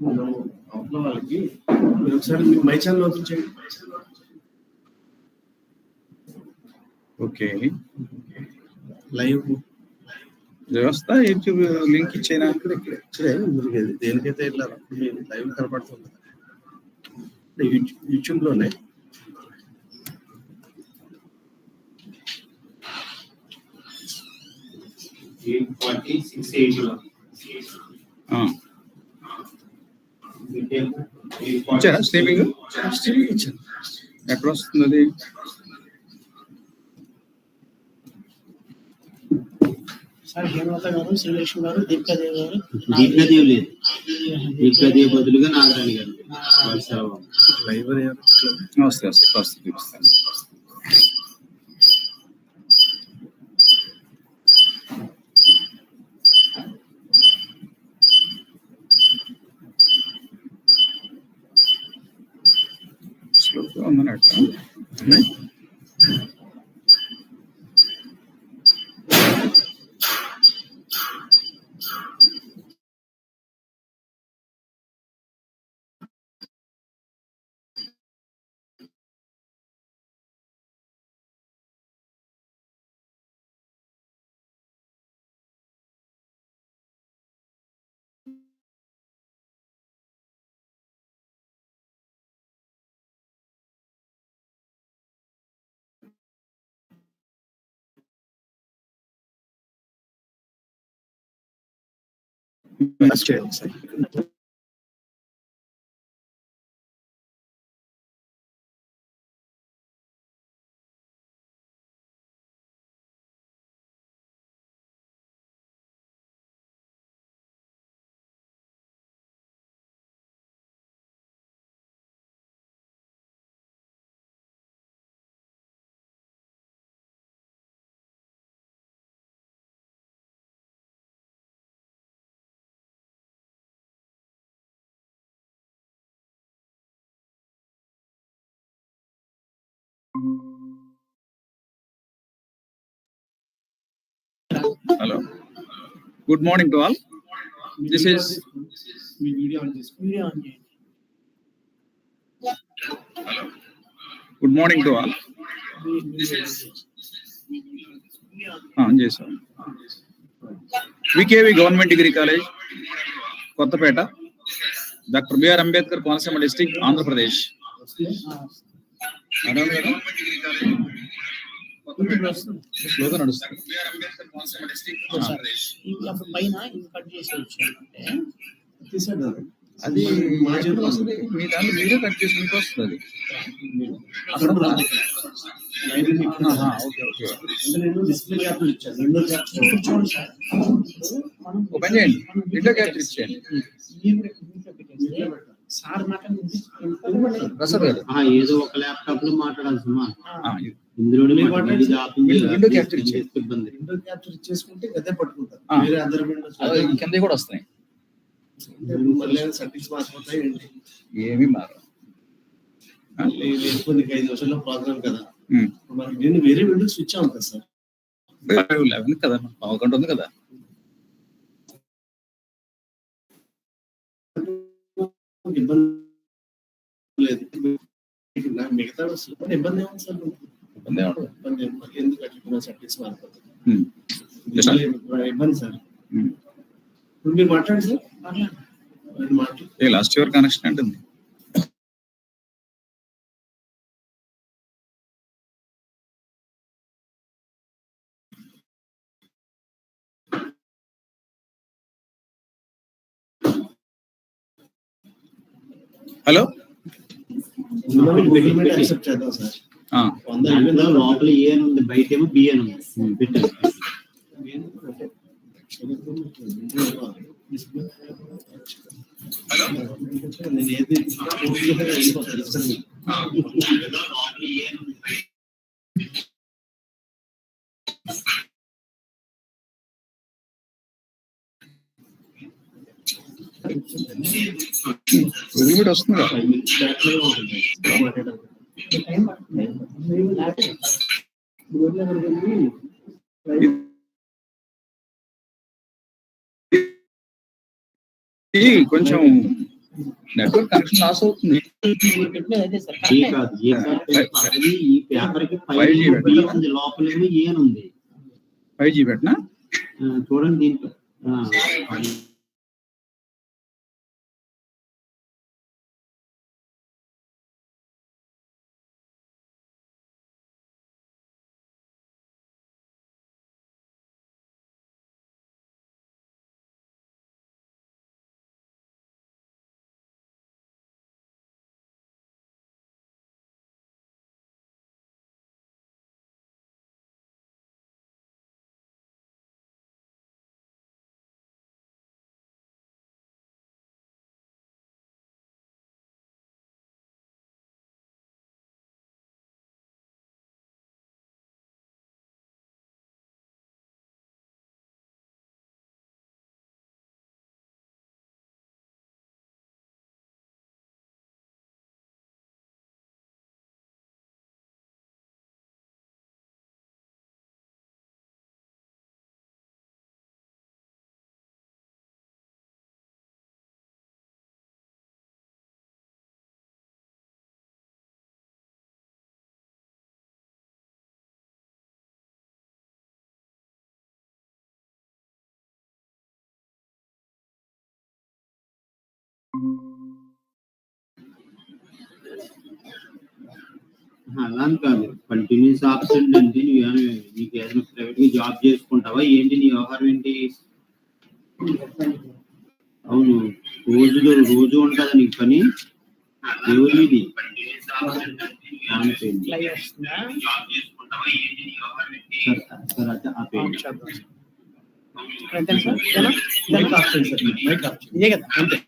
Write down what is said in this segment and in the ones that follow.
మనం అవతల వాళ్ళకి ఒకసారి మై ఛానల్ ఓపెన్ చేయండి. ఓకే, లైవ్ వ్యవస్థ యూట్యూబ్ లింక్ ఇచ్చేనా? ఇక్కడే దేనికైతే ఇట్లా లైవ్ కనపడుతుంది యూట్యూబ్ లోనే. ఇచ్చారా స్ట్రీమింగ్? ఇచ్చాను. ఎక్కడ వస్తుంది అది? సార్ హేమలత గారు, శ్రీలక్ష్మి గారు, దీపికాదేవి గారు. దీపికాదేవి లేదు, దీపికాదేవి బదులుగా నాగరాణి గారు. లైవ్ వస్తే చూపిస్తాను. స్లోగా ఉందన్నట్టు. Hello, good morning to all. This is video on చేయండి. hello. Good morning to all. This is yes sir. V.K.V. Government Degree College, KOTHAPETA, Dr. B.R. Ambedkar, Konaseema District, Andhra Pradesh. స్లోగా నడుస్తుంది. పైన cut చేసేయచ్చు అంటే అది వస్తుంది. మీ దాంట్లో మీరే కట్ చేసి మీకు వస్తుంది. ఓపెన్ చేయండి, విండో క్యాప్చర్ ఇచ్చేయండి. సార్ ప్రసాద్ గారు ఏదో ఒక ల్యాప్టాప్ లో మాట్లాడాల్సిన విండో క్యాప్చర్ ఇబ్బంది. విండో క్యాప్చర్ ఇచ్చేసుకుంటే గదే పట్టుకుంటారు. వేరే అదర్ విండోస్ కింద కూడా వస్తాయి. మళ్ళీ సెట్టింగ్స్ మారిపోతాయి. ఏమి మారు కొన్ని 5 నిమిషాల్లో ప్రోగ్రామ్ కదా, మనకి నేను వేరే విండోస్ స్విచ్ అవ్వాలి కదా సార్. 11 కదా, 11 ఉంది కదా. ఇబ్బంది లేదు, మిగతా ఇబ్బంది ఏముంది సార్? ఇబ్బంది ఎందుకు అట్లా సెట్టింగ్స్ మారిపోతాయి. ఇబ్బంది సార్. మీరు మాట్లాడండి సార్. లాస్ట్ ఇయర్ కనెక్షన్ అంటుంది. హలో, యాక్సెప్ట్ చేద్దాం సార్. లోపల ఏ అని ఉంది, బయట ఏమో బి అని ఉంది. పెట్టాను. హలో, నేను ఏది లిమిట్ వస్తుంది కదా. కొంచెం నెట్వర్క్ కనెక్షన్ లాస్ అవుతుంది. మీరు పెట్టినది అదే సార్ ఏ కరెక్టే. కాదు ఏ కాదు. అది ఈ పేపర్ కి 5G బి ఉంది, లోపలేమో ఏ ఉంది. 5G పెట్టినా చూడండి దీంట్లో. అలా అని కాదు, కంటిన్యూస్ ఆబ్సెంట్ అంటే నీకు ఏదైనా ప్రైవేట్ గా జాబ్ చేసుకుంటావా ఏంటి, నీ వ్యవహారం ఏంటి? అవును, రోజు ఉంటుందా నీకు పని? ఎవరు ఇది? లైవ్ వస్తుందా? సార్ అయితే ఆ పేరు అంతేనా సార్? ఇదేనా? మైక్ ఆఫ్ చేయండి సార్, మైక్ ఆఫ్ చేయండి. ఇదే కదా అంతే.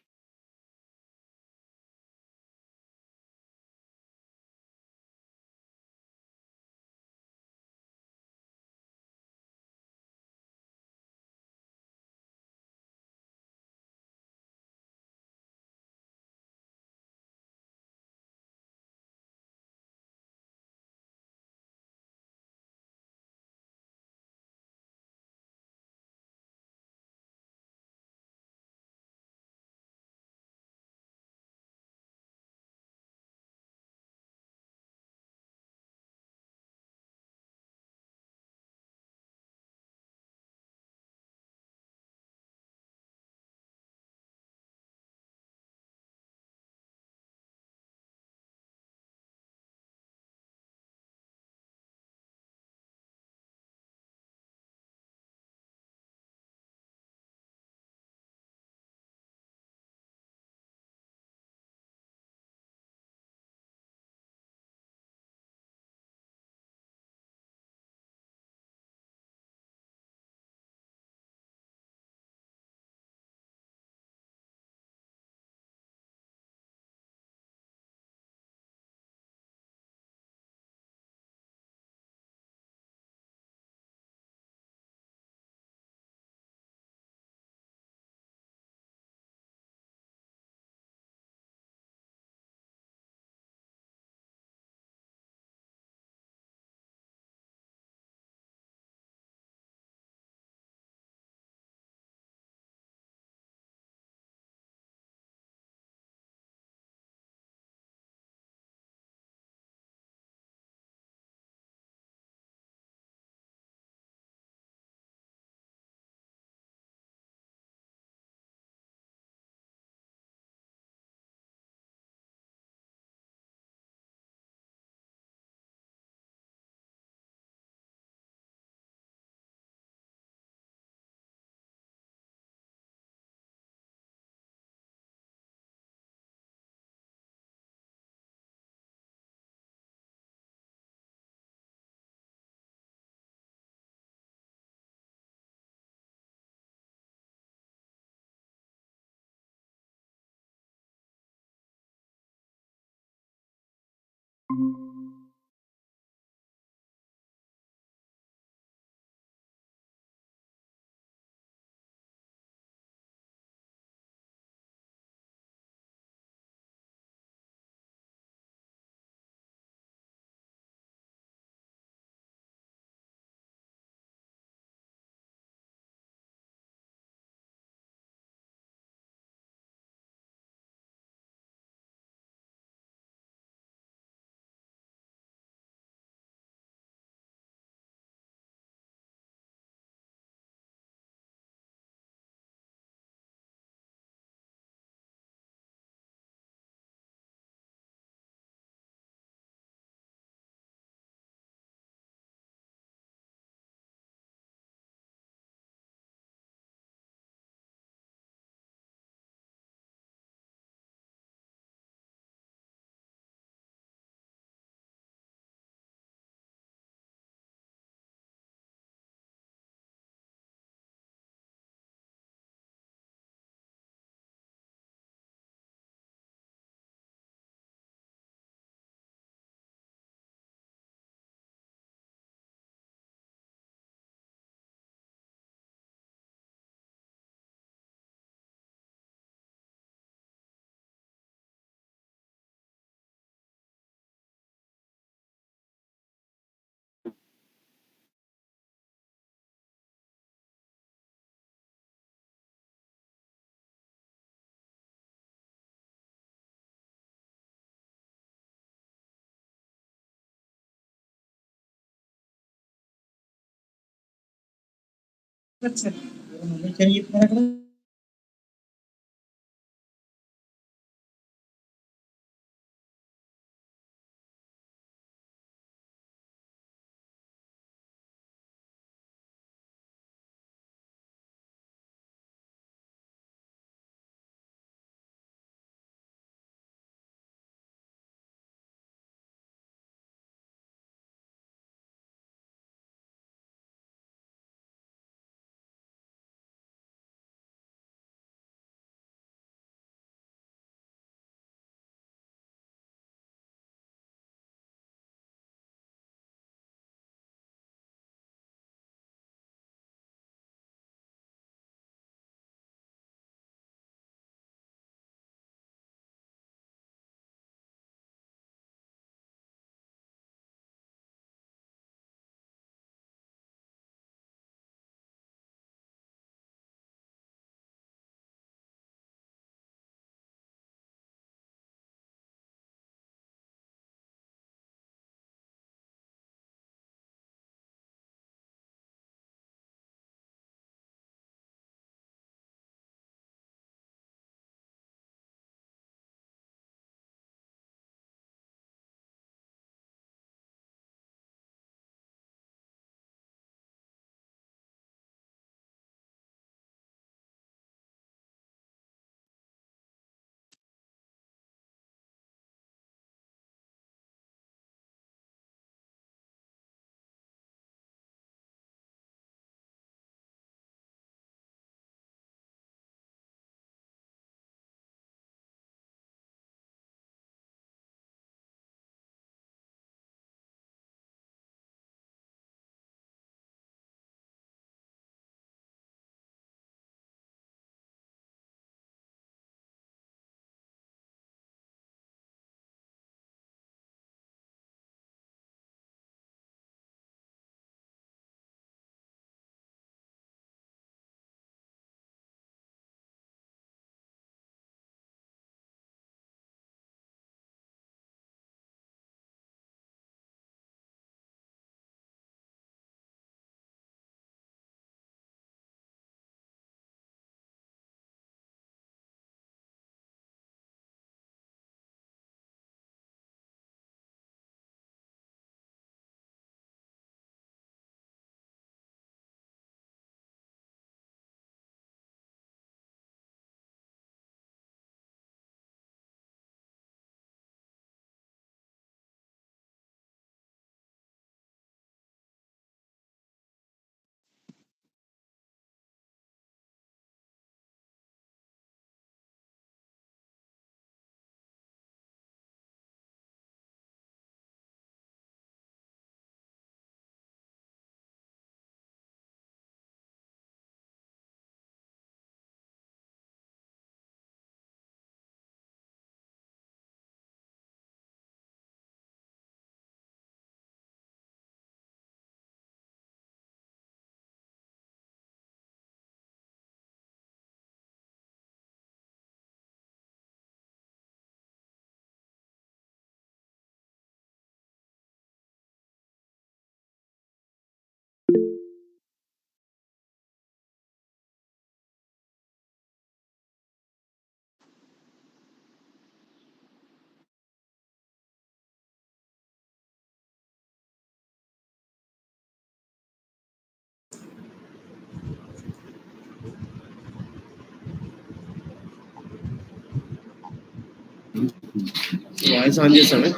వాయిస్ ఆన్ చేస్తాను.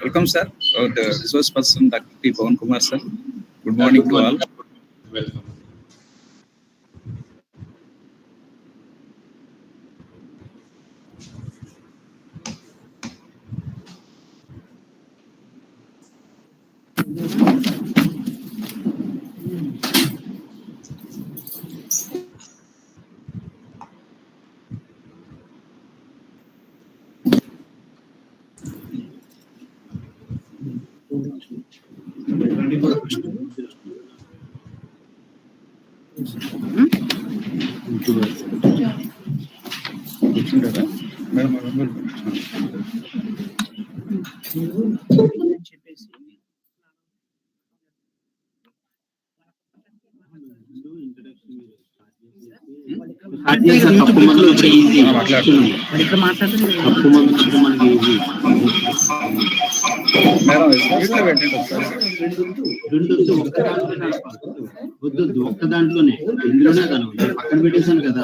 Welcome, sir. The resource person, Dr. P. Pawan Kumar, sir. Good morning to all. Welcome. అని చెప్పేసి తప్పు మందులు ఈజీ ఇక్కడ మాట్లాడుతుంది తప్పు మందులు మనకి ఈజీ రెండు ఒక్క దాంట్లోనే వద్దు ఒక్క దాంట్లోనే ఇందులోనే తను పక్కన పెట్టేశాను కదా.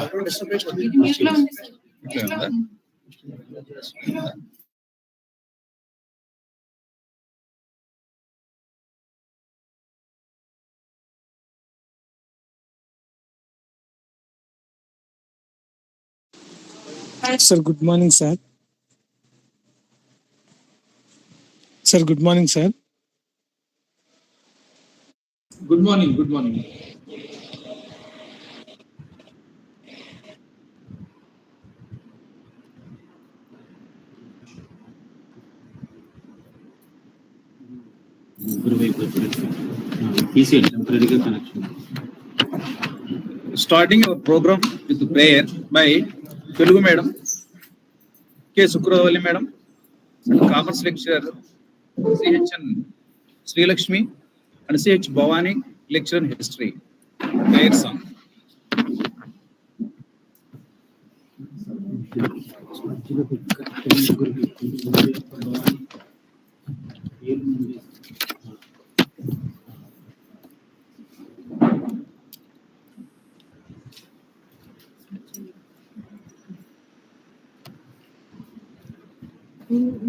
Sir, good morning, sir. Sir, good morning, sir. Good morning. Good morning. Starting our program with prayer by Telugu Madam K. Sukravalli Madam, Commerce Lecturer C.H.N. Sri Lakshmi and C.H. Bhavani, Lecturer in History. Prayer song.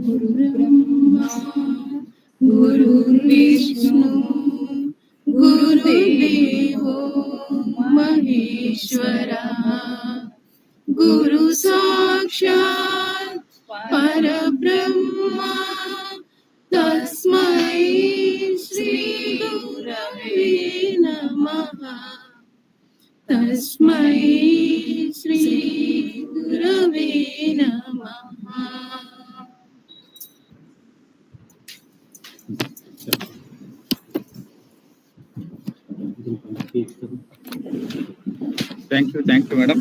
गुरु ब्रह्मा गुरु विष्णु गुरुदेवो महेश्वरा गुरु साक्षात् परब्रह्मा तस्मै श्री गुरवे नमः तस्मै श्री गुरवे नमः. Thank you, Madam.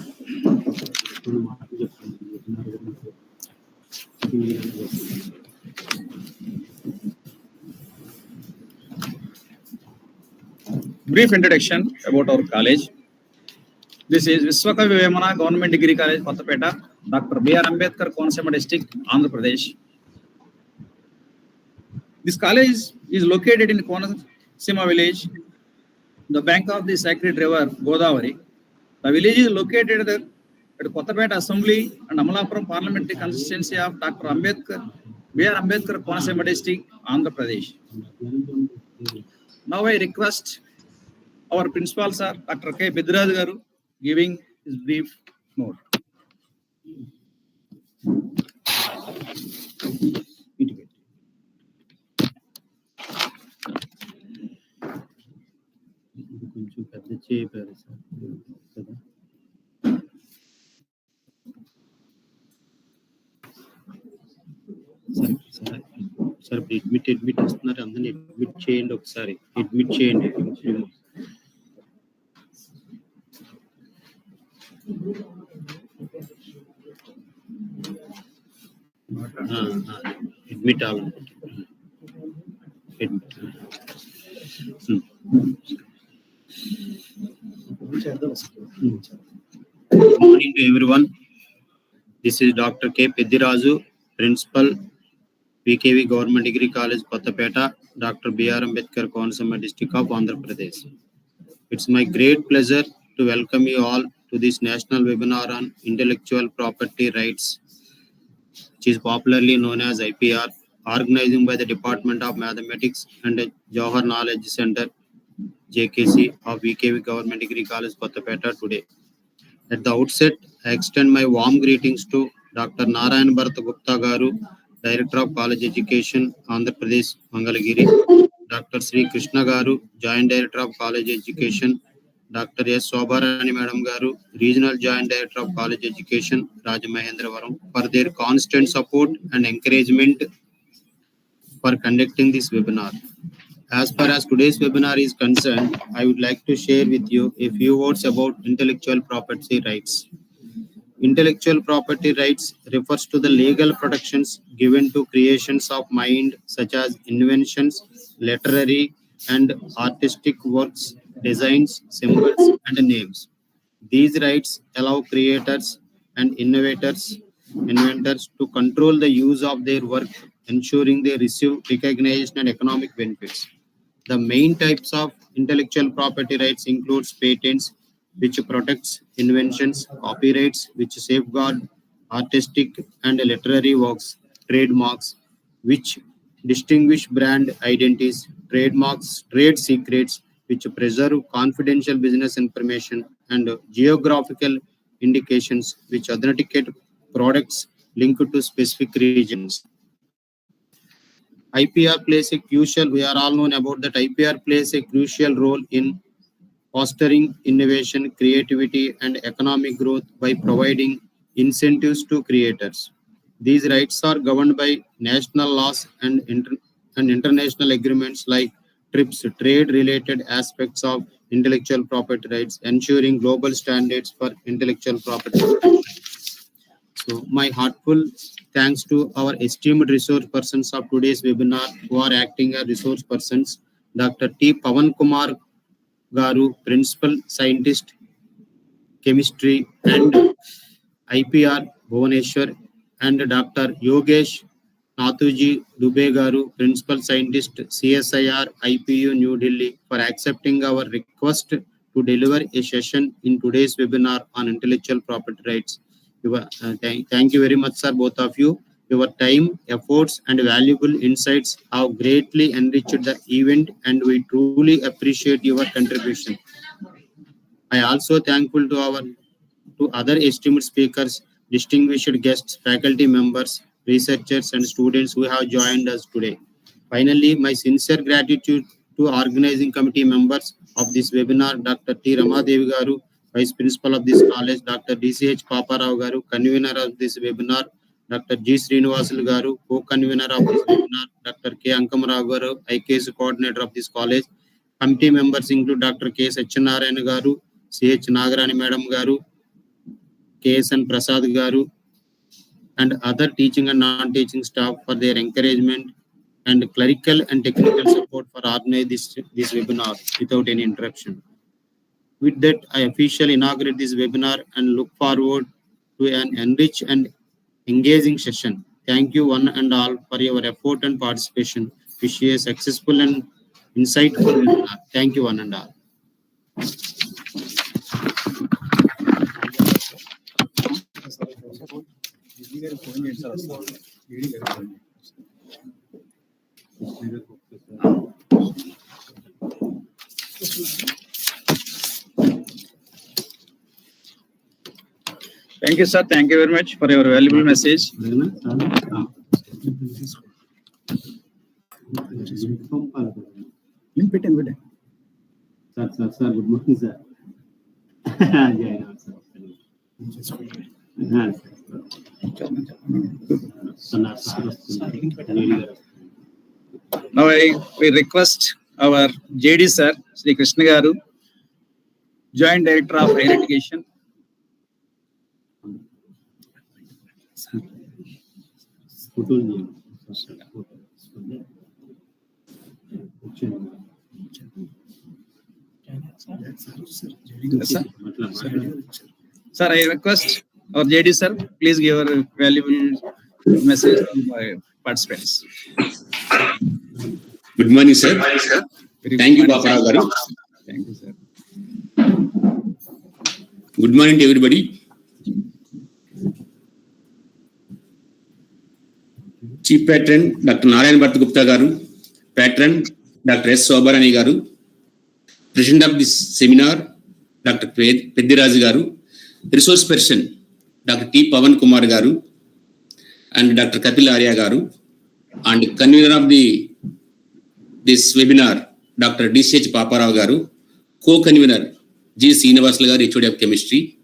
Brief introduction about our college. This is V.K.V.GOVERNMENT Degree College, KOTHAPETA, Dr. B.R. Ambedkar, Konasema District, Andhra Pradesh. This college is located in Konasema village, the bank of the sacred river Godavari. The village is located at KOTHAPETA Assembly and Amalapuram Parliamentary constituency of Dr. B.R. Ambedkar, Konasema District, Andhra Pradesh. Now I request our principal sir, Dr. K.P.D.Garu, giving his brief note. కొంచెం పెద్ద చేయపారు sir కదా. Sir admit వస్తున్నారు, అందరినీ admit చేయండి, ఒకసారి admit చేయండి. Admit అవ్వాలనుకుంటున్నాను. Good morning to everyone. This is Dr. K. Peddiraju, Principal, V.K.V.Government Degree College, KOTHAPETA, Dr. B.R. Ambedkar, Konasema District of Andhra Pradesh. It's my great pleasure to welcome you all to this national webinar on intellectual property rights, which is popularly known as IPR, organized by the Department of Mathematics and Johar Knowledge Center, JKC of V.K.V.Government Degree College, KOTHAPETA today. At the outset, I extend my warm greetings to Dr. Narayan Bharat Gupta Garu, Director of College Education, Andhra Pradesh, Mangalagiri, Dr. Sri Krishna Garu, Joint Director of College Education, Dr. S. Sobharani Madam Garu, Regional Joint Director of College Education, Rajamahendravaram, for their constant support and encouragement for conducting this webinar. As far as today's webinar is concerned, I would like to share with you a few words about intellectual property rights. Intellectual property rights refers to the legal protections given to creations of mind such as inventions, literary and artistic works, designs, symbols, and names. These rights allow creators and inventors to control the use of their work, ensuring they receive recognition and economic benefits. The main types of intellectual property rights includes patents, which protects inventions, copyrights, which safeguard artistic and literary works, trademarks, which distinguish brand identities, trademarks, trade secrets, which preserve confidential business information, and geographical indications, which authenticate products linked to specific regions. IPR plays a crucial, we are all known about that IPR plays a crucial role in fostering innovation, creativity, and economic growth by providing incentives to creators. These rights are governed by national laws and international agreements like TRIPS, trade-related aspects of intellectual property rights, ensuring global standards for intellectual property. So my heartful thanks to our esteemed resource persons of today's webinar who are acting as resource persons, Dr. T. Pavan Kumar Garu, Principal Scientist, Chemistry and IPR, Bhubaneswar, and Dr. Yogesh Nathuji Dubey Garu, Principal Scientist, CSIR, IPU, New Delhi, for accepting our request to deliver a session in today's webinar on intellectual property rights. Thank you very much, sir, both of you. Your time, efforts, and valuable insights have greatly enriched the event, and we truly appreciate your contribution. I also thankful to other esteemed speakers, distinguished guests, faculty members, researchers, and students who have joined us today. Finally, my sincere gratitude to organizing committee members of this webinar, Dr. T. Ramadevi Garu, Vice Principal of this college, Dr. D.C.H. Paparao Garu, Convener of this webinar, Dr. G. Srinivasul Garu, Co-Convener of this webinar, Dr. K. Ankamarao Garu, IKS Coordinator of this college. Committee members include Dr. K. Satyanarayana Garu, C.H. Nagarani Madam Garu, K.S.N. Prasad Garu, and other teaching and non-teaching staff for their encouragement and clerical and technical support for organizing this webinar without any interruption. With that, I officially inaugurate this webinar and look forward to an enriched and engaging session. Thank you one and all for your effort and participation. Wish you a successful and insightful webinar. Thank you one and all. Thank you, sir. Thank you very much for your valuable message. Sir, good morning, sir. Now we request our JD sir, Sri Krishna Garu, Joint Director of Higher Education. Sir, I request our JD sir, please give a valuable message to my participants. Good morning, sir. Thank you, Paparao Garu. Thank you, sir. Good morning to everybody. Chief Patron, Dr. Narayan Bharat Gupta Garu, Patron, Dr. S. Sobarani Garu, President of this seminar, Dr. V.K.V.GOVERNMENT Garu, Resource Person, Dr. T. Pavan Kumar Garu, and Dr. Kapil Arya Garu, and Convener of this webinar, Dr. D.C.H. Paparao Garu, Co-Convener, G. Srinivasul Garu, HOD of Chemistry.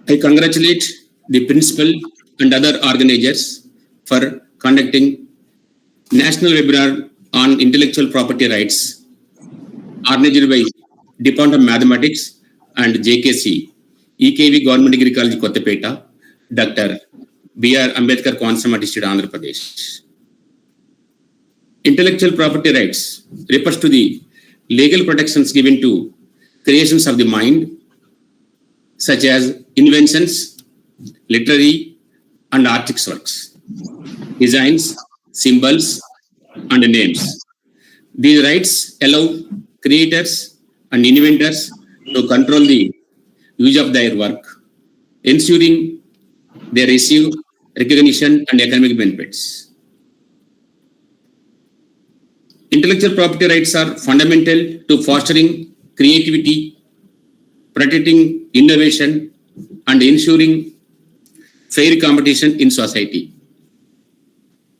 I congratulate the principal and other organizers for conducting National Webinar on Intellectual Property Rights, organized by Department of Mathematics and JKC, EKV Government Degree College, KOTHAPETA, Dr. B.R. Ambedkar Konaseema District, Andhra Pradesh. Intellectual property rights refers to the legal protections given to creations of the mind, such as inventions, literary and artistic works, designs, symbols, and names. These rights allow creators and inventors to control the use of their work, ensuring they receive recognition and economic benefits. Intellectual property rights are fundamental to fostering creativity, protecting innovation, and ensuring fair competition in society.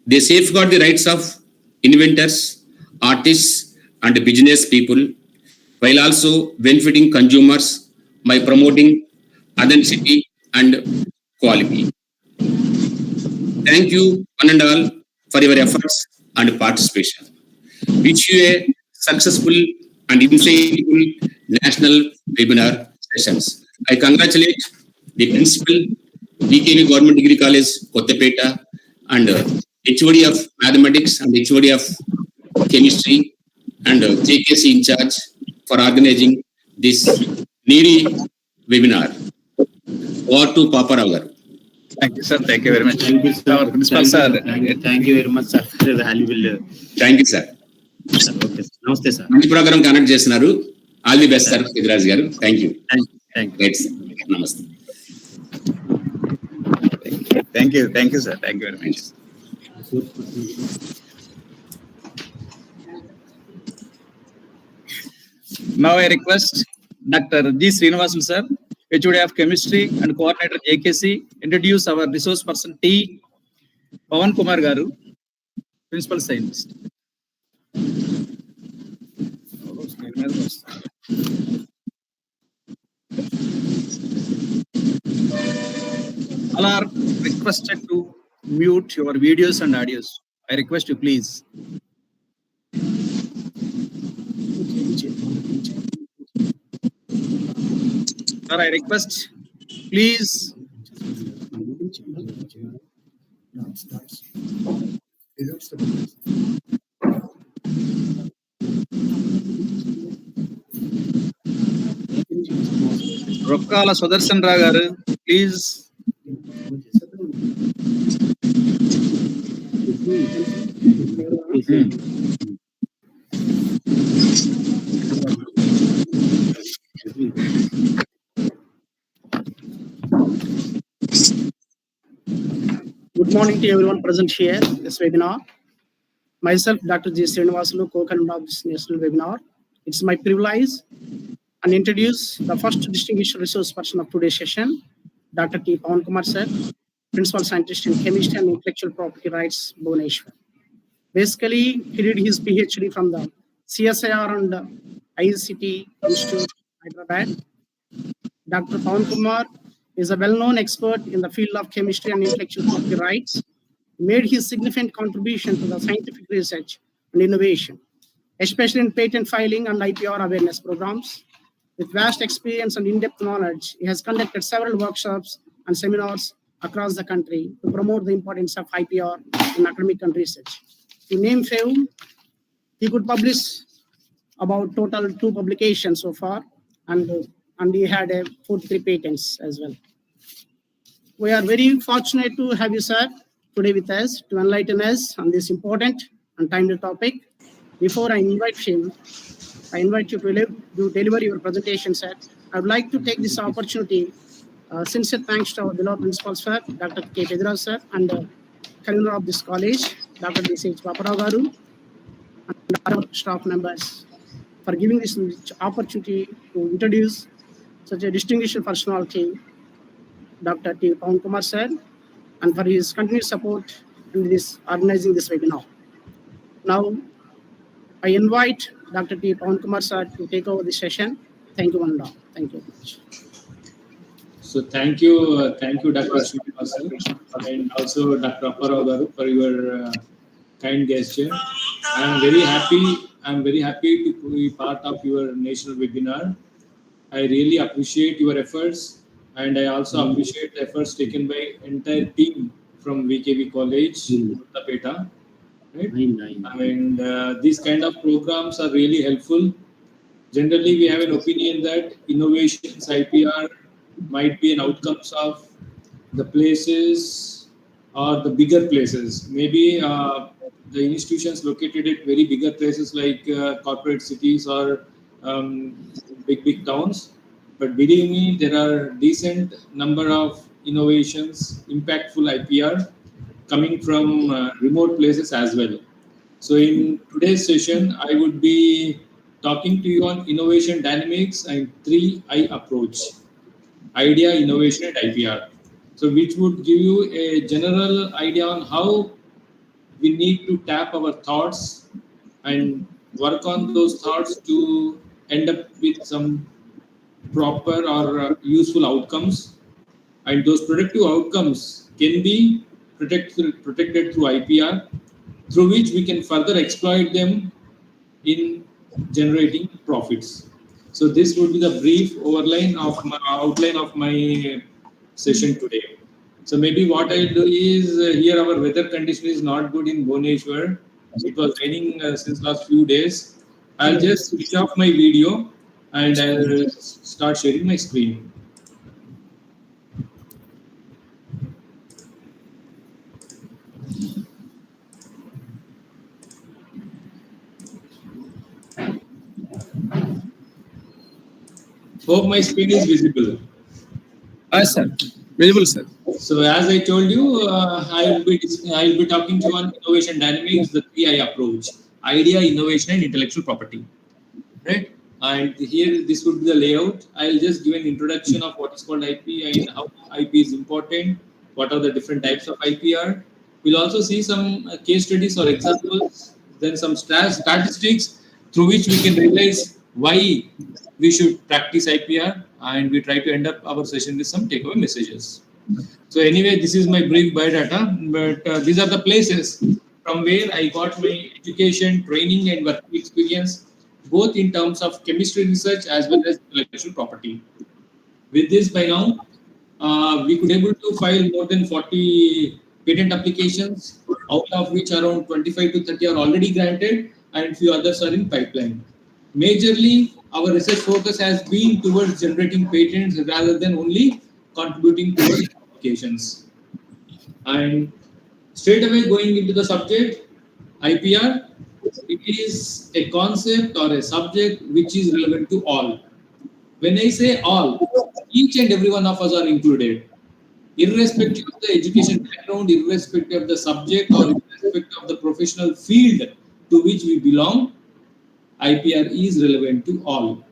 They safeguard the rights of inventors, artists, and business people, while also benefiting consumers by promoting authenticity and quality. Thank you, one and all, for your efforts and participation. Wish you a successful and insightful national webinar sessions. I congratulate the principal, V.K.V. Government Degree College, KOTHAPETA, and HOD of Mathematics and HOD of Chemistry, and JKC in charge for organizing this needy webinar. Over to Papa Rao garu. Thank you, sir. Thank you very much. Thank you, sir. Our principal, sir. Thank you very much, sir, for the valuable. Thank you, sir. Okay, sir. Namaste, sir. మంచి program connect చేస్తున్నారు. All the best sir Peddiraju గారు. Thank you. Thank you. Right sir. నమస్తే. Thank you, sir. Thank you very much. Now I request Dr. G. Srinivasan, sir, HOD of Chemistry and Coordinator JKC, introduce our resource person T. Pawan Kumar Garu, Principal Scientist. All are requested to mute your videos and audios. I request you, please. Sir, I request, please. Rokkala Sudarshan Rao garu, please. Good morning to everyone present here in this webinar. Myself, Dr. G. Srinivasan, co-convener of this national webinar. It's my privilege and introduce the first distinguished resource person of today's session, Dr. T. Pawan Kumar sir, Principal Scientist in Chemistry and Intellectual Property Rights, Bhubaneswar. Basically, he did his PhD from the CSIR and ICT Institute, Hyderabad. Dr. Pawan Kumar is a well-known expert in the field of chemistry and intellectual property rights. He made his significant contribution to the scientific research and innovation, especially in patent filing and IPR awareness programs. With vast experience and in-depth knowledge, he has conducted several workshops and seminars across the country to promote the importance of IPR in academic and research. To name few, he could publish about total 2 publications so far, and he had 43 patents as well. We are very fortunate to have you, sir, today with us to enlighten us on this important and timely topic. Before I invite him, I invite you to deliver your presentation, sir. I would like to take this opportunity, sincere thanks to our beloved principal, sir, Dr. K.P.Rao, sir, and the convener of this college, Dr. D.C.H. Paparao Garu, and other staff members for giving this opportunity to introduce such a distinguished personality, Dr. T. Pawan Kumar sir, and for his continued support in this organizing this webinar. Now, I invite Dr. T. Pawan Kumar sir to take over the session. Thank you, one and all. Thank you very much. So thank you, Dr. Srinivasan, and also Dr. Apparao Garu for your kind gesture. I'm very happy. I'm very happy to be part of your national webinar. I really appreciate your efforts, and I also appreciate the efforts taken by entire team from V.K.V. College, KOTHAPETA. Right? And these kind of programs are really helpful. Generally, we have an opinion that innovations, IPR, might be an outcomes of the places or the bigger places. Maybe the institutions located at very bigger places like corporate cities or big towns. But believe me, there are decent number of innovations, impactful IPR coming from remote places as well. So in today's session, I would be talking to you on innovation dynamics and 3I approach: idea, innovation, and IPR. So which would give you a general idea on how we need to tap our thoughts and work on those thoughts to end up with some proper or useful outcomes. And those productive outcomes can be protected through IPR, through which we can further exploit them in generating profits. So this would be the brief outline of my session today. So maybe what I'll do is here our weather condition is not good in Bhubaneswar. It was raining since last few days. I'll just switch off my video and I'll start sharing my screen. Hope my screen is visible. Yes, sir. Visible, sir. So as I told you, I'll be talking to you on innovation dynamics, the 3I approach: idea, innovation, and intellectual property. Right? And here this would be the layout. I'll just give an introduction of what is called IP and how IP is important. What are the different types of IPR? We'll also see some case studies or examples, then some statistics through which we can realize why we should practice IPR, and we try to end up our session with some takeaway messages. So anyway, this is my brief biodata, but these are the places from where I got my education, training, and working experience, both in terms of chemistry research as well as intellectual property. With this, by now, we could able to file more than 40 patent applications, out of which around 25 to 30 are already granted, and few others are in pipeline. Majorly, our research focus has been towards generating patents rather than only contributing towards applications. And straight away going into the subject, IPR, it is a concept or a subject which is relevant to all. When I say all, each and every one of us are included, irrespective of the education background, irrespective of the subject, or irrespective of the professional field to which we belong. IPR is relevant to all.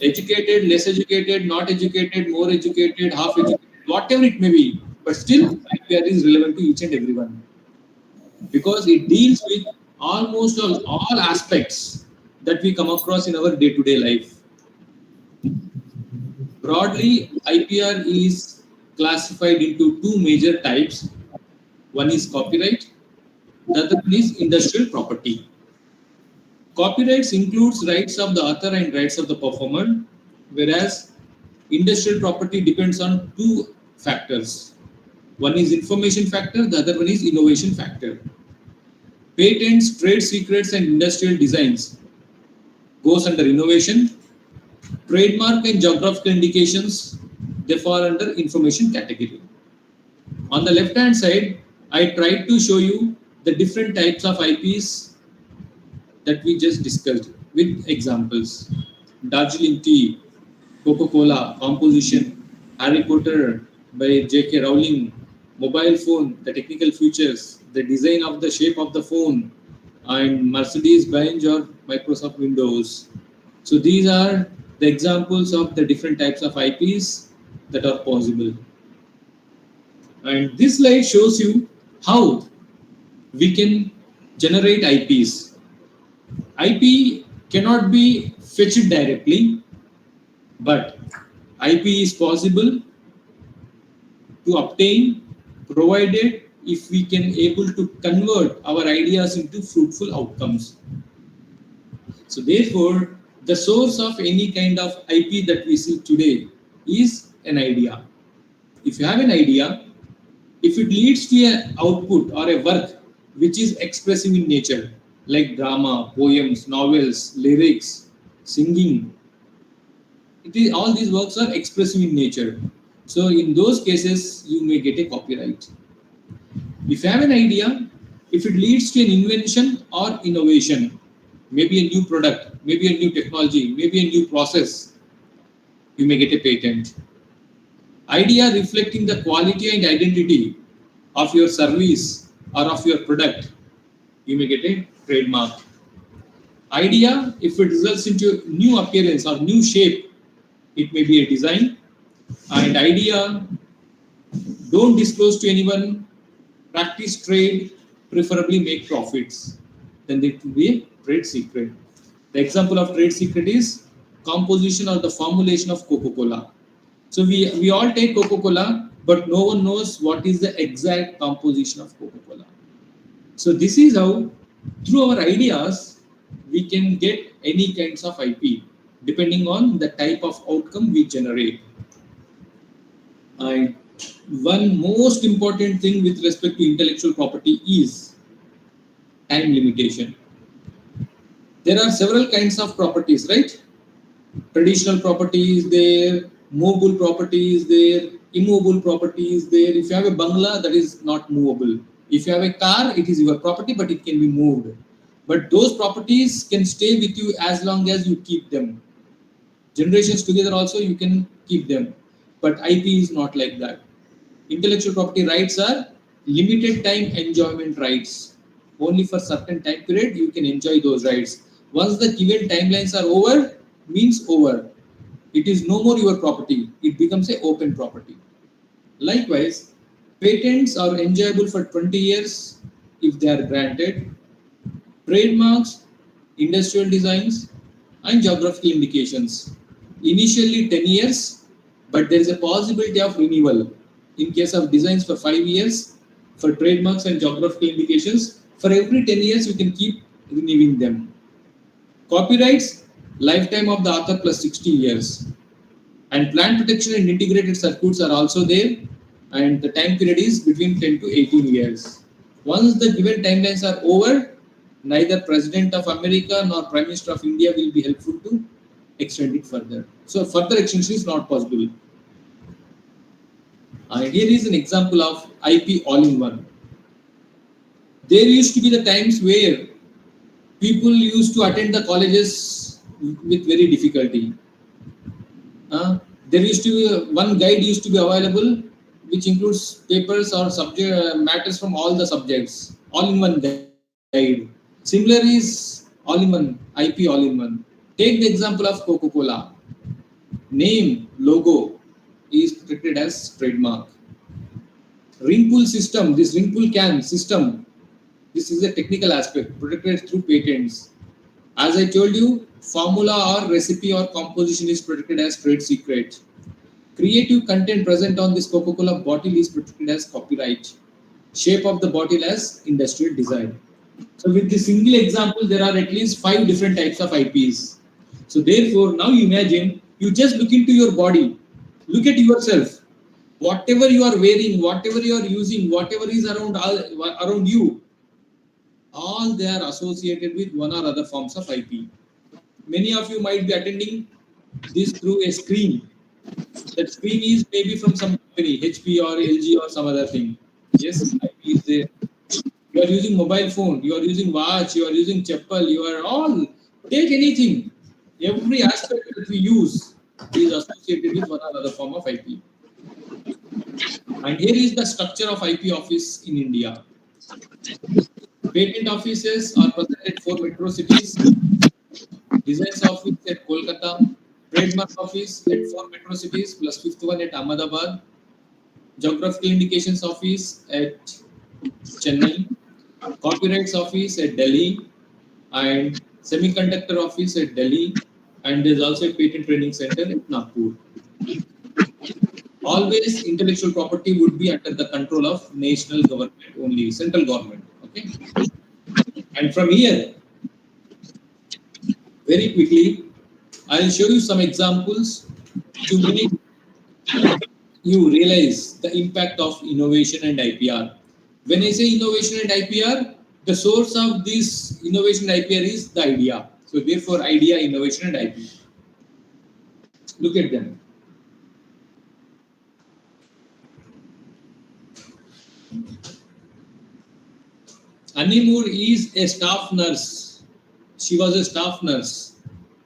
Educated, less educated, not educated, more educated, half educated, whatever it may be, but still IPR is relevant to each and everyone, because it deals with almost all aspects that we come across in our day-to-day life. Broadly, IPR is classified into two major types. One is copyright, the other one is industrial property. Copyrights includes rights of the author and rights of the performer, whereas industrial property depends on two factors. One is information factor, the other one is innovation factor. Patents, trade secrets, and industrial designs goes under innovation. Trademark and geographical indications, they fall under information category. On the left hand side, I tried to show you the different types of IPs that we just discussed with examples. Darjeeling tea, Coca-Cola, composition, Harry Potter by J.K. Rowling, mobile phone, the technical features, the design of the shape of the phone, and Mercedes-Benz or Microsoft Windows. So these are the examples of the different types of IPs that are possible. And this slide shows you how we can generate IPs. IP cannot be fetched directly, but IP is possible to obtain provided if we can able to convert our ideas into fruitful outcomes. So therefore, the source of any kind of IP that we see today is an idea. If you have an idea, if it leads to an output or a work which is expressive in nature, like drama, poems, novels, lyrics, singing, all these works are expressive in nature. So in those cases, you may get a copyright. If you have an idea, if it leads to an invention or innovation, maybe a new product, maybe a new technology, maybe a new process, you may get a patent. Idea reflecting the quality and identity of your service or of your product, you may get a trademark. Idea, if it results into new appearance or new shape, it may be a design. And idea, don't disclose to anyone, practice trade, preferably make profits, then it will be a trade secret. The example of trade secret is composition or the formulation of Coca-Cola. So we all take Coca-Cola, but no one knows what is the exact composition of Coca-Cola. So this is how, through our ideas, we can get any kinds of IP, depending on the type of outcome we generate. And one most important thing with respect to intellectual property is time limitation. There are several kinds of properties, right? Traditional property is there, movable property is there, immovable property is there. If you have a bungalow, that is not movable. If you have a car, it is your property, but it can be moved. But those properties can stay with you as long as you keep them. Generations together also, you can keep them. But IP is not like that. Intellectual property rights are limited time enjoyment rights. Only for certain time period, you can enjoy those rights. Once the given timelines are over, means over. It is no more your property. It becomes an open property. Likewise, patents are enjoyable for 20 years if they are granted. Trademarks, industrial designs, and geographical indications. Initially 10 years, but there is a possibility of renewal. In case of designs for 5 years, for trademarks and geographical indications, for every 10 years you can keep renewing them. Copyrights, lifetime of the author plus 60 years. And plant protection and integrated circuits are also there, and the time period is between 10 to 18 years. Once the given timelines are over, neither President of America nor Prime Minister of India will be helpful to extend it further. So further extension is not possible. Here is an example of IP all-in-one. There used to be the times where people used to attend the colleges with very difficulty. There used to be one guide used to be available, which includes papers or subject matters from all the subjects, all-in-one guide. Similar is all-in-one, IP all-in-one. Take the example of Coca-Cola. Name, logo is protected as trademark. Ring pull system, this ring pull can system, this is a technical aspect protected through patents. As I told you, formula or recipe or composition is protected as trade secret. Creative content present on this Coca-Cola bottle is protected as copyright. Shape of the bottle as industrial design. So with the single example, there are at least 5 different types of IPs. So therefore, now imagine, you just look into your body, look at yourself. Whatever you are wearing, whatever you are using, whatever is around you, all they are associated with one or other forms of IP. Many of you might be attending this through a screen. That screen is maybe from some company, HP or LG or some other thing. Yes, IP is there. You are using mobile phone, you are using watch, you are using chappal, you are all, take anything. Every aspect that we use is associated with one or other form of IP. And here is the structure of IP office in India. Patent offices are present at 4 metro cities. Designs office at Kolkata. Trademark office at 4 metro cities plus 5th one at Ahmedabad. Geographical indications office at Chennai. Copyrights office at Delhi. And semiconductor office at Delhi. And there's also a patent training center at Nagpur. always intellectual property would be under the control of national government only, central government. Okay. And from here, very quickly, I'll show you some examples to make you realize the impact of innovation and IPR. When I say innovation and IPR, the source of this innovation and IPR is the idea. So therefore, idea, innovation, and IP. Look at them. Annie Moore is a staff nurse. She was a staff nurse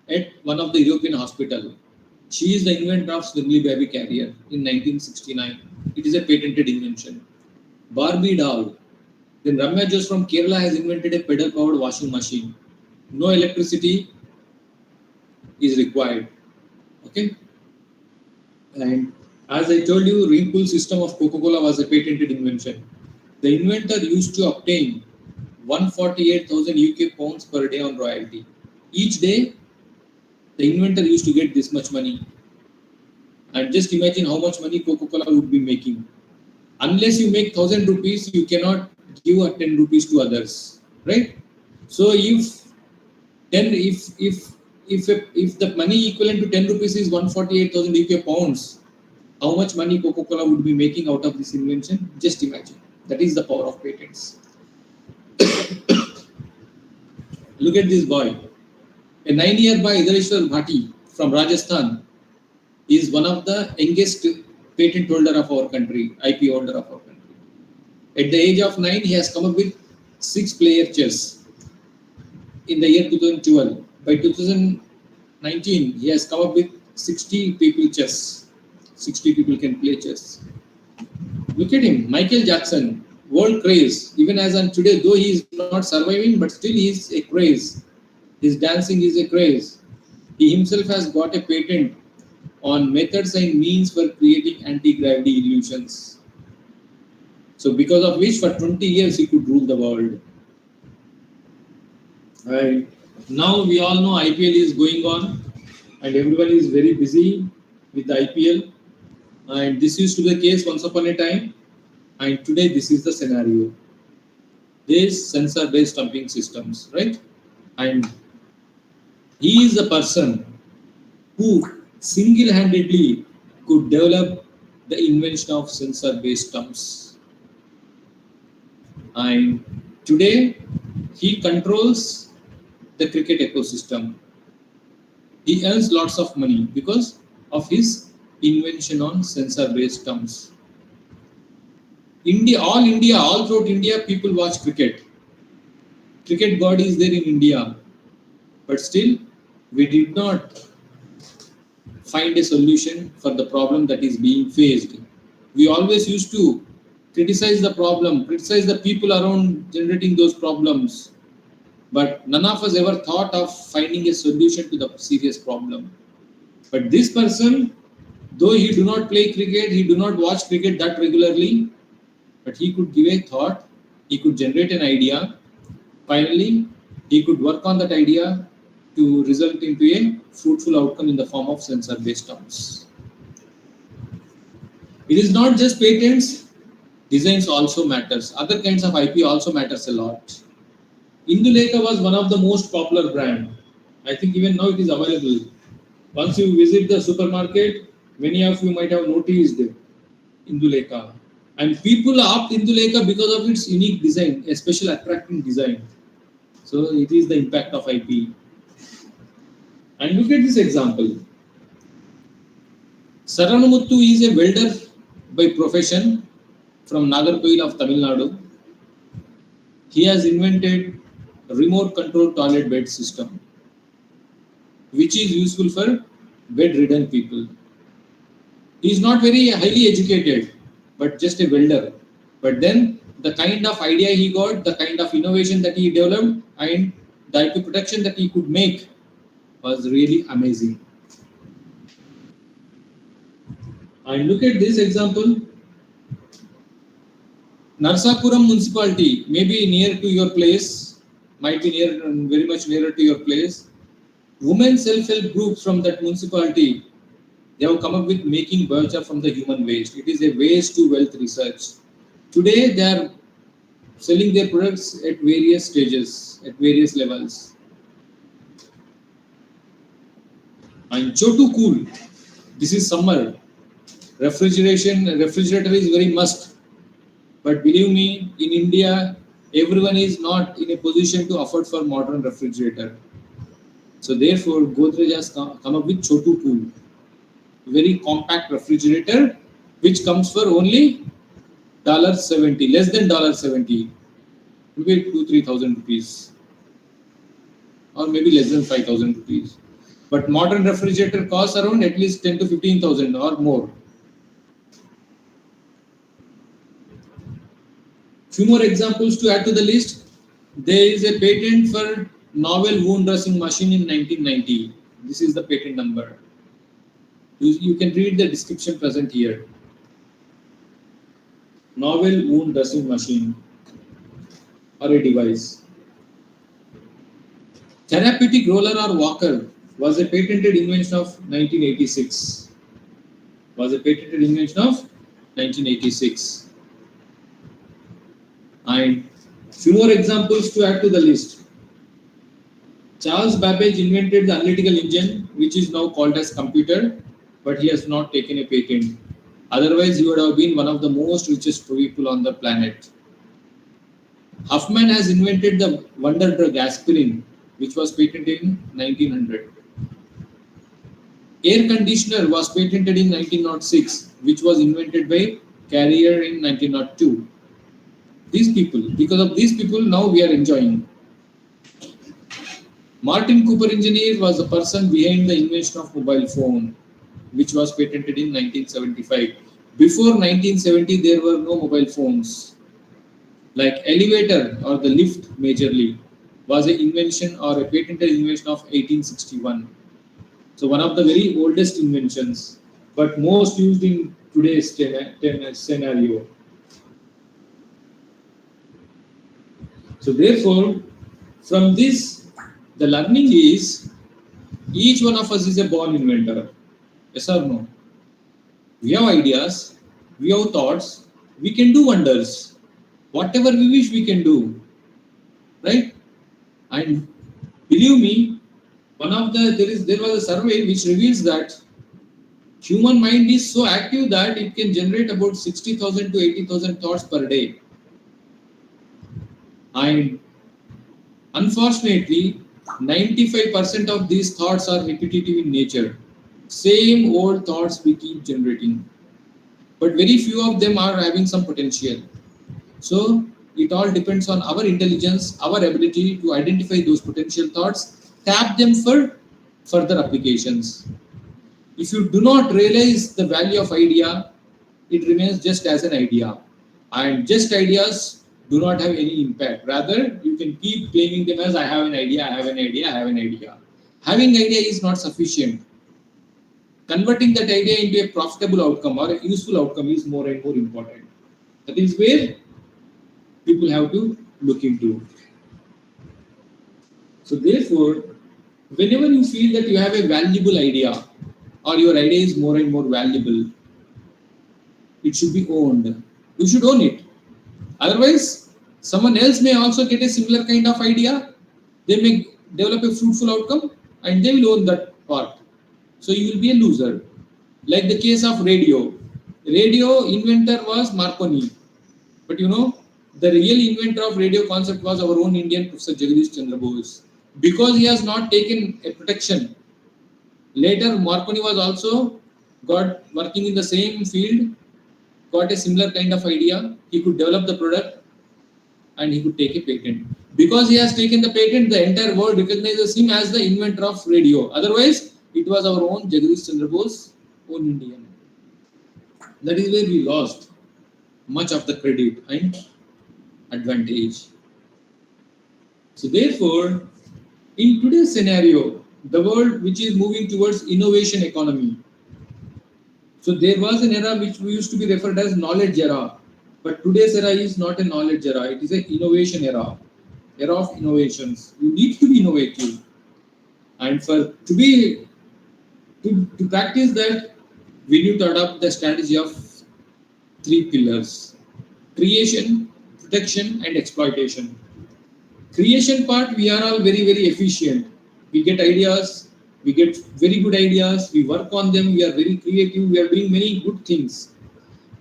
at one of the European hospitals. She is the inventor of Swingly baby carrier in 1969. It is a patented invention. Barbie doll. Then Ramya Jose from Kerala has invented a pedal-powered washing machine. No electricity is required. Okay. And as I told you, ring pull system of Coca-Cola was a patented invention. The inventor used to obtain 148,000 UK pounds per day on royalty. Each day, the inventor used to get this much money. And just imagine how much money Coca-Cola would be making. Unless you make 1,000 rupees, you cannot give 10 rupees to others, right? So if the money equivalent to 10 rupees is 148,000 UK pounds, how much money Coca-Cola would be making out of this invention? Just imagine. That is the power of patents. Look at this boy. A 9-year boy, Idhareshwar Bhati from Rajasthan, is one of the youngest patent holder of our country, IP holder of our country. At the age of 9, he has come up with 6-player chess in the year 2012. By 2019, he has come up with 60 people chess. 60 people can play chess. Look at him, Michael Jackson, world craze. Even as on today, though he is not surviving, but still he is a craze. His dancing is a craze. He himself has got a patent on methods and means for creating anti-gravity illusions. So because of which for 20 years he could rule the world. Right. Now we all know IPL is going on and everyone is very busy with the IPL. And this used to be the case once upon a time. And today this is the scenario. These sensor-based stumping systems, right? And he is the person who single-handedly could develop the invention of sensor-based stumps. And today, he controls the cricket ecosystem. He earns lots of money because of his invention on sensor-based stumps. All throughout India, people watch cricket. Cricket god is there in India. But still, we did not find a solution for the problem that is being faced. We always used to criticize the problem, criticize the people around generating those problems. But none of us ever thought of finding a solution to the serious problem. But this person, though he do not play cricket, he do not watch cricket that regularly, but he could give a thought, he could generate an idea. Finally, he could work on that idea to result into a fruitful outcome in the form of sensor-based stumps. It is not just patents, designs also matters. Other kinds of IP also matters a lot. Indulekha was one of the most popular brand. I think even now it is available. Once you visit the supermarket, many of you might have noticed Indulekha. And people opt Indulekha because of its unique design, a special attracting design. So it is the impact of IP. And look at this example. Saranamuthu is a welder by profession from Nagarkoil of Tamil Nadu. He has invented a remote control toilet bed system, which is useful for bedridden people. He is not very highly educated, but just a welder. But then the kind of idea he got, the kind of innovation that he developed, and the IP protection that he could make was really amazing. And look at this example. Narsapuram municipality may be near to your place, might be very much nearer to your place. Women self-help groups from that municipality, They have come up with making biochar from the human waste. It is a waste to wealth research. Today, they are selling their products at various stages, at various levels. And Chotu Cool, this is summer. Refrigerator is very must. But believe me, in India, everyone is not in a position to afford for modern refrigerator. So therefore, Godrej has come up with Chotu Cool, very compact refrigerator, which comes for only $70, less than $70. It will be 2,000-3,000 rupees, or maybe less than 5,000 rupees. But modern refrigerator costs around at least 10 to 15,000 or more. Few more examples to add to the list. There is a patent for novel wound dressing machine in 1990. This is the patent number. You can read the description present here. Novel wound dressing machine or a device. Therapeutic roller or walker was a patented invention of 1986. And few more examples to add to the list. Charles Babbage invented the analytical engine, which is now called as computer, but he has not taken a patent. Otherwise, he would have been one of the most richest people on the planet. Huffman has invented the wonder drug aspirin, which was patented in 1900. Air conditioner was patented in 1906, which was invented by Carrier in 1902. These people, because of these people, now we are enjoying. Martin Cooper engineer was the person behind the invention of mobile phone, which was patented in 1975. Before 1970, there were no mobile phones. Like elevator or the lift majorly was an invention or a patented invention of 1861. So one of the very oldest inventions, but most used in today's scenario. So therefore, from this, the learning is each one of us is a born inventor. Yes or no? We have ideas, we have thoughts, we can do wonders. Whatever we wish, we can do. Right? And believe me, there was a survey which reveals that human mind is so active that it can generate about 60,000 to 80,000 thoughts per day. And unfortunately, 95% of these thoughts are repetitive in nature. Same old thoughts we keep generating. But very few of them are having some potential. So it all depends on our intelligence, our ability to identify those potential thoughts, tap them for further applications. If you do not realize the value of idea, it remains just as an idea. And just ideas do not have any impact. Rather, you can keep claiming them as I have an idea, I have an idea, I have an idea. Having idea is not sufficient. Converting that idea into a profitable outcome or a useful outcome is more and more important. That is where people have to look into. So therefore, whenever you feel that you have a valuable idea or your idea is more and more valuable, it should be owned. You should own it. Otherwise, someone else may also get a similar kind of idea. They may develop a fruitful outcome and they will own that part. So you will be a loser. Like the case of radio. Radio inventor was Marconi. But you know, the real inventor of radio concept was our own Indian Professor Jagadish Chandra Bose. Because he has not taken a protection. Later, Marconi was also got working in the same field, got a similar kind of idea. He could develop the product and he could take a patent. Because he has taken the patent, the entire world recognizes him as the inventor of radio. Otherwise, it was our own Jagadish Chandra Bose, own Indian. That is where we lost much of the credit and advantage. So therefore, in today's scenario, the world which is moving towards innovation economy. So there was an era which we used to be referred as knowledge era. But today's era is not a knowledge era, it is an innovation era. Era of innovations. You need to be innovative. And to practice that, we need to adopt the strategy of 3 pillars: creation, protection, and exploitation. Creation part, we are all very efficient. We get ideas, we get very good ideas, we work on them, we are very creative, we are doing many good things.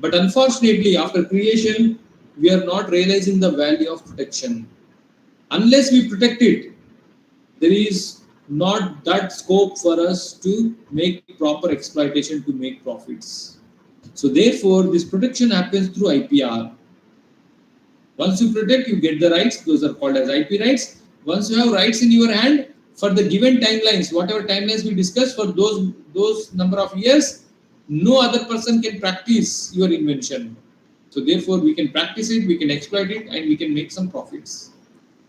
But unfortunately, after creation, we are not realizing the value of protection. Unless we protect it, there is not that scope for us to make proper exploitation to make profits. So therefore, this protection happens through IPR. Once you protect, you get the rights. Those are called as IP rights. Once you have rights in your hand, for the given timelines, whatever timelines we discuss for those number of years, no other person can practice your invention. So therefore, we can practice it, we can exploit it, and we can make some profits.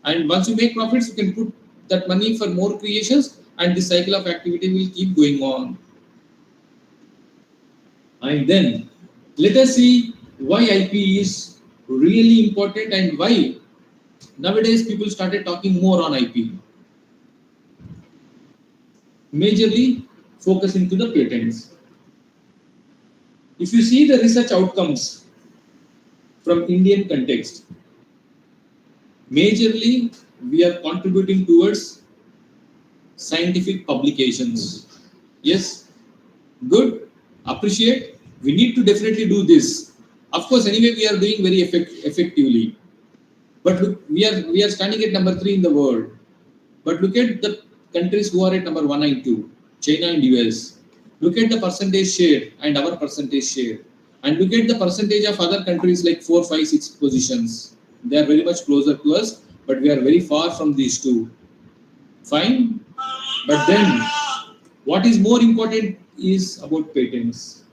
And once you make profits, you can put that money for more creations, and this cycle of activity will keep going on. And then let us see why IP is really important and why nowadays people started talking more on IP. Majorly focusing to the patents. If you see the research outcomes from Indian context, majorly we are contributing towards scientific publications. Yes, good, appreciate. We need to definitely do this. Of course, anyway, we are doing very effectively. But look, we are standing at number 3 in the world. But look at the countries who are at number 1 and 2, China and US. Look at the percentage share and our percentage share. And look at the percentage of other countries like 4, 5, 6 positions. They are very much closer to us, but we are very far from these two. Fine. But then, what is more important is about patents.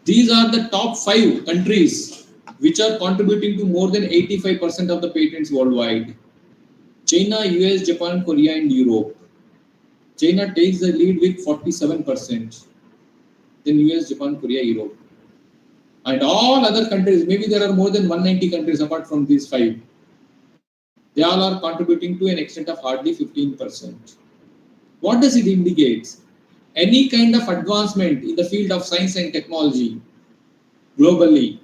These are the top 5 countries which are contributing to more than 85% of the patents worldwide. China, US, Japan, Korea, and Europe. China takes the lead with 47%. Then US, Japan, Korea, Europe. And all other countries, maybe there are more than 190 countries apart from these 5. They all are contributing to an extent of hardly 15%. What does it indicate? Any kind of advancement in the field of science and technology globally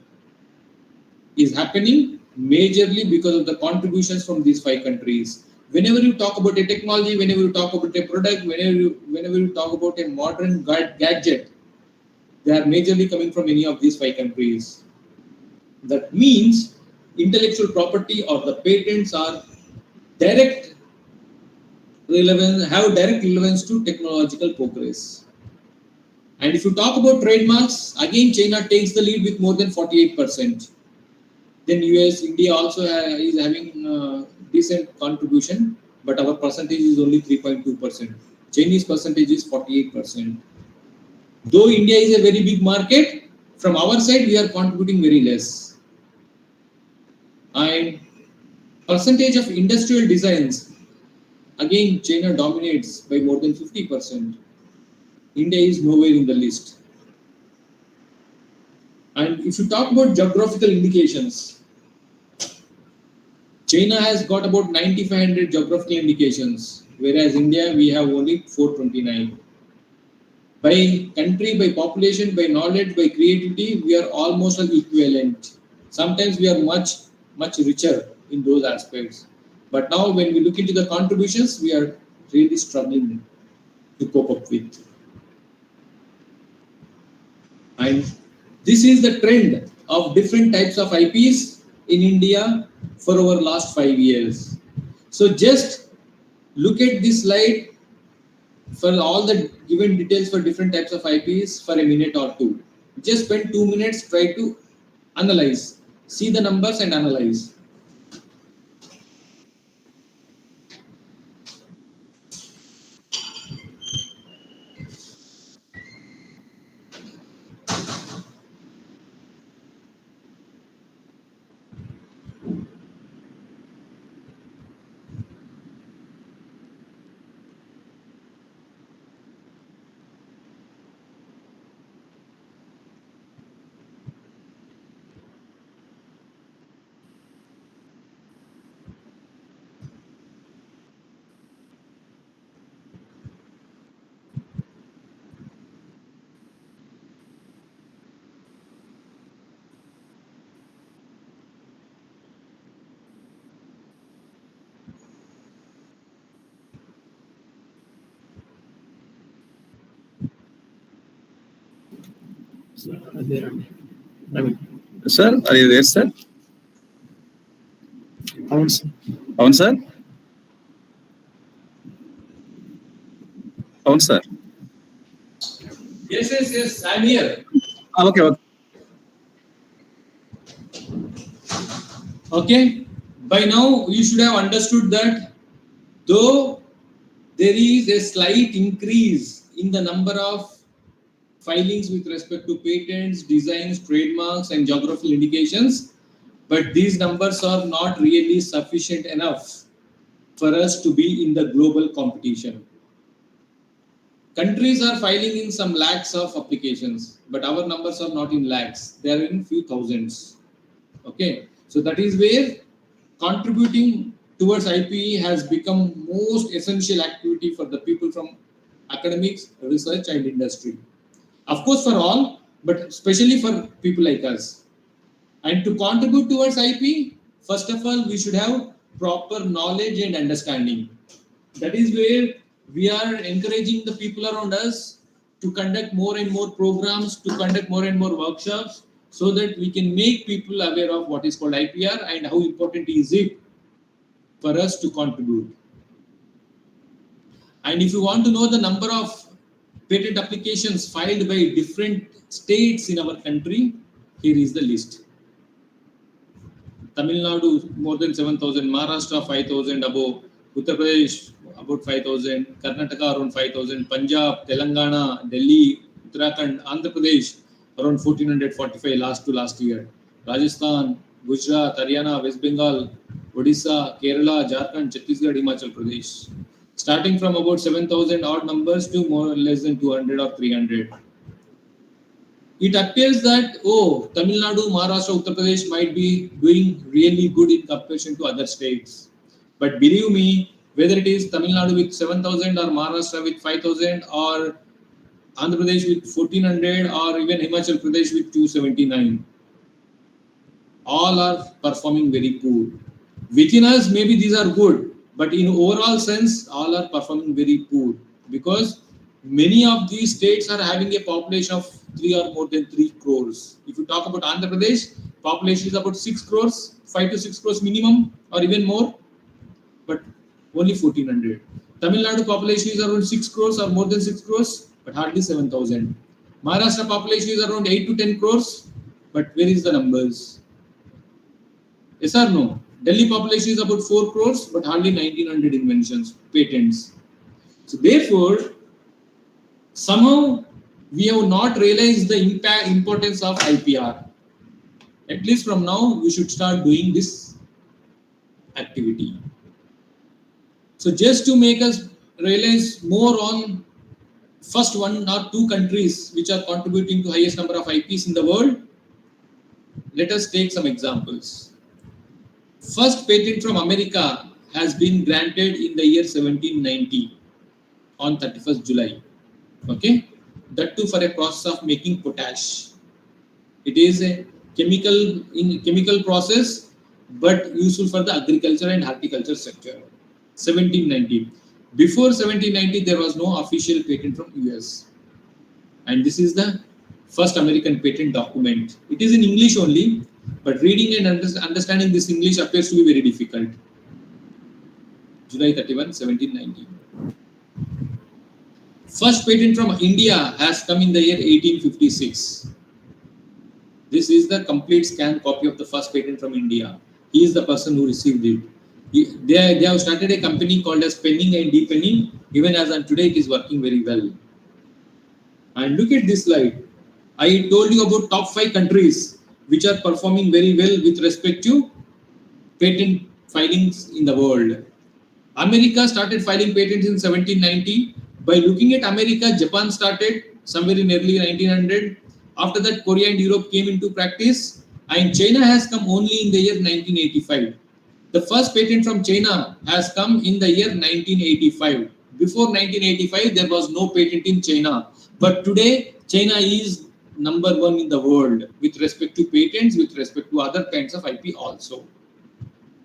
is happening majorly because of the contributions from these 5 countries. Whenever you talk about a technology, whenever you talk about a product, whenever you talk about a modern gadget, they are majorly coming from any of these 5 countries. That means intellectual property or the patents are direct relevance, have direct relevance to technological progress. And if you talk about trademarks, again China takes the lead with more than 48%. Then US, India also is having decent contribution, but our percentage is only 3.2%. Chinese percentage is 48%. Though India is a very big market, from our side we are contributing very less. And percentage of industrial designs, again China dominates by more than 50%. India is nowhere in the list. And if you talk about geographical indications, China has got about 9,500 geographical indications, whereas India we have only 429. By country, by population, by knowledge, by creativity, we are almost equivalent. Sometimes we are much richer in those aspects. But now when we look into the contributions, we are really struggling to cope up with. And this is the trend of different types of IPs in India for over last 5 years. So just look at this slide for all the given details for different types of IPs for a minute or two. Just spend 2 minutes, try to analyze, see the numbers and analyze. Sir, are you there, sir? అవును sir. అవును sir. అవును sir. Yes, I'm here. Okay. Okay. By now, you should have understood that though there is a slight increase in the number of filings with respect to patents, designs, trademarks, and geographical indications, but these numbers are not really sufficient enough for us to be in the global competition. Countries are filing in some lakhs of applications, but our numbers are not in lakhs, they are in few thousands. Okay, so that is where contributing towards IPE has become most essential activity for the people from academics, research, and industry. Of course, for all, but especially for people like us. And to contribute towards IP, first of all, we should have proper knowledge and understanding. That is where we are encouraging the people around us to conduct more and more programs, to conduct more and more workshops, so that we can make people aware of what is called IPR and how important is it for us to contribute. And if you want to know the number of patent applications filed by different states in our country, here is the list. Tamil Nadu more than 7,000, Maharashtra 5,000 above, Uttar Pradesh about 5,000, Karnataka around 5,000, Punjab, Telangana, Delhi, Uttarakhand, Andhra Pradesh around 1,445 last year, Rajasthan, Gujarat, Haryana, West Bengal, Odisha, Kerala, Jharkhand, Chhattisgarh, Himachal Pradesh. Starting from about 7,000 odd numbers to more or less than 200 or 300. It appears that, Tamil Nadu, Maharashtra, Uttar Pradesh might be doing really good in comparison to other states. But believe me, whether it is Tamil Nadu with 7,000 or Maharashtra with 5,000 or Andhra Pradesh with 1,400 or even Himachal Pradesh with 279, all are performing very poor. Within us, maybe these are good, but in overall sense, all are performing very poor because many of these states are having a population of 3 or more than 3 crores. If you talk about Andhra Pradesh, population is about 6 crores, 5 to 6 crores minimum or even more, but only 1,400. Tamil Nadu population is around 6 crores or more than 6 crores, but hardly 7,000. Maharashtra population is around 8 to 10 crores, but where is the numbers? Yes or no? Delhi population is about 4 crores, but hardly 1,900 inventions, patents. So therefore, somehow we have not realized the importance of IPR. At least from now, we should start doing this activity. So just to make us realize more on first 1 or 2 countries which are contributing to highest number of IPs in the world, let us take some examples. First patent from America has been granted in the year 1790 on 31st July. Okay, that too for a process of making potash. It is a chemical process, but useful for the agriculture and horticulture sector. 1790. Before 1790, there was no official patent from US, and this is the first American patent document. It is in English only, but reading and understanding this English appears to be very difficult. July 31, 1790. First patent from India has come in the year 1856. This is the complete scanned copy of the first patent from India. He is the person who received it. They have started a company called as Penning and Depenning. Even as on today, it is working very well. And look at this slide. I told you about top 5 countries which are performing very well with respect to patent filings in the world. America started filing patents in 1790. By looking at America, Japan started somewhere in early 1900. After that, Korea and Europe came into practice, and China has come only in the year 1985. The first patent from China has come in the year 1985. Before 1985, there was no patent in China. But today, China is number 1 in the world with respect to patents, with respect to other kinds of IP also.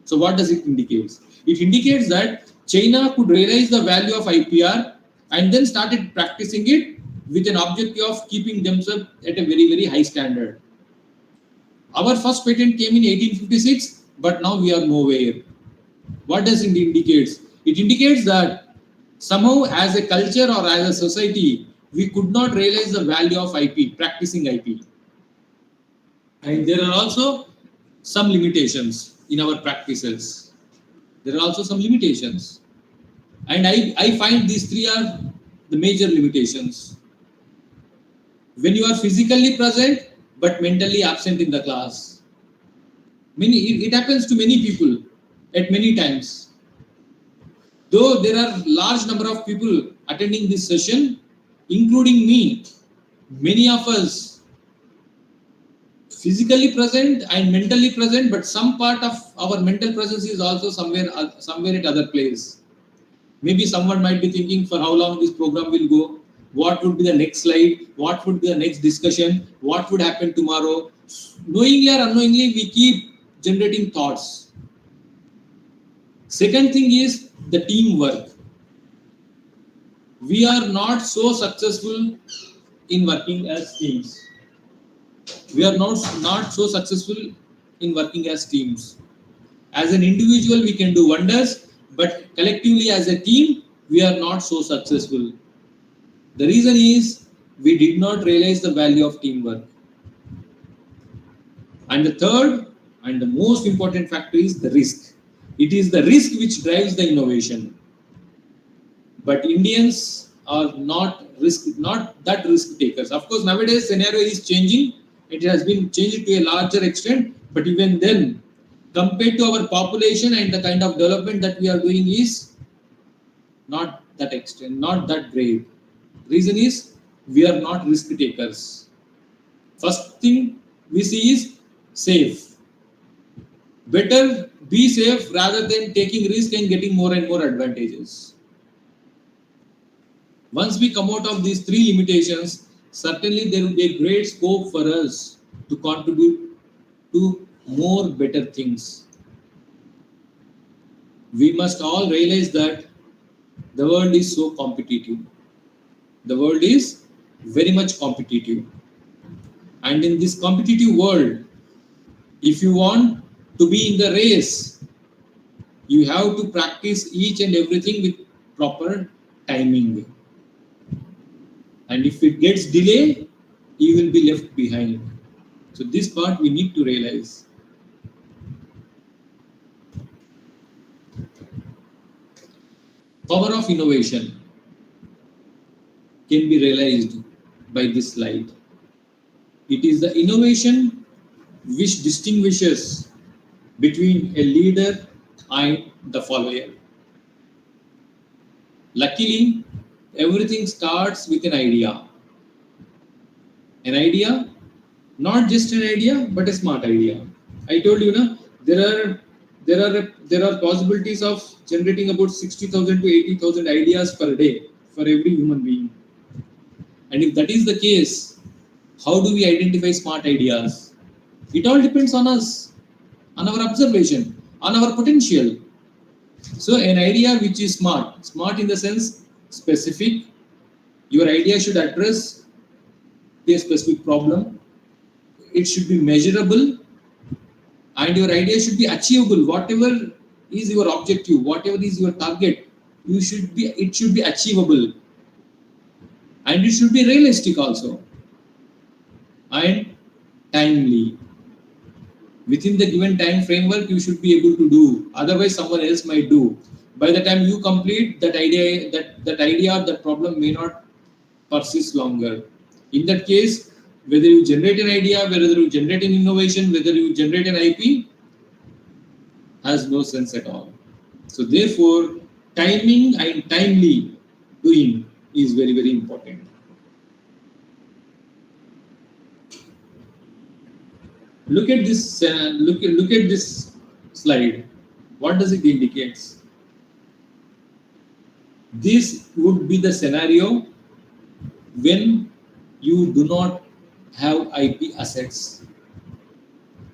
So what does it indicate? It indicates that China could realize the value of IPR and then started practicing it with an objective of keeping themselves at a very, very high standard. Our first patent came in 1856, but now we are nowhere. What does it indicate? It indicates that somehow as a culture or as a society, we could not realize the value of IP, practicing IP. And there are also some limitations in our practices. There are also some limitations. And I find these three are the major limitations. When you are physically present, but mentally absent in the class. It happens to many people at many times. Though there are large number of people attending this session, including me, many of us physically present and mentally present, but some part of our mental presence is also somewhere at other place. Maybe someone might be thinking for how long this program will go, what would be the next slide, what would be the next discussion, what would happen tomorrow. Knowingly or unknowingly, we keep generating thoughts. Second thing is the teamwork. We are not so successful in working as teams. We are not so successful in working as teams. As an individual, we can do wonders, but collectively as a team, we are not so successful. The reason is we did not realize the value of teamwork. And the third and the most important factor is the risk. It is the risk which drives the innovation. But Indians are not that risk takers. Of course, nowadays scenario is changing. It has been changed to a larger extent, but even then, compared to our population and the kind of development that we are doing is not that extent, not that great. Reason is we are not risk takers. First thing we see is safe. Better be safe rather than taking risk and getting more and more advantages. Once we come out of these three limitations, certainly there will be a great scope for us to contribute to more better things. We must all realize that the world is so competitive. The world is very much competitive. And in this competitive world, if you want to be in the race, you have to practice each and everything with proper timing. And if it gets delayed, you will be left behind. So this part we need to realize. Power of innovation can be realized by this slide. It is the innovation which distinguishes between a leader and the follower. Luckily, everything starts with an idea. An idea, not just an idea, but a smart idea. I told you, there are possibilities of generating about 60,000 to 80,000 ideas per day for every human being. And if that is the case, how do we identify smart ideas? It all depends on us, on our observation, on our potential. So an idea which is smart in the sense specific, your idea should address a specific problem. It should be measurable, and your idea should be achievable. Whatever is your objective, whatever is your target, it should be achievable, and it should be realistic also, and timely. Within the given time framework, you should be able to do. Otherwise, someone else might do. By the time you complete that idea, that problem may not persist longer. In that case, whether you generate an idea, whether you generate an innovation, whether you generate an IP, has no sense at all. So therefore, timing and timely doing is very, very important. Look at this. Look at this slide. What does it indicate? This would be the scenario when you do not have IP assets.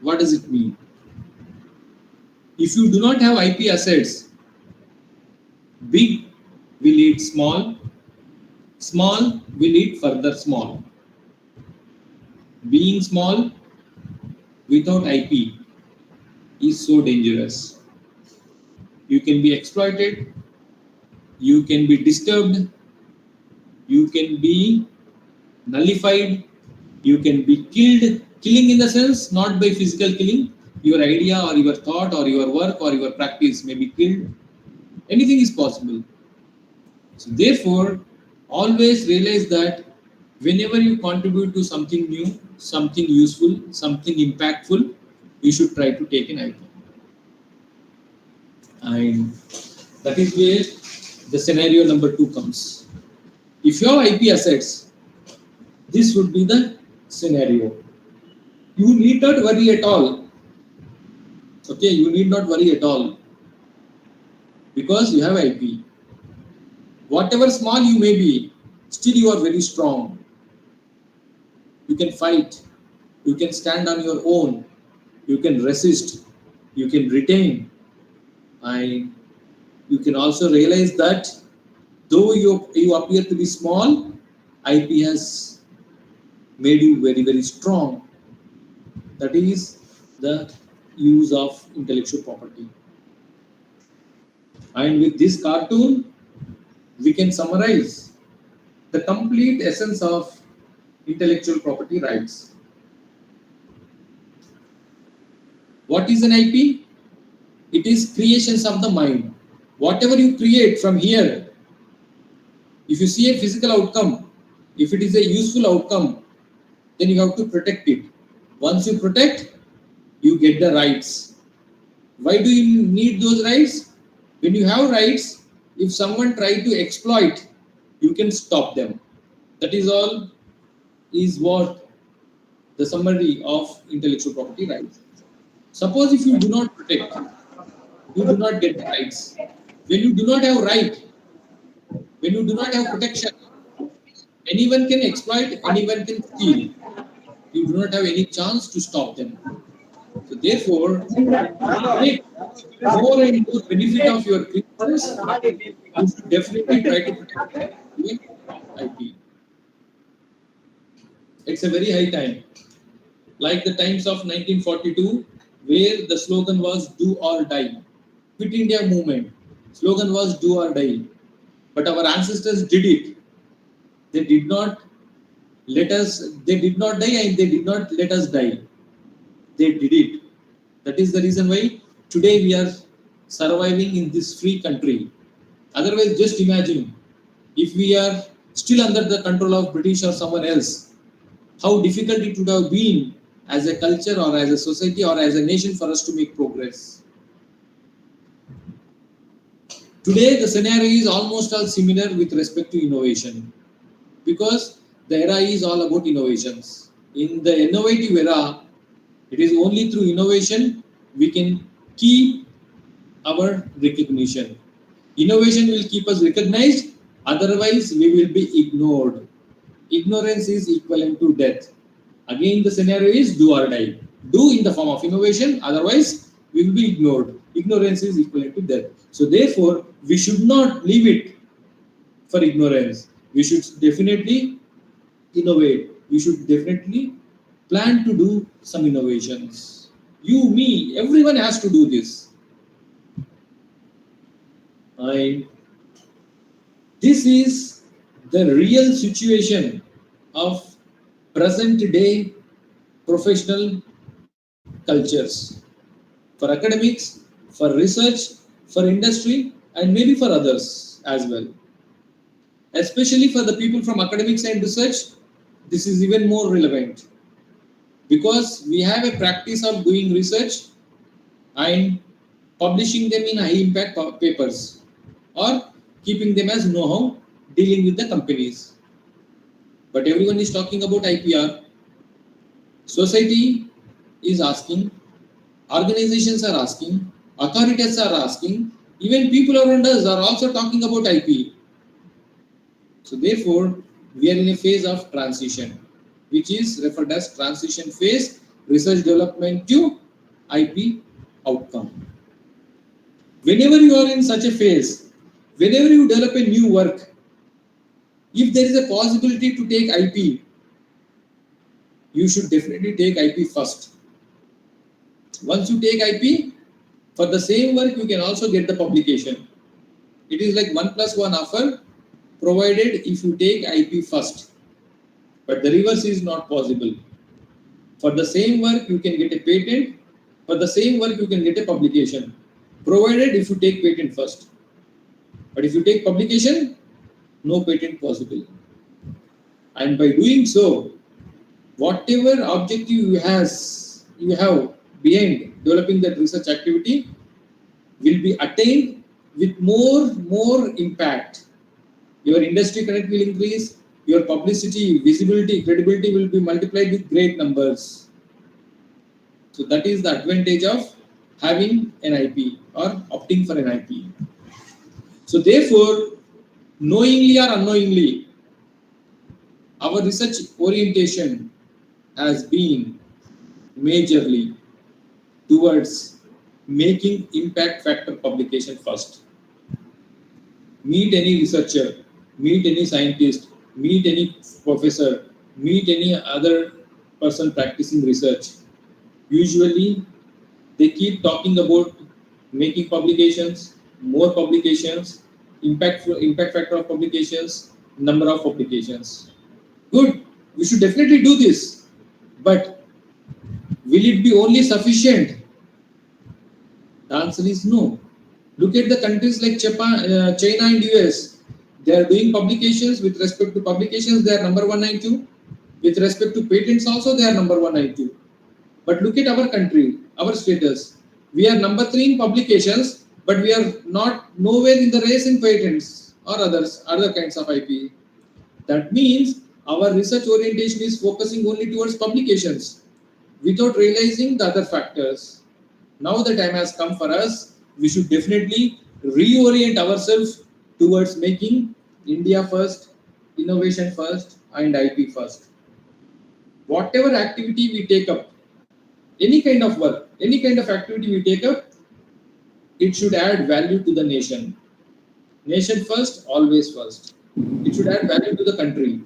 What does it mean? If you do not have IP assets, big will eat small, Small will lead further small. Being small without IP is so dangerous. You can be exploited, you can be disturbed, you can be nullified, you can be killed. Killing in the sense not by physical killing, your idea or your thought or your work or your practice may be killed. Anything is possible. So therefore, always realize that whenever you contribute to something new, something useful, something impactful, you should try to take an IP. And that is where the scenario number 2 comes. If you have IP assets, this would be the scenario. You need not worry at all. Okay, you need not worry at all because you have IP. Whatever small you may be, still you are very strong. You can fight. You can stand on your own. You can resist. You can retain. And you can also realize that though you appear to be small, IP has made you very, very strong. That is the use of intellectual property. And with this cartoon, we can summarize the complete essence of intellectual property rights. What is an IP? It is creations of the mind. Whatever you create from here, if you see a physical outcome, if it is a useful outcome, then you have to protect it. Once you protect, you get the rights. Why do you need those rights? When you have rights, if someone tries to exploit, you can stop them. That is all is what the summary of intellectual property rights. Suppose if you do not protect, you do not get the rights. When you do not have right, when you do not have protection, anyone can exploit, anyone can steal. You do not have any chance to stop them. So therefore, make more and more benefit of your creatures, you should definitely try to protect your IP. It's a very high time. Like the times of 1942, where the slogan was do or die. Quit India movement, slogan was do or die. But our ancestors did it. They did not let us, they did not die and they did not let us die. They did it. That is the reason why today we are surviving in this free country. Otherwise, just imagine if we are still under the control of British or someone else, how difficult it would have been as a culture or as a society or as a nation for us to make progress. Today, the scenario is almost all similar with respect to innovation, because the era is all about innovations. In the innovative era, it is only through innovation we can keep our recognition. Innovation will keep us recognized, otherwise we will be ignored. Ignorance is equivalent to death. Again, the scenario is do or die. Do in the form of innovation, otherwise we will be ignored. Ignorance is equivalent to death. So therefore, we should not leave it for ignorance. We should definitely innovate. We should definitely plan to do some innovations. You, me, everyone has to do this. And this is the real situation of present day professional cultures for academics, for research, for industry, and maybe for others as well. Especially for the people from academics and research, this is even more relevant because we have a practice of doing research and publishing them in high impact papers or keeping them as know-how dealing with the companies. But everyone is talking about IPR. Society is asking, organizations are asking, authorities are asking, even people around us are also talking about IP. So therefore, we are in a phase of transition, which is referred as transition phase, research development to IP outcome. Whenever you are in such a phase, whenever you develop a new work, If there is a possibility to take IP, you should definitely take IP first. Once you take IP, for the same work, you can also get the publication. It is like 1+1 offer, provided if you take IP first. But the reverse is not possible. For the same work, you can get a patent. For the same work, you can get a publication, provided if you take patent first. But if you take publication, no patent possible. And by doing so, whatever objective you have behind developing that research activity will be attained with more impact. Your industry connect will increase, your publicity, visibility, credibility will be multiplied with great numbers. So that is the advantage of having an IP or opting for an IP. So therefore, knowingly or unknowingly, our research orientation has been majorly towards making impact factor publication first. Meet any researcher, meet any scientist, meet any professor, meet any other person practicing research. Usually, they keep talking about making publications, more publications, impact factor of publications, number of publications. Good, we should definitely do this, but will it be only sufficient? The answer is no. Look at the countries like Japan, China and US. They are doing publications. With respect to publications, they are number 1 and 2. With respect to patents also, they are number 1 and 2. But look at our country, our status. We are number 3 in publications, but we are nowhere in the race in patents or other kinds of IP. That means our research orientation is focusing only towards publications without realizing the other factors. Now the time has come for us. We should definitely reorient ourselves towards making India first, innovation first, and IP first. Whatever activity we take up, any kind of work, any kind of activity we take up, it should add value to the nation. Nation first, always first. It should add value to the country.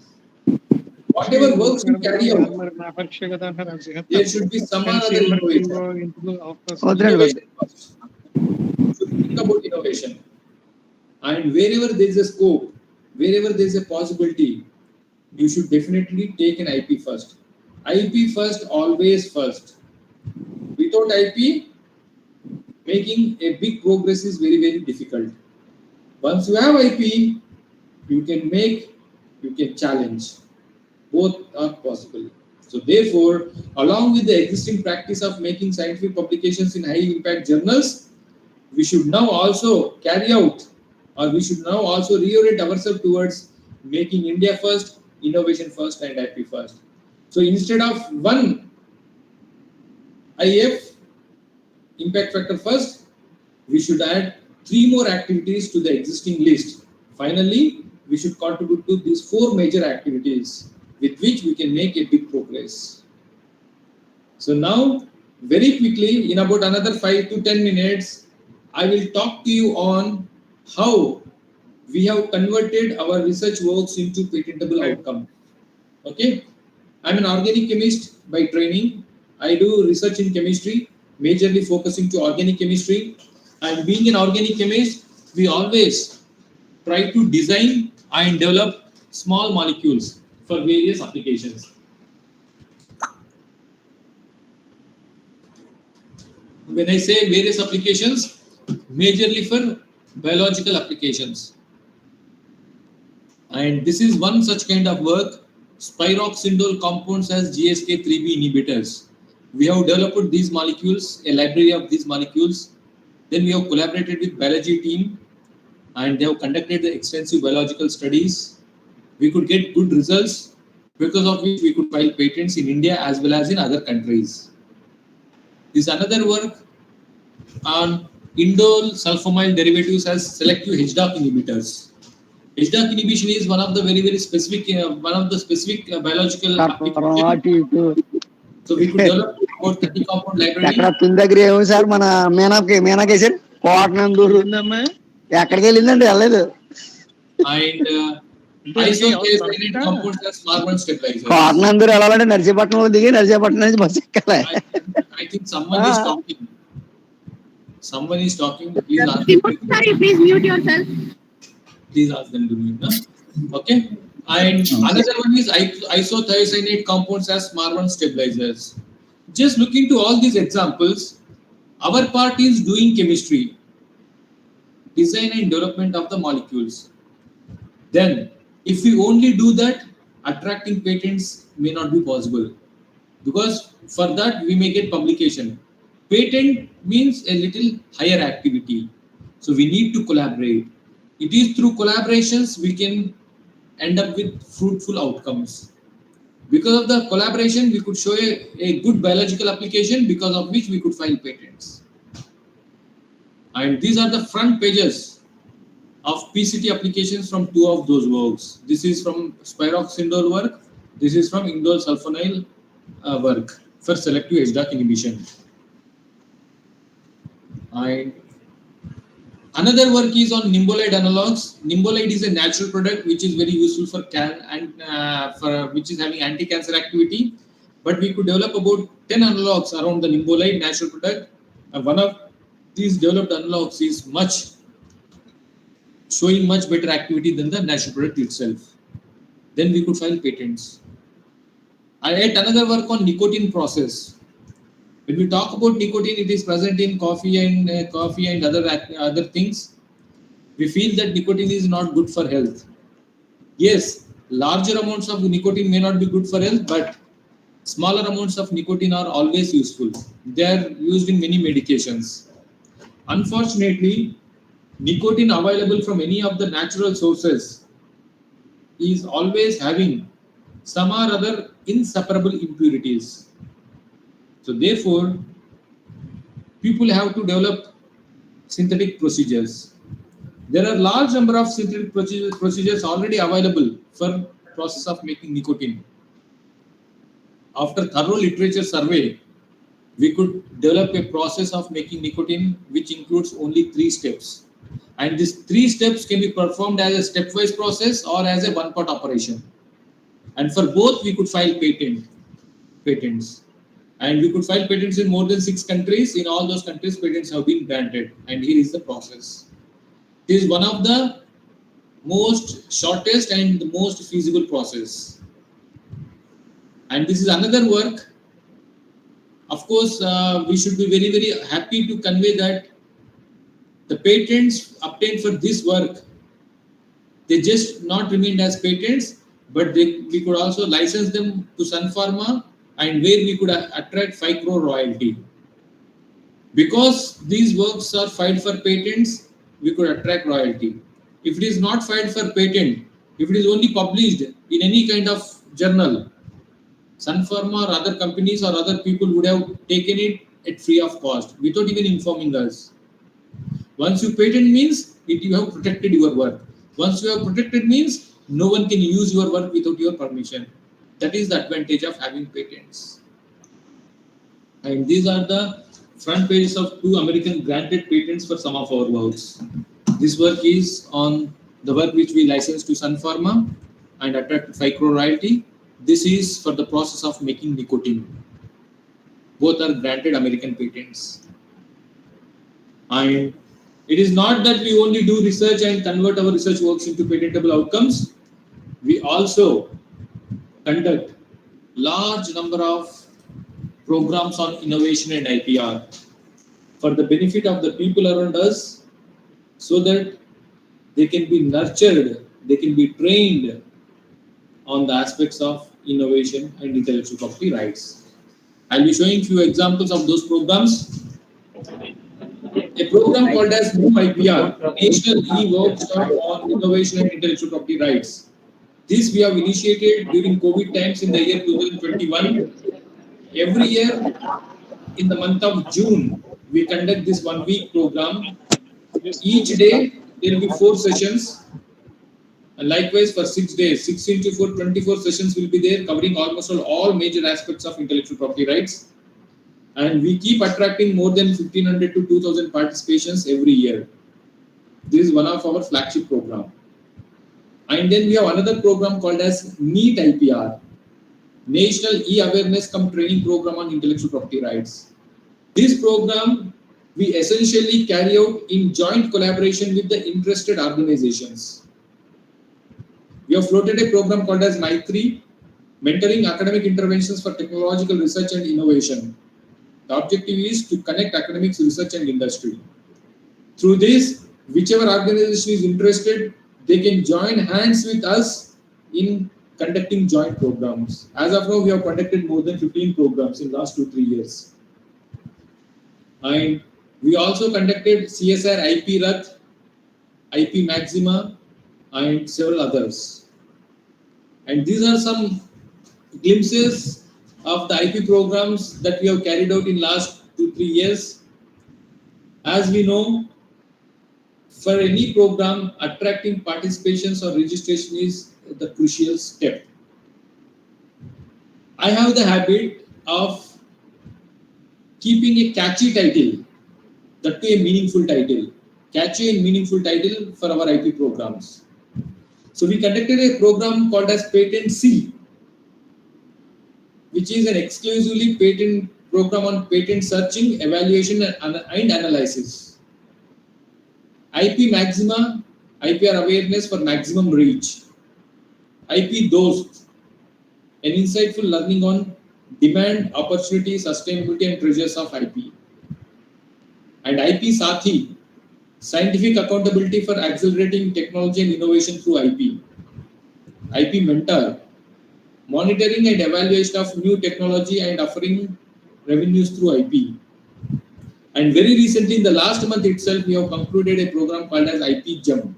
Whatever works we carry out, there should be some other innovation. Innovation first. Should think about innovation. And wherever there is a scope, wherever there is a possibility, you should definitely take an IP first. IP first, always first. Without IP, making a big progress is very, very difficult. Once you have IP, you can make, you can challenge. Both are possible. So therefore, along with the existing practice of making scientific publications in high impact journals, we should now also carry out, or we should now also reorient ourselves towards making India first, innovation first, and IP first. So instead of one IF, impact factor first, we should add 3 more activities to the existing list. Finally, we should contribute to these 4 major activities with which we can make a big progress. So now, very quickly, in about another 5 to 10 minutes, I will talk to you on how we have converted our research works into patentable outcome. Okay, I'm an organic chemist by training. I do research in chemistry, majorly focusing to organic chemistry. And being an organic chemist, we always try to design and develop small molecules for various applications. When I say various applications, majorly for biological applications. And this is one such kind of work. Spiroxindole compounds as GSK3B inhibitors. We have developed these molecules, a library of these molecules. Then we have collaborated with biology team and they have conducted the extensive biological studies. We could get good results, because of which we could file patents in India as well as in other countries. This is another work on indole sulfamyl derivatives as selective HDAC inhibitors. HDAC inhibition is one of the very specific, biological applications. So we could develop about 30 compound library. And Isocyanate compounds as carbon stabilizers. అందరూ వెళ్ళాలంటే నర్సీపట్నంలో దిగి నర్సీపట్నం నుంచి bus ఎక్కాలి. I think someone is talking. Someone is talking. Please ask them. Sorry, please mute yourself. Please ask them to mute. No? Okay. And another one is isocyanate compounds as carbon stabilizers. Just look into all these examples. Our part is doing chemistry, design and development of the molecules. Then, if we only do that, attracting patents may not be possible, because for that we may get publication. Patent means a little higher activity, so we need to collaborate. It is through collaborations we can end up with fruitful outcomes. Because of the collaboration, we could show a good biological application, because of which we could file patents. And these are the front pages of PCT applications from two of those works. This is from spiroxindole work. This is from indole sulfonyl work for selective HDAC inhibition. And another work is on nimbolide analogs. Nimbolide is a natural product which is very useful for which is having anti-cancer activity. But we could develop about 10 analogs around the nimbolide natural product. And one of these developed analogs is showing much better activity than the natural product itself. Then we could file patents. I had another work on nicotine process. When we talk about nicotine, it is present in coffee and other things. We feel that nicotine is not good for health. Yes, larger amounts of nicotine may not be good for health, but smaller amounts of nicotine are always useful. They are used in many medications. Unfortunately, nicotine available from any of the natural sources is always having some or other inseparable impurities. So therefore, people have to develop synthetic procedures. There are large number of synthetic procedures already available for process of making nicotine. After thorough literature survey, we could develop a process of making nicotine which includes only 3 steps. And these 3 steps can be performed as a stepwise process or as a one-pot operation. And for both, we could file patents. And we could file patents in more than 6 countries. In all those countries, patents have been granted. And here is the process. It is one of the most shortest and the most feasible process. And this is another work. Of course, we should be very, very happy to convey that the patents obtained for this work, they just not remained as patents, but we could also license them to Sun Pharma, and where we could attract 5 crore royalty. Because these works are filed for patents, we could attract royalty. If it is not filed for patent, if it is only published in any kind of journal, Sun Pharma or other companies or other people would have taken it at free of cost without even informing us. Once you patent means you have protected your work. Once you have protected means no one can use your work without your permission. That is the advantage of having patents. And these are the front pages of 2 American granted patents for some of our works. This work is on the work which we licensed to Sun Pharma and attracted 5 crore royalty. This is for the process of making nicotine. Both are granted American patents. And it is not that we only do research and convert our research works into patentable outcomes. We also conduct large number of programs on innovation and IPR for the benefit of the people around us, so that they can be nurtured, they can be trained on the aspects of innovation and intellectual property rights. I'll be showing few examples of those programs. A program called as New IPR, National E-Workshop on Innovation and Intellectual Property Rights. This we have initiated during COVID times in the year 2021. Every year in the month of June, we conduct this 1-week program. Each day there will be 4 sessions. And likewise for 6 days, 6 into 4, 24 sessions will be there, covering almost all major aspects of intellectual property rights. And we keep attracting more than 1,500 to 2,000 participations every year. This is one of our flagship program. And then we have another program called as NEAT IPR, National E-Awareness Cum Training Program on Intellectual Property Rights. This program we essentially carry out in joint collaboration with the interested organizations. We have floated a program called as NI3, Mentoring Academic Interventions for Technological Research and Innovation. The objective is to connect academics, research and industry. Through this, whichever organization is interested, they can join hands with us in conducting joint programs. As of now, we have conducted more than 15 programs in the last 2-3 years. And we also conducted CSR IP Rath, IP Maxima, and several others. And these are some glimpses of the IP programs that we have carried out in last 2-3 years. As we know, for any program, attracting participations or registration is the crucial step. I have the habit of keeping a catchy title, that to a meaningful title, catchy and meaningful title for our IP programs. So we conducted a program called as Patent C, which is an exclusively patent program on patent searching, evaluation and analysis. IP Maxima, IPR awareness for maximum reach. IP Dost, an insightful learning on demand, opportunity, sustainability and treasures of IP. And IP Sathi, scientific accountability for accelerating technology and innovation through IP. IP Mentor, monitoring and evaluation of new technology and offering revenues through IP. And very recently, in the last month itself, we have concluded a program called as IP Jump,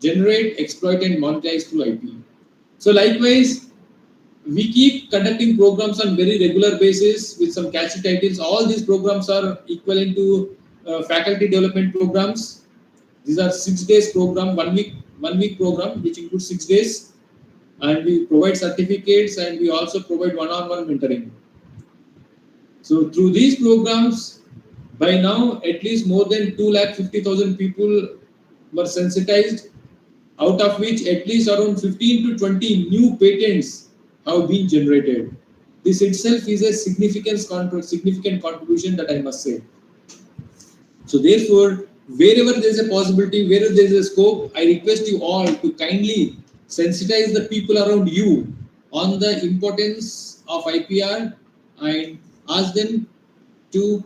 generate, exploit and monetize through IP. So likewise, we keep conducting programs on very regular basis with some catchy titles. All these programs are equivalent to faculty development programs. These are 6 days program, one week program, which includes 6 days. And we provide certificates and we also provide one-on-one mentoring. So through these programs, by now, at least more than 250,000 people were sensitized, out of which at least around 15 to 20 new patents have been generated. This itself is a significant contribution that I must say. So therefore, wherever there is a possibility, wherever there is a scope, I request you all to kindly sensitize the people around you on the importance of IPR and ask them to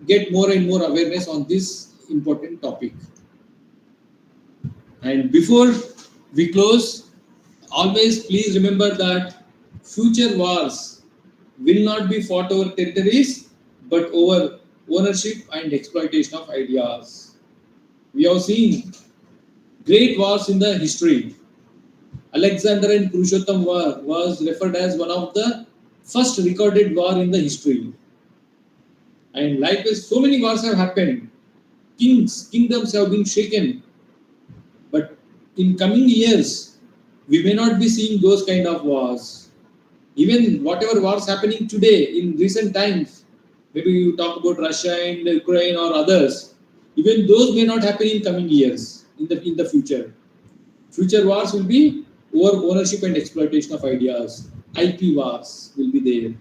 get more and more awareness on this important topic. And before we close, always please remember that future wars will not be fought over territories, but over ownership and exploitation of ideas. We have seen great wars in the history. Alexander and Purushottam War was referred as one of the first recorded war in the history. And likewise, so many wars have happened. Kingdoms have been shaken. But in coming years, we may not be seeing those kind of wars. Even whatever wars happening today in recent times, maybe you talk about Russia and Ukraine or others, even those may not happen in coming years, in the future. Future wars will be over ownership and exploitation of ideas. IP wars will be there.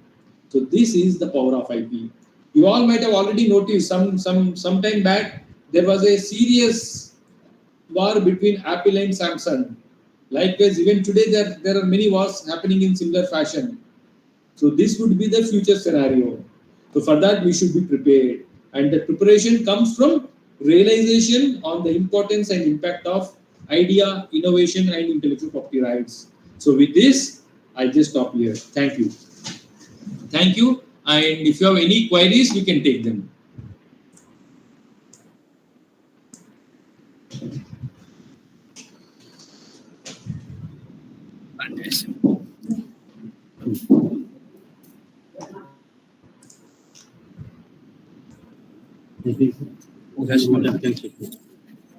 So this is the power of IP. You all might have already noticed some time back, there was a serious war between Apple and Samsung. Likewise, even today there are many wars happening in similar fashion. So this would be the future scenario. So for that we should be prepared. And the preparation comes from realization on the importance and impact of idea, innovation and intellectual property rights. So with this, I just stop here. Thank you. Thank you. And if you have any queries, we can take them.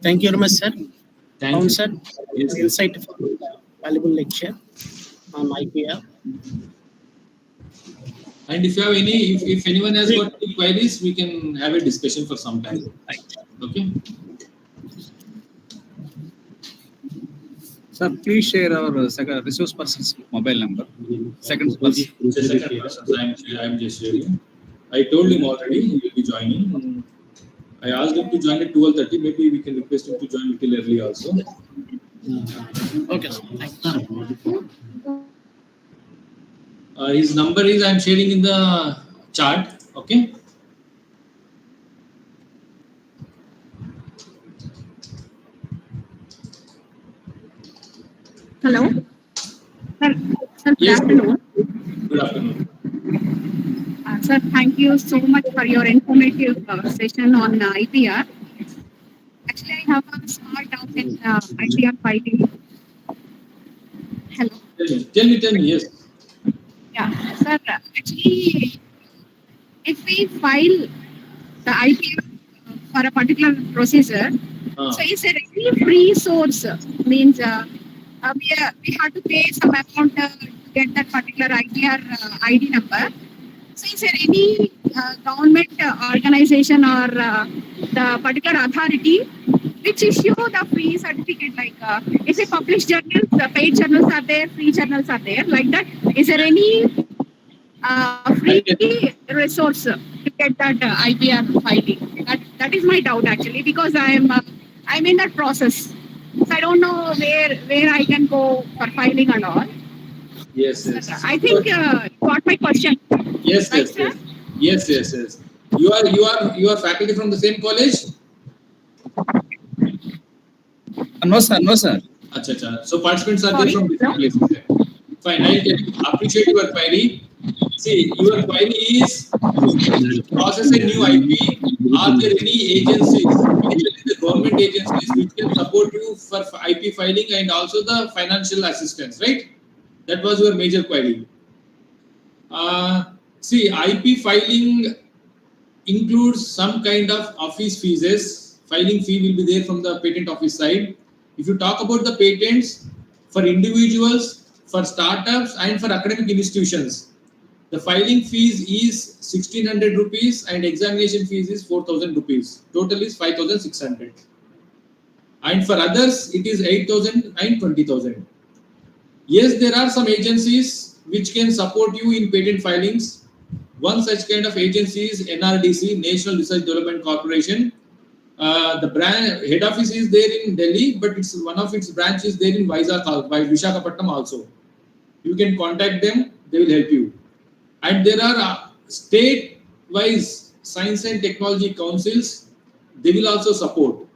Thank you very much, sir. Thank you. Sir, insightful, valuable lecture on IPR. And if you have any, if anyone has got any queries, we can have a discussion for some time. Okay. Sir, please share our second resource person's mobile number. Second person. I'm just sharing. I told him already he will be joining. I asked him to join at 12:30. Maybe we can request him to join a little early also. Okay, sir. His number is I'm sharing in the chat. Okay. Hello. Sir, good Yes. afternoon. Good afternoon. Sir, thank you so much for your informative session on IPR. Actually, I have a small doubt in IPR filing. Hello. Tell me. Yes. Yeah, sir. Actually, if we file the IPR for a particular procedure, so is there any free source? Means we have to pay some amount to get that particular IPR ID number. So is there any government organization or the particular authority which issue the free certificate? Like is it published journals, the paid journals are there, free journals are there, like that? Is there any free resource to get that IPR filing? That is my doubt actually, because I'm in that process. So I don't know where I can go for filing and all. Yes. I think you got my question. Yes. You are faculty from the same college? No, sir. Acha. So participants are there from different places. Fine, I'll tell you. Appreciate your query. See, your query is to process a new IP. Are there any agencies, especially the government agencies, which can support you for IP filing and also the financial assistance, right? That was your major query. See, IP filing includes some kind of office fees. Filing fee will be there from the patent office side. If you talk about the patents for individuals, for startups and for academic institutions, the filing fees is 1600 rupees and examination fees is 4000 rupees. Total is 5600. And for others, it is 8000 and 20,000. Yes, there are some agencies which can support you in patent filings. One such kind of agency is NRDC, National Research Development Corporation. The brand head office is there in Delhi, but it's one of its branches there in Visakhapatnam also. You can contact them; they will help you. And there are state-wise science and technology councils; they will also support.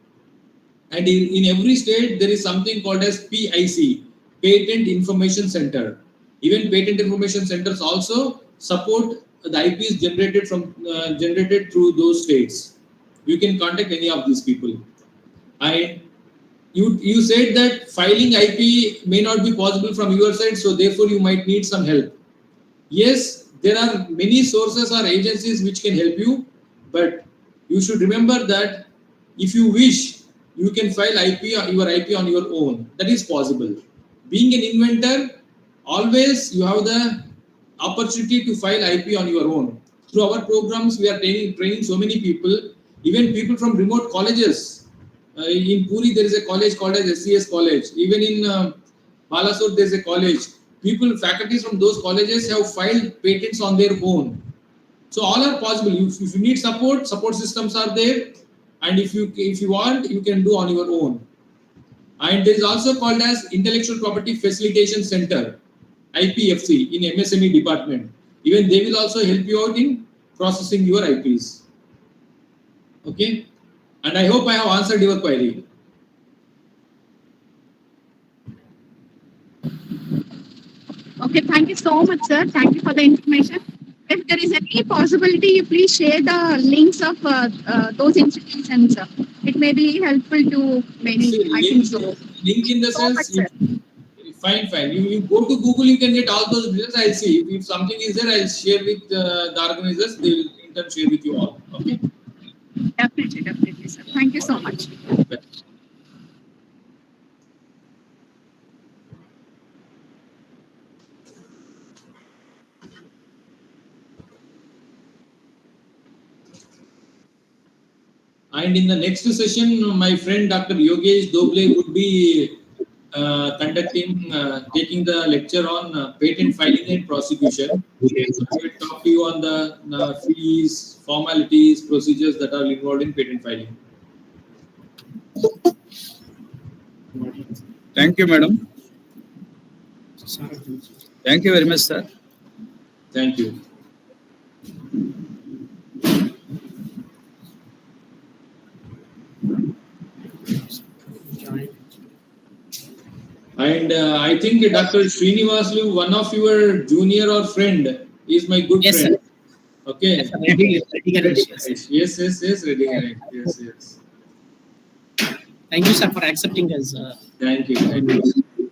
And in every state, there is something called as PIC, Patent Information Center. Even patent information centers also support the IPs generated through those states. You can contact any of these people. And you said that filing IP may not be possible from your side, so therefore you might need some help. Yes, there are many sources or agencies which can help you, but you should remember that if you wish, you can file your IP on your own. That is possible. Being an inventor, always you have the opportunity to file IP on your own. Through our programs, we are training so many people, even people from remote colleges. In Puri, there is a college called as SCS College. Even in Balasore, there is a college. Faculties from those colleges have filed patents on their own. So all are possible. If you need support systems are there. And if you want, you can do on your own. And there is also called as Intellectual Property Facilitation Center, IPFC, in MSME department. Even they will also help you out in processing your IPs. Okay? And I hope I have answered your query. Okay, thank you so much, sir. Thank you for the information. If there is any possibility, you please share the links of those institutions. It may be helpful to many. I think so. Link in the sense, fine. You go to Google, you can get all those results. I'll see. If something is there, I'll share with the organizers. They will in turn share with you all. Okay? Definitely, sir. Thank you so much. And in the next session, my friend Dr. Yogesh Doble would be taking the lecture on patent filing and prosecution. So I will talk to you on the fees, formalities, procedures that are involved in patent filing. Thank you, madam. Thank you very much, sir. Thank you. And I think Dr. Srinivasu, one of your junior or friend, is my good friend. Sir. Okay. Yes, sir. Ready, Yes, ready. Yes. Thank you, sir, for accepting us. Thank you.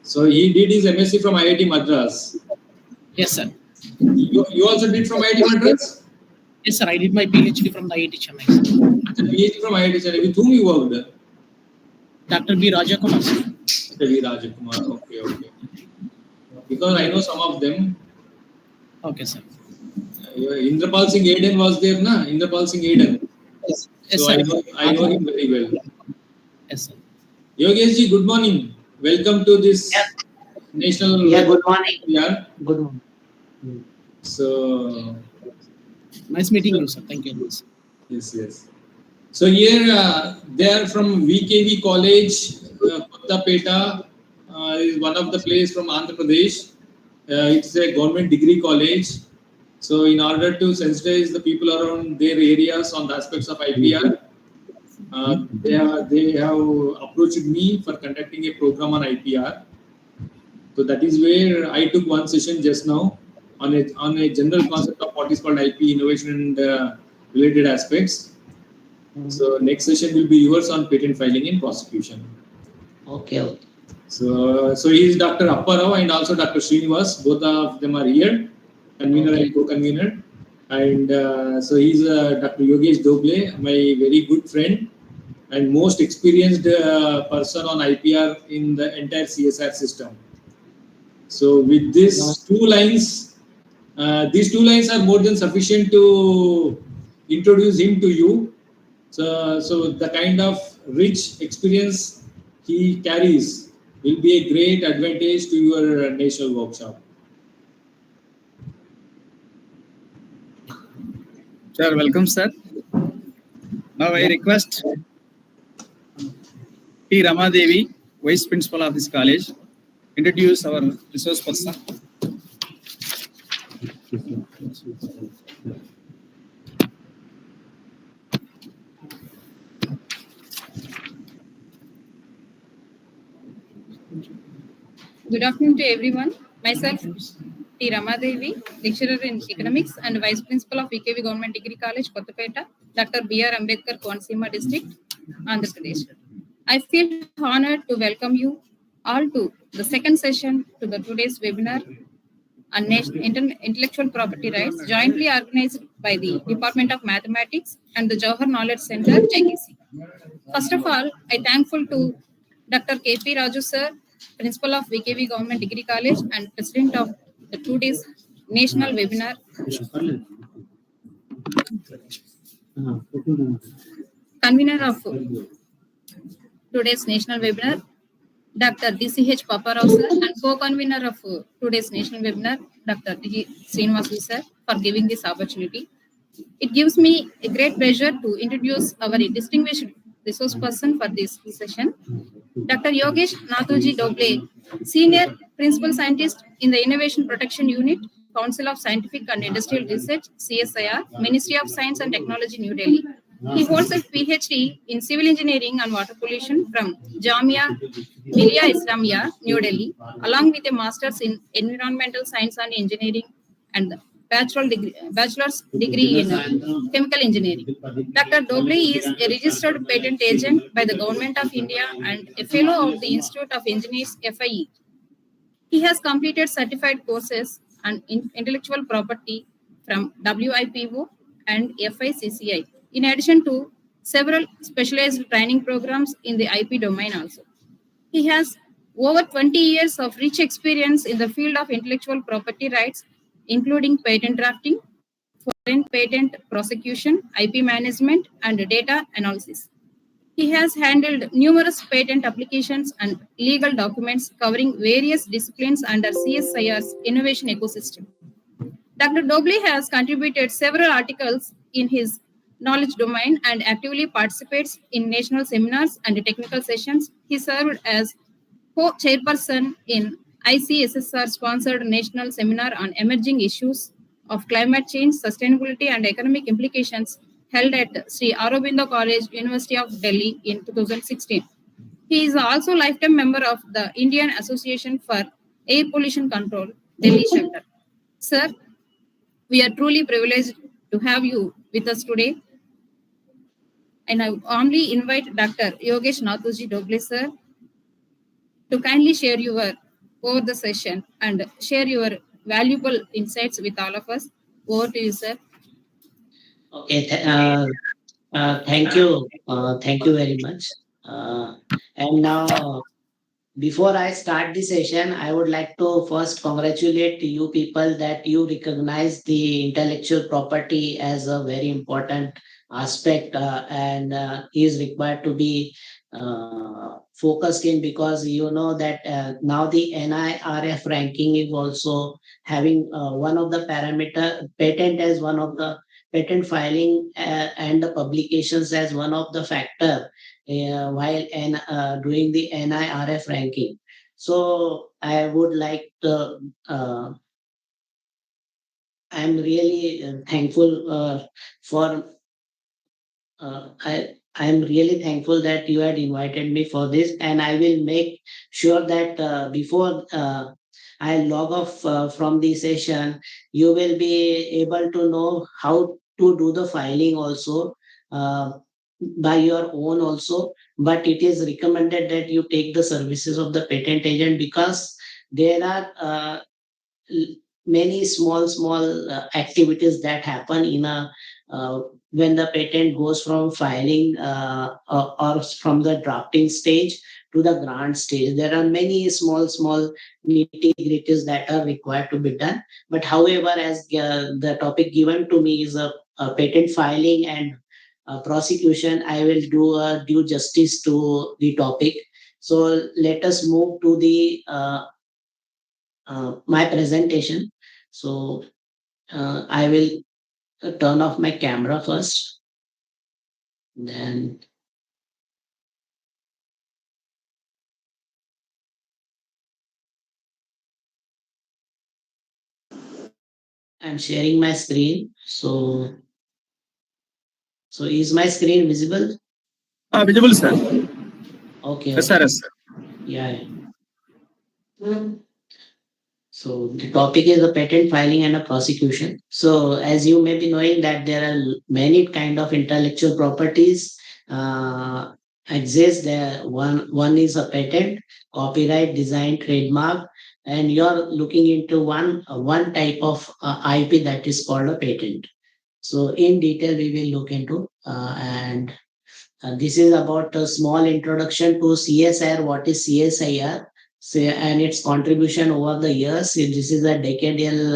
So he did his MSc from IIT Madras. Yes, sir. You also did from IIT Madras? Yes, sir. I did my PhD from the IIT Chennai. PhD from IIT Chennai. With whom you worked? Dr. B. Rajakumar, sir. Dr. V. Rajakumar. Okay. Because I know some of them. Okay, sir. Indrapal Singh Aiden was there, na? Indrapal Singh Aiden. Yes, So sir. I know him very well. Yes, sir. Yogesh ji, good morning. Welcome to this national. Yeah, good morning. Yeah. Good morning. So. Nice meeting you, sir. Thank you. Yes. So here they are from V.K.V. College, KOTHAPETA, is one of the place from Andhra Pradesh. It's a government degree college. So in order to sensitize the people around their areas on the aspects of IPR, they have approached me for conducting a program on IPR. So that is where I took one session just now on a general concept of what is called IP innovation and related aspects. So next session will be yours on patent filing and prosecution. Okay. So he is Dr. Apparao and also Dr. Srinivas. Both of them are here, convener and co-convener. And so he is Dr. Yogesh Doble, my very good friend and most experienced person on IPR in the entire CSR system. So with these two lines are more than sufficient to introduce him to you. So the kind of rich experience he carries will be a great advantage to your national workshop. Sir, welcome, sir. Now I request T. Ramadevi, Vice Principal of this college, introduce our resource person. Good afternoon to everyone. Myself, T. Ramadevi, lecturer in economics and vice principal of V.K.V. Government Degree College, KOTHAPETA, Dr. B.R. Ambedkar, Konaseema District, Andhra Pradesh. I feel honored to welcome you all to the second session to the today's webinar on intellectual property rights, jointly organized by the Department of Mathematics and the Jawahar Knowledge Center, JKC. First of all, I thankful to Dr. K.P. Raju sir, Principal of V.K.V. Government Degree College and President of the 2 days national webinar. Convener of today's national webinar, Dr. D.C.H. Paparao sir, and co-convener of today's national webinar, Dr. D. Srinivasu sir, for giving this opportunity. It gives me a great pleasure to introduce our distinguished resource person for this session, Dr. Yogesh Nathuji Doble, Senior Principal Scientist in the Innovation Protection Unit, Council of Scientific and Industrial Research, CSIR, Ministry of Science and Technology, New Delhi. He holds a PhD in Civil Engineering and Water Pollution from Jamia Millia Islamia, New Delhi, along with a Master's in Environmental Science and Engineering and the bachelor's degree in chemical engineering. Dr. Doble is a registered patent agent by the Government of India and a fellow of the Institute of Engineers, FIE. He has completed certified courses on intellectual property from WIPO and FICCI, in addition to several specialized training programs in the IP domain also. He has over 20 years of rich experience in the field of intellectual property rights, including patent drafting, foreign patent prosecution, IP management, and data analysis. He has handled numerous patent applications and legal documents covering various disciplines under CSIR's innovation ecosystem. Dr. Dobley has contributed several articles in his knowledge domain and actively participates in national seminars and technical sessions. He served as co-chairperson in ICSSR-sponsored national seminar on emerging issues of climate change, sustainability, and economic implications held at Sri Aurobindo College, University of Delhi in 2016. He is also a lifetime member of the Indian Association for Air Pollution Control, Delhi chapter. Sir, we are truly privileged to have you with us today. And I warmly invite Dr. Yogesh Nathuji Doble, sir, to kindly share your over the session and share your valuable insights with all of us. Over to you, sir. Okay, thank you. Thank you very much. And now, before I start the session, I would like to first congratulate you people that you recognize the intellectual property as a very important aspect and is required to be focused in, because you know that now the NIRF ranking is also having one of the parameter patent as one of the patent filing and the publications as one of the factor while doing the NIRF ranking. So I would like to, I'm really thankful for, I'm really thankful that you had invited me for this, and I will make sure that before I log off from the session, you will be able to know how to do the filing also by your own also. But it is recommended that you take the services of the patent agent, because there are many small activities that happen in a when the patent goes from filing or from the drafting stage to the grant stage. There are many small nitty-gritties that are required to be done. But however, as the topic given to me is a patent filing and prosecution, I will do due justice to the topic. So let us move to the my presentation. So I will turn off my camera first. Then I'm sharing my screen. So is my screen visible? Visible, sir. Okay. Yes, sir. Yes, sir. Yeah. So the topic is the patent filing and a prosecution. So as you may be knowing that there are many kind of intellectual properties exist. There one is a patent, copyright, design, trademark, and you're looking into one type of IP that is called a patent. So in detail we will look into and this is about a small introduction to CSIR. What is CSIR? And its contribution over the years. This is a decadal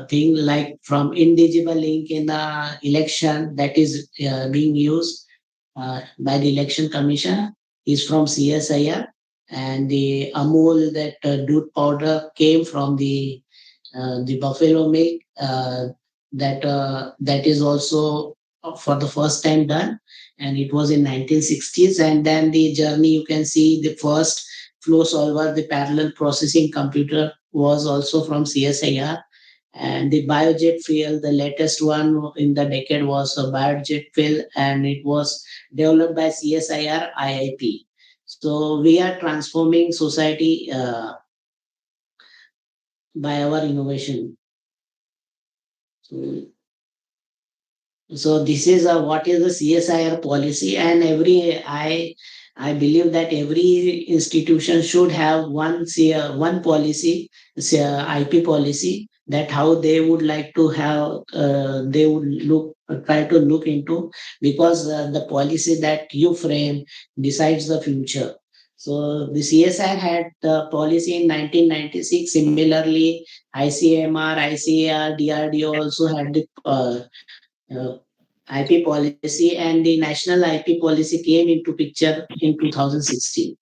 thing, like from indelible ink in the election that is being used by the Election Commission is from CSIR, and the Amul, that dude powder, came from the buffalo milk that is also for the first time done, and it was in 1960s. And then the journey, you can see the first flow solver, the parallel processing computer, was also from CSIR. And the biojet fuel, the latest one in the decade, was a biojet fuel, and it was developed by CSIR IIP. So we are transforming society by our innovation. So this is what is the CSIR policy, and I believe that every institution should have one policy, IP policy, that how they would like to have, they would try to look into, because the policy that you frame decides the future. So the CSIR had the policy in 1996. Similarly, ICMR, ICAR, DRDO also had the IP policy, and the national IP policy came into picture in 2016.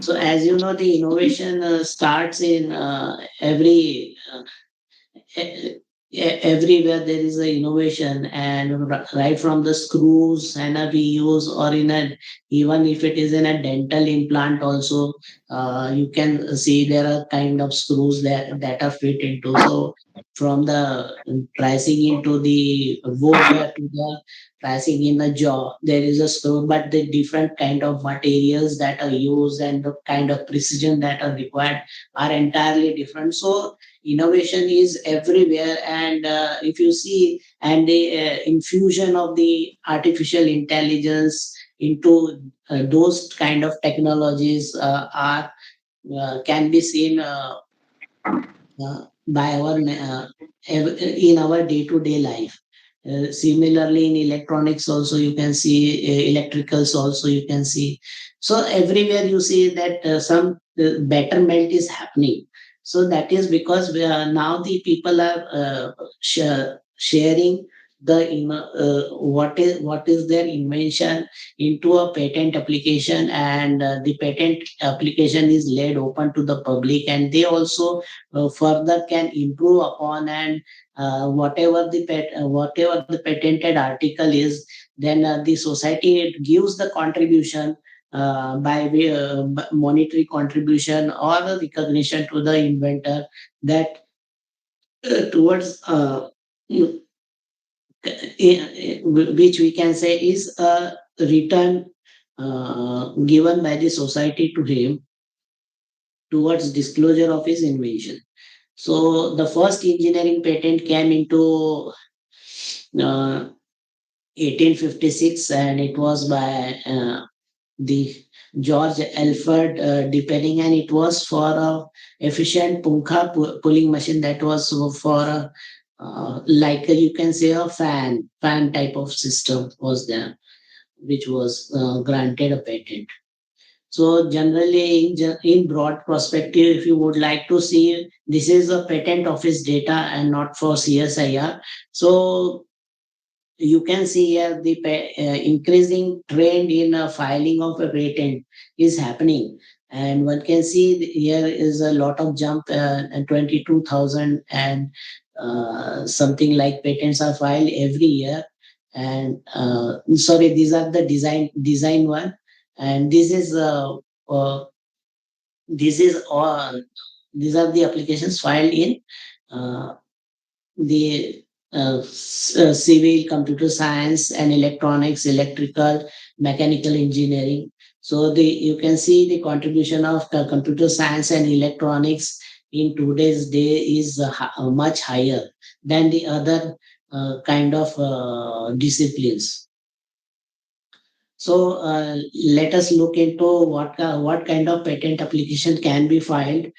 So as you know, the innovation starts in everywhere there is a innovation, and right from the screws and a reuse, or in a, even if it is in a dental implant also, you can see there are kind of screws that are fit into. So from the pricing into the wood to the pricing in the jaw, there is a screw, but the different kind of materials that are used and the kind of precision that are required are entirely different. So innovation is everywhere, and if you see, and the infusion of the artificial intelligence into those kind of technologies are can be seen by our in our day-to-day life. Similarly, in electronics also you can see, electricals also you can see. So everywhere you see that some betterment is happening. So that is because now the people are sharing the what is their invention into a patent application, and the patent application is laid open to the public, and they also further can improve upon, and whatever the patented article is, then the society gives the contribution by way monetary contribution or the recognition to the inventor, that towards which we can say is a return given by the society to him towards disclosure of his invention. So the first engineering patent came into 1856, and it was by the George Elford Depending, and it was for a efficient punkha pulling machine that was for a like you can say a fan type of system was there, which was granted a patent. So generally, in broad perspective, if you would like to see, this is a patent office data and not for CSIR. So you can see here the increasing trend in filing of a patent is happening. And one can see here is a lot of jump, and 22,000 and something like patents are filed every year. And sorry, these are the design one, and this is all. These are the applications filed in the civil, computer science, and electronics, electrical, mechanical engineering. So you can see the contribution of computer science and electronics in today's day is much higher than the other kind of disciplines. So let us look into what kind of patent application can be filed.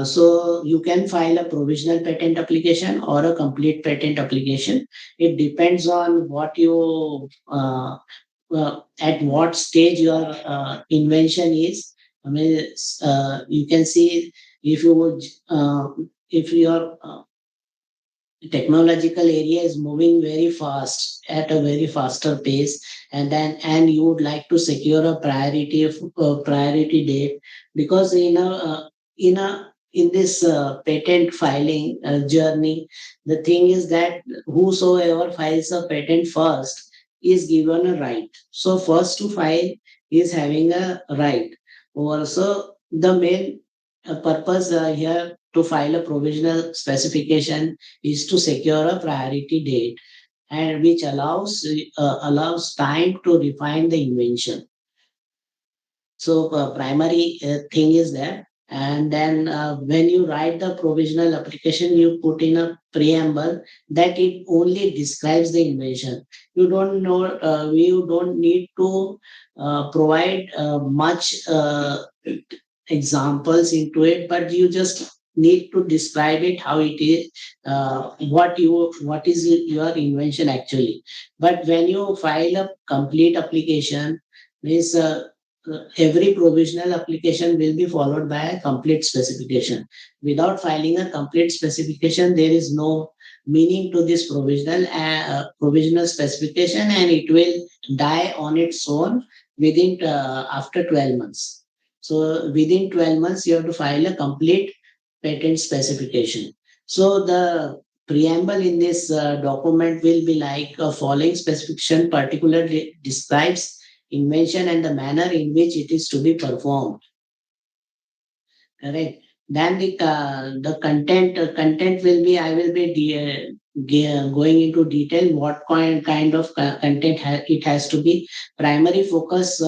So you can file a provisional patent application or a complete patent application. It depends on what you at what stage your invention is. I mean, you can see if you would if your technological area is moving very fast at a very faster pace, and you would like to secure a priority date, because in this patent filing journey, the thing is that whosoever files a patent first is given a right. So first to file is having a right. Also, the main purpose here to file a provisional specification is to secure a priority date, and which allows time to refine the invention. So primary thing is that, and then when you write the provisional application, you put in a preamble that it only describes the invention. You don't know, you don't need to provide much examples into it, but you just need to describe it how it is, what is your invention actually. But when you file a complete application, means every provisional application will be followed by a complete specification. Without filing a complete specification, there is no meaning to this provisional specification, and it will die on its own within after 12 months. So within 12 months, you have to file a complete patent specification. So the preamble in this document will be like following specification particularly describes invention and the manner in which it is to be performed. Correct. Then the content will be, I will be going into detail what kind of content it has to be. Primary focus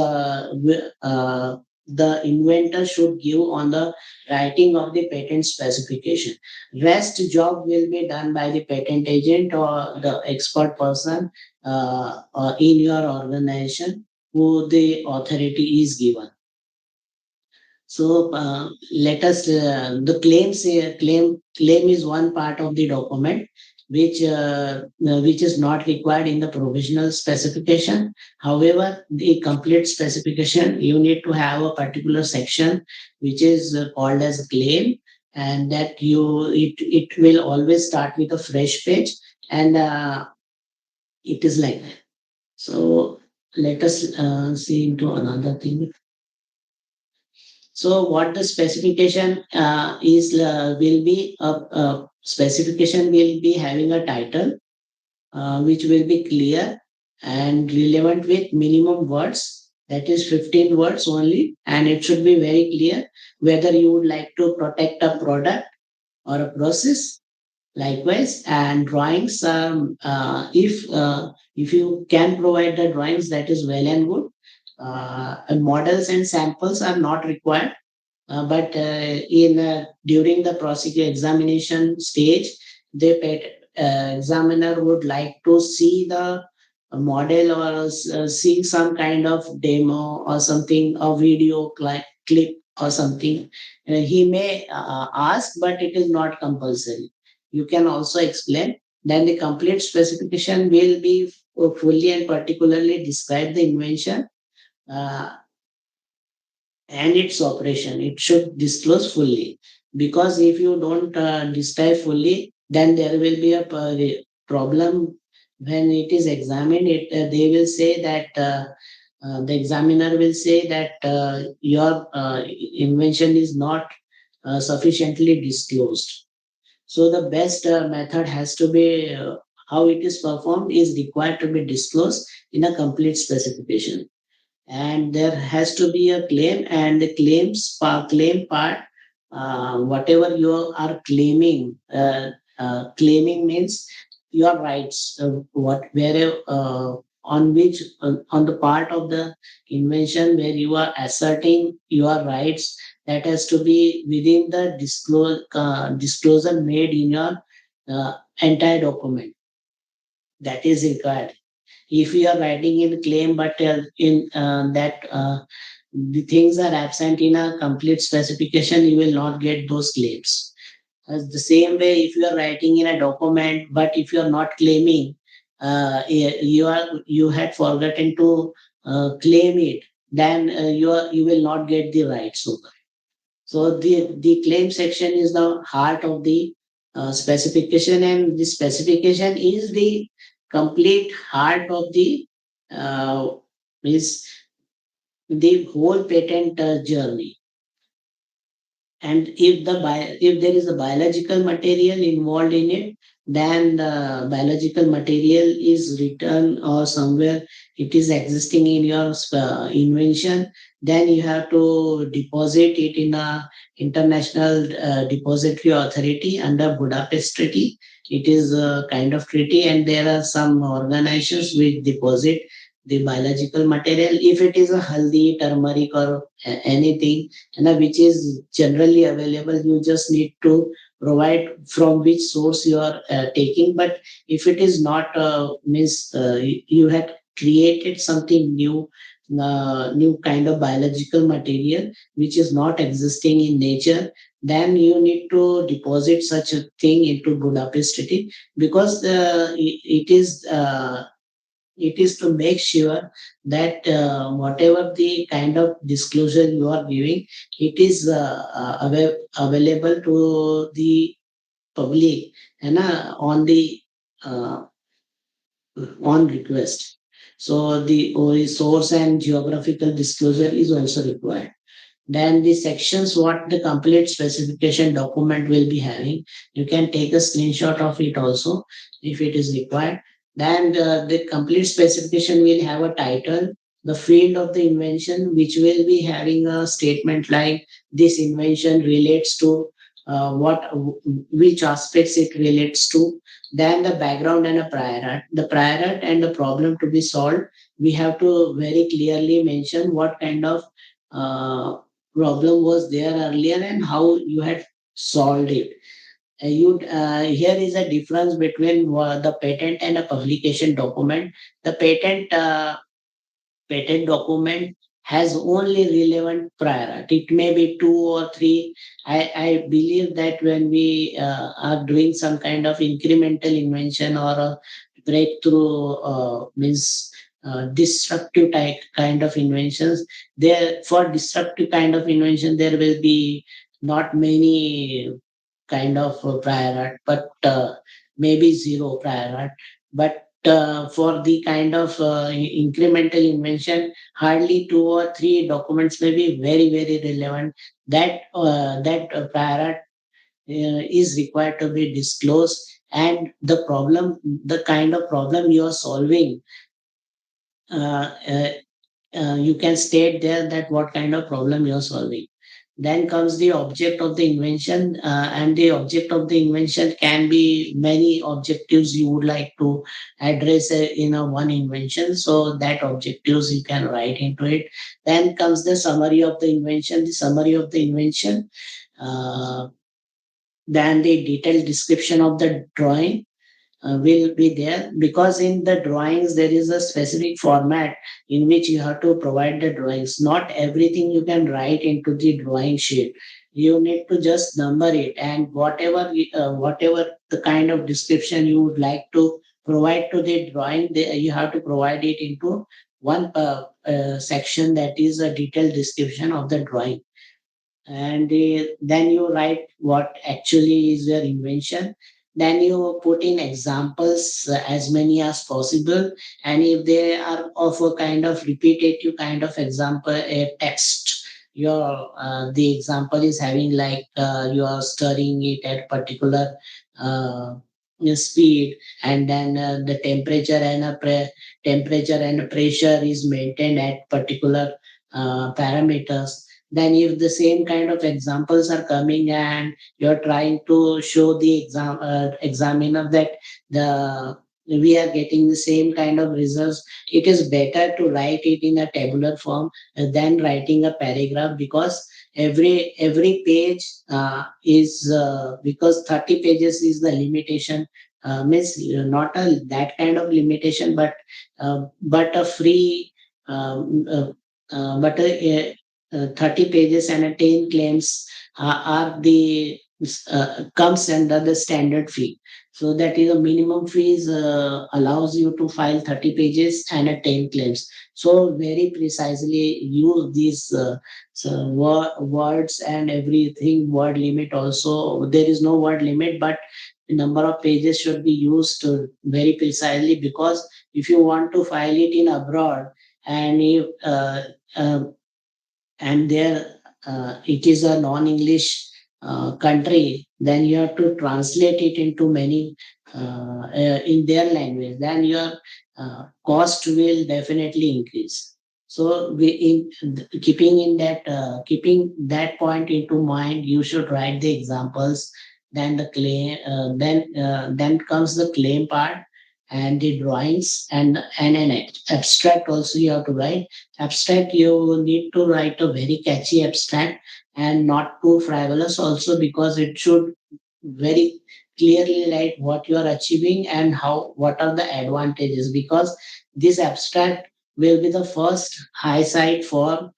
the inventor should give on the writing of the patent specification. Rest job will be done by the patent agent or the expert person in your organization who the authority is given. So let us the claim is one part of the document which is not required in the provisional specification. However, the complete specification you need to have a particular section which is called as claim, and that it will always start with a fresh page, and it is like that. So let us see into another thing. So what the specification will be specification will be having a title which will be clear and relevant with minimum words, that is 15 words only, and it should be very clear whether you would like to protect a product or a process. Likewise, and drawings, if you can provide the drawings, that is well and good. And models and samples are not required, but during the prosecutor examination stage, the examiner would like to see the model or see some kind of demo or something, a video clip or something. He may ask, but it is not compulsory. You can also explain. Then the complete specification will be fully and particularly describe the invention and its operation. It should disclose fully, because if you don't describe fully, then there will be a problem when it is examined. They will say that the examiner will say that your invention is not sufficiently disclosed. So the best method has to be how it is performed is required to be disclosed in a complete specification. And there has to be a claim, and the claim part, whatever you are claiming, claiming means your rights, on the part of the invention where you are asserting your rights, that has to be within the disclosure made in your entire document. That is required. If you are writing in claim, but in that the things are absent in a complete specification, you will not get those claims. As the same way, if you are writing in a document, but if you are not claiming, you had forgotten to claim it, then you will not get the rights over. So the claim section is the heart of the specification, and the specification is the complete heart of the is the whole patent journey. And if there is a biological material involved in it, then the biological material is written or somewhere it is existing in your invention, then you have to deposit it in a international depository authority under Budapest Treaty. It is a kind of treaty, and there are some organizations which deposit the biological material. If it is a haldi, turmeric, or anything, which is generally available, you just need to provide from which source you are taking. But if it is not, you had created something new, new kind of biological material which is not existing in nature, then you need to deposit such a thing into Budapest Treaty, because it is to make sure that whatever the kind of disclosure you are giving, it is available to the public and on request. So the source and geographical disclosure is also required. Then the sections what the complete specification document will be having, you can take a screenshot of it also if it is required. Then the complete specification will have a title, the field of the invention, which will be having a statement like this invention relates to which aspects it relates to. Then the background and a prior art. The prior art and the problem to be solved, we have to very clearly mention what kind of problem was there earlier and how you had solved it. Here is a difference between the patent and a publication document. The patent document has only relevant prior art. It may be 2 or 3. I believe that when we are doing some kind of incremental invention or a breakthrough means disruptive type kind of inventions, there for disruptive kind of invention there will be not many kind of prior art, but maybe zero prior art. But for the kind of incremental invention, hardly 2 or 3 documents may be very, very relevant. That prior art is required to be disclosed, and the kind of problem you are solving, uh, uh, you can state there that what kind of problem you are solving. Then comes the object of the invention, and the object of the invention can be many objectives you would like to address in a one invention. So that objectives you can write into it. Then comes the summary of the invention. The summary of the invention, uh, then the detailed description of the drawing, will be there, because in the drawings there is a specific format in which you have to provide the drawings. Not everything you can write into the drawing sheet. You need to just number it, and whatever the kind of description you would like to provide to the drawing, you have to provide it into one section, that is a detailed description of the drawing. And then you write what actually is your invention. Then you put in examples, as many as possible, and if they are of a kind of repetitive kind of example, a text, your the example is having like you are stirring it at particular uh, speed, and then the temperature and pressure is maintained at particular parameters. Then if the same kind of examples are coming and you're trying to show the examiner that we are getting the same kind of results, it is better to write it in a tabular form than writing a paragraph, because every page is because 30 pages is the limitation, means not that kind of limitation, but a free but a 30 pages and 10 claims are the comes under the standard fee. So that is a minimum fees allows you to file 30 pages and 10 claims. So very precisely use these words and everything. Word limit also, there is no word limit, but the number of pages should be used very precisely, because if you want to file it in abroad, and if and there it is a non-English country, then you have to translate it into many in their language. Then your cost will definitely increase. So keeping that point into mind, you should write the examples. Then the claim, then comes the claim part and the drawings, and an abstract also you have to write. Abstract, you need to write a very catchy abstract and not too frivolous also, because it should very clearly write what you are achieving and what are the advantages, because this abstract will be the first sight for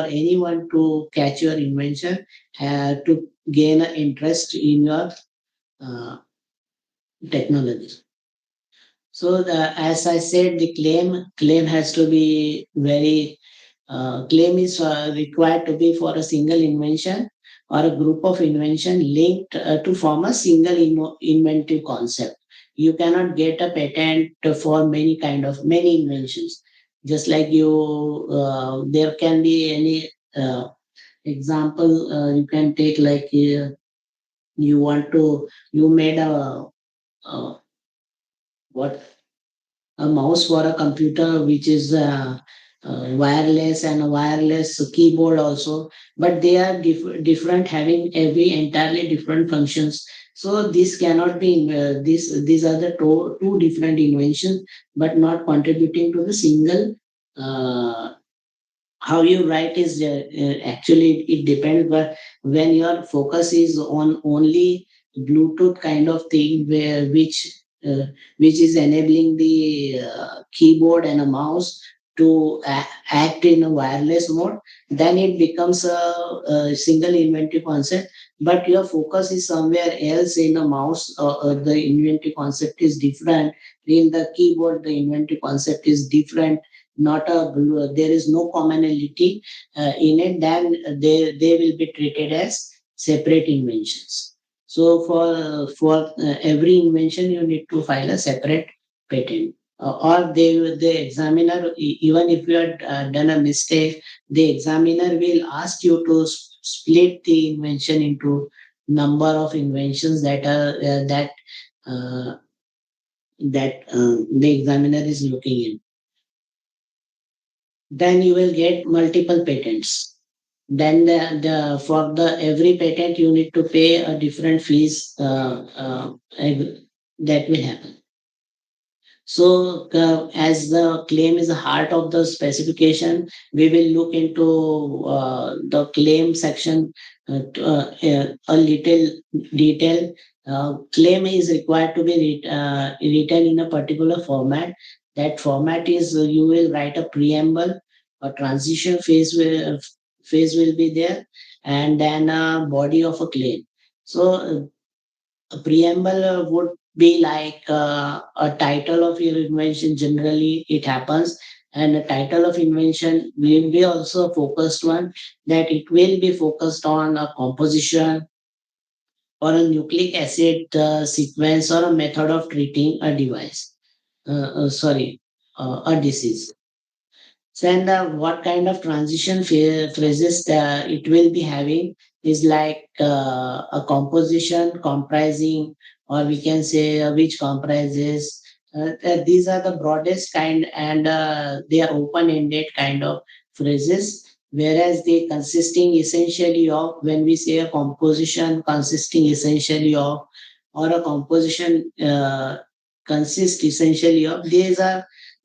anyone to catch your invention, to gain an interest in your uh, technology. So as I said, the claim has to be very claim is required to be for a single invention, or a group of invention linked to form a single inventive concept. You cannot get a patent for many inventions. Just like there can be any example you can take, like you made uh, what a mouse for a computer which is wireless, and a wireless keyboard also, but they are different, having every entirely different functions. So this cannot be these are the two different inventions, but not contributing to the single. How you write is actually it depends, but when your focus is on only Bluetooth kind of thing, which is enabling the keyboard and a mouse to act in a wireless mode, then it becomes a single inventive concept. But your focus is somewhere else in a mouse, the inventive concept is different. In the keyboard, the inventive concept is different, not there is no commonality in it, then they will be treated as separate inventions. So for every invention you need to file a separate patent, or the examiner, even if you had done a mistake, the examiner will ask you to split the invention into number of inventions that are uh, the examiner is looking in. Then you will get multiple patents. Then for the every patent you need to pay a different fees that will happen. So as the claim is the heart of the specification, we will look into the claim section a little detail. Claim is required to be written in a particular format. That format is you will write a preamble, a transition phase will be there, and then a body of a claim. So a preamble would be like a title of your invention. Generally it happens, and a title of invention will be also a focused one, that it will be focused on a composition or a nucleic acid sequence or a method of treating a device a disease. So, and what kind of transition phrases it will be having is like a composition comprising, or we can say which comprises. These are the broadest kind, and they are open-ended kind of phrases. Whereas they consisting essentially of, when we say a composition consisting essentially of, or a composition consists essentially of,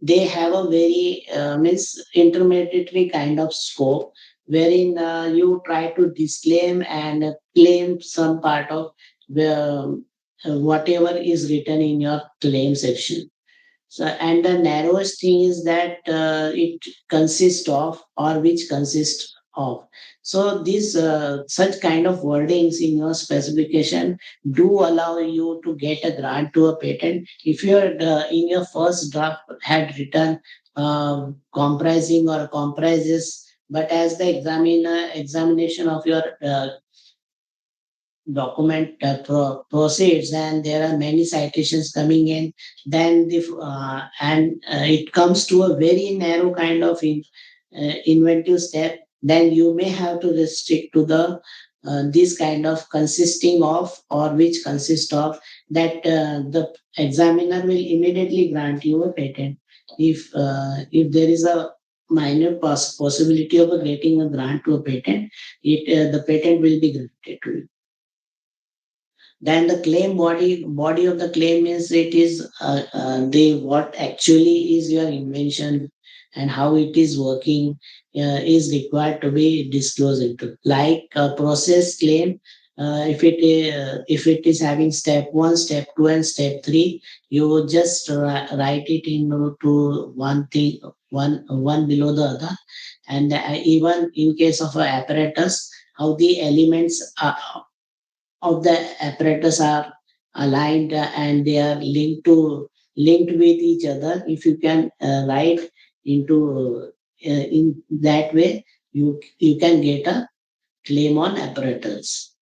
they have a very means intermediary kind of scope, wherein you try to disclaim and claim some part of the whatever is written in your claim section. So, and the narrowest thing is that it consists of, or which consists of. So these such kind of wordings in your specification do allow you to get a grant to a patent. If you had in your first draft had written comprising or comprises, but as the examination of your document proceeds and there are many citations coming in, then it comes to a very narrow kind of inventive step, then you may have to restrict to the this kind of consisting of, or which consist of, that the examiner will immediately grant you a patent. If there is a minor possibility of getting a grant to a patent, the patent will be granted to you. Then the claim body of the claim is, it is the what actually is your invention and how it is working is required to be disclosed into. Like a process claim, if it is having step 1, step 2, and step 3, you just write it into one thing, one below the other. And even in case of an apparatus, how the elements of the apparatus are aligned and they are linked with each other. If you can write into in that way, you can get a claim on apparatus.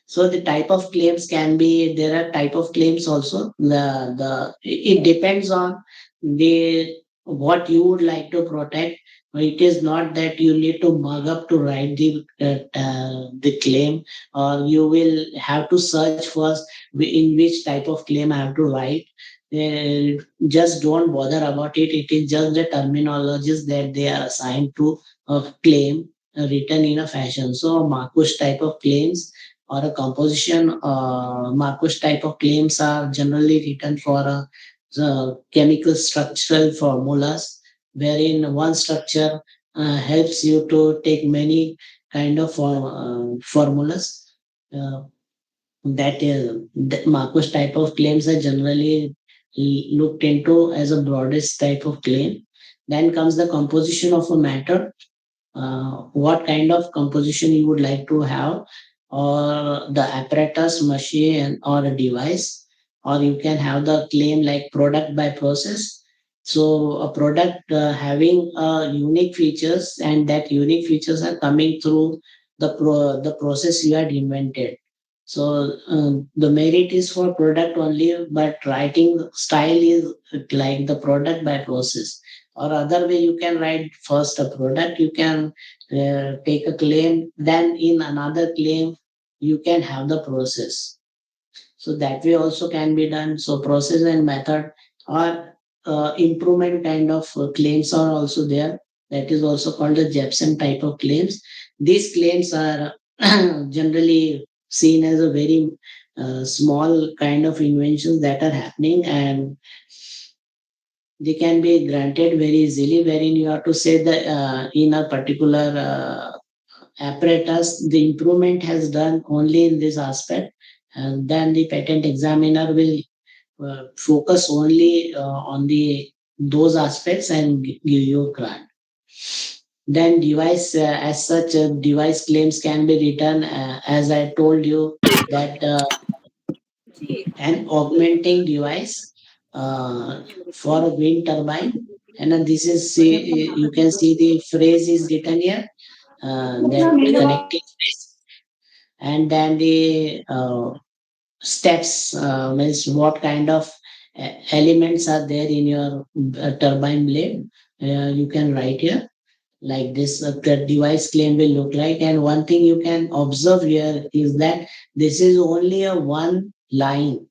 So the type of claims can be, there are type of claims also. It depends on what you would like to protect. It is not that you need to mug up to write the claim, or you will have to search first in which type of claim I have to write. Just don't bother about it. It is just the terminologies that they are assigned to a claim written in a fashion. So Marcus type of claims or a composition Marcus type of claims are generally written for the chemical structural formulas, wherein one structure helps you to take many kind of formulas. That Marcus type of claims are generally looked into as a broadest type of claim. Then comes the composition of a matter, what kind of composition you would like to have, or the apparatus, machine, or a device, or you can have the claim like product by process. So a product having unique features, and that unique features are coming through the process you had invented. So the merit is for product only, but writing style is like the product by process. Or other way, you can write first a product, you can take a claim, then in another claim you can have the process. So that way also can be done. So process and method or improvement kind of claims are also there. That is also called the Jepson type of claims. These claims are generally seen as a very small kind of inventions that are happening, and they can be granted very easily, wherein you have to say that in a particular apparatus, the improvement has done only in this aspect, and then the patent examiner will focus only on those aspects and give you a grant. Then device, as such, device claims can be written, as I told you, that an augmenting device for a wind turbine. And this is, you can see the phrase is written here, that connecting phrase. And then the steps means what kind of elements are there in your turbine blade. You can write here like this, the device claim will look like. And one thing you can observe here is that this is only a one line,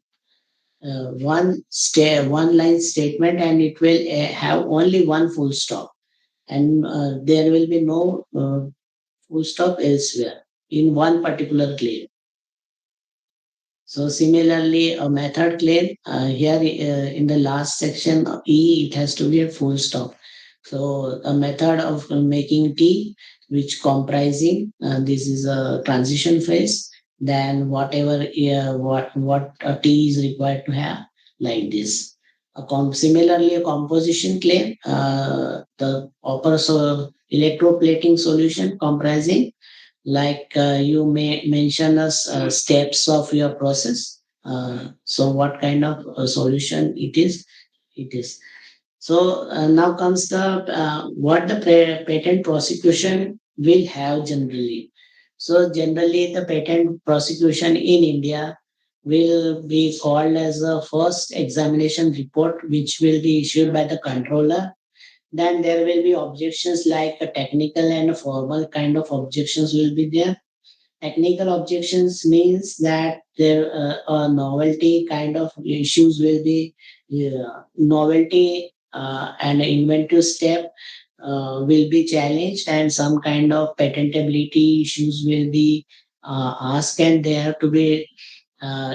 one line statement, and it will have only one full stop, and there will be no full stop elsewhere in one particular claim. So similarly, a method claim, here in the last section E, it has to be a full stop. So a method of making tea, which comprising, this is a transition phase, then whatever what a tea is required to have, like this. Similarly, a composition claim, the offers electroplating solution comprising, like you may mention us steps of your process. So what kind of solution it is? It is. So now comes the what the patent prosecution will have generally. So generally the patent prosecution in India will be called as a first examination report, which will be issued by the controller. Then there will be objections like a technical and a formal kind of objections will be there. Technical objections means that there are novelty kind of issues will be, novelty and inventive step will be challenged, and some kind of patentability issues will be asked, and they have to be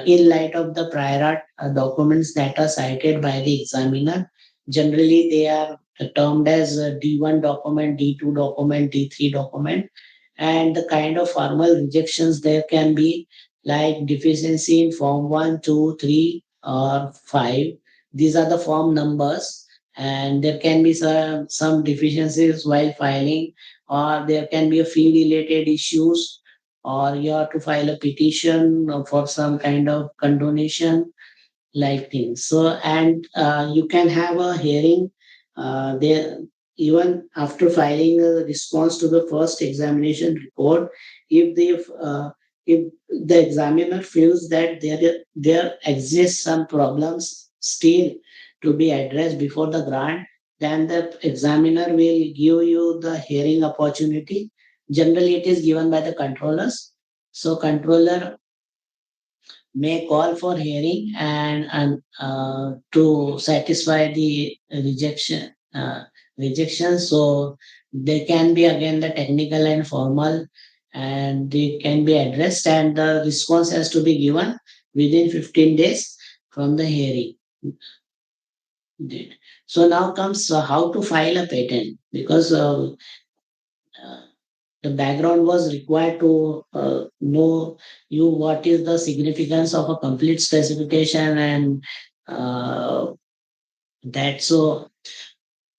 in light of the prior art documents that are cited by the examiner. Generally, they are termed as D1 document, D2 document, D3 document, and the kind of formal rejections there can be like deficiency in form 1, 2, 3, or 5. These are the form numbers, and there can be some deficiencies while filing, or there can be a fee related issues, or you have to file a petition for some kind of condonation, like things. So, and you can have a hearing there even after filing a response to the first examination report. if the examiner feels that there exists some problems still to be addressed before the grant, then the examiner will give you the hearing opportunity. Generally, it is given by the controllers. So controller may call for hearing and to satisfy the rejection. So they can be again the technical and formal, and they can be addressed, and the response has to be given within 15 days from the hearing. So now comes how to file a patent, because the background was required to know you what is the significance of a complete specification and that. So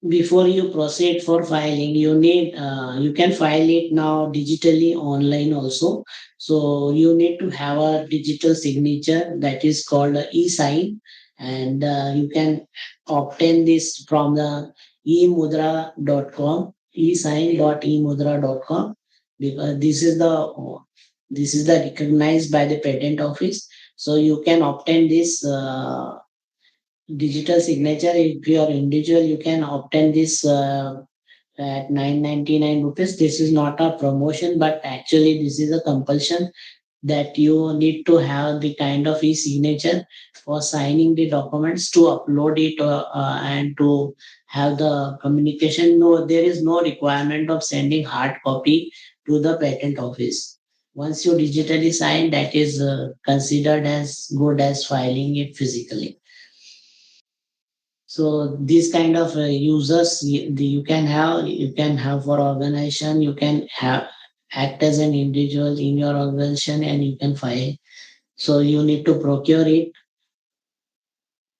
before you proceed for filing, you need you can file it now digitally online also. So you need to have a digital signature that is called a e-sign, and you can obtain this from the emudra.com, esign.emudra.com, because this is the recognized by the patent office. So you can obtain this digital signature. If you are individual, you can obtain this at 999 rupees. This is not a promotion, but actually this is a compulsion that you need to have the kind of e-signature for signing the documents, to upload it and to have the communication. No, there is no requirement of sending hard copy to the patent office. Once you digitally sign, that is considered as good as filing it physically. So these kind of users you can have for organization. You can have act as an individual in your organization, and you can file. So you need to procure it.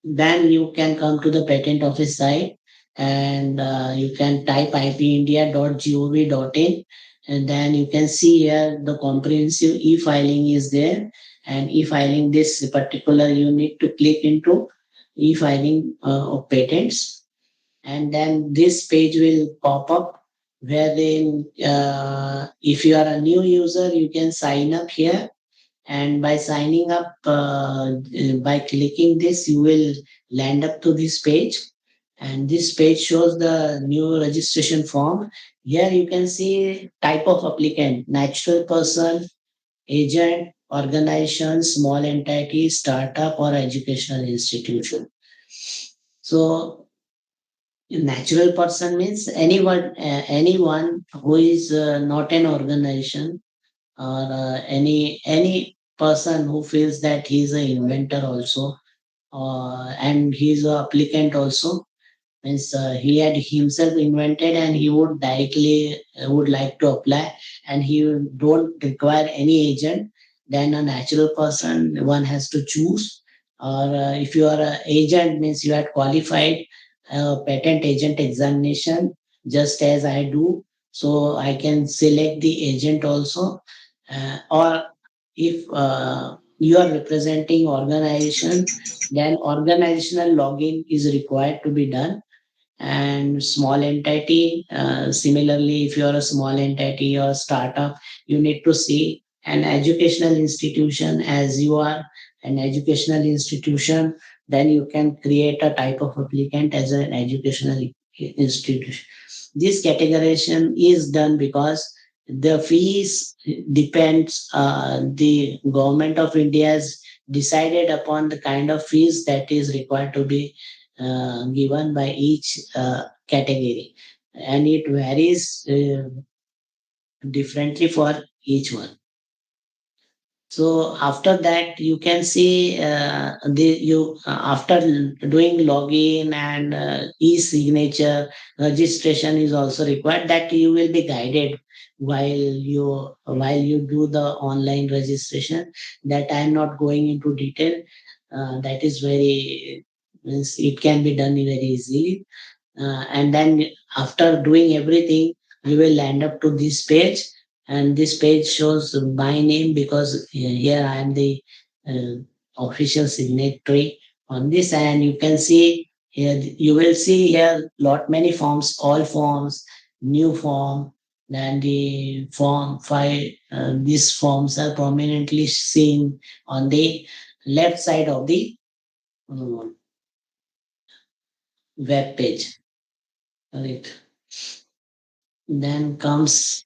Then you can come to the patent office site, and you can type ipindia.gov.in, and then you can see here the comprehensive e-filing is there. And e-filing, this particular, you need to click into e-filing of patents, and then this page will pop up, wherein if you are a new user, you can sign up here. And by signing up, by clicking this, you will land up to this page. And this page shows the new registration form. Here you can see type of applicant: natural person, agent, organization, small entity, startup, or educational institution. So natural person means anyone who is not an organization, or any person who feels that he's an inventor also, and he's an applicant also. Means he had himself invented, and he would directly would like to apply, and he don't require any agent. Then a natural person, one has to choose. Or if you are an agent, means you had qualified patent agent examination, just as I do. So I can select the agent also. Or if you are representing organization, then organizational login is required to be done. And small entity, similarly, if you are a small entity or startup, you need to see. An educational institution, as you are an educational institution, then you can create a type of applicant as an educational institution. This categorization is done because the fees depends, the government of India has decided upon the kind of fees that is required to be given by each category, and it varies differently for each one. So after that, you can see after doing login and e-signature, registration is also required. That you will be guided while you do the online registration. That I am not going into detail. That is it can be done very easily. And then after doing everything, you will land up to this page, and this page shows my name, because here I am the official signatory on this. And you can see here, you will see here lot many forms, all forms, new form, Then the form 5, these forms are prominently seen on the left side of the web page. Right. Then comes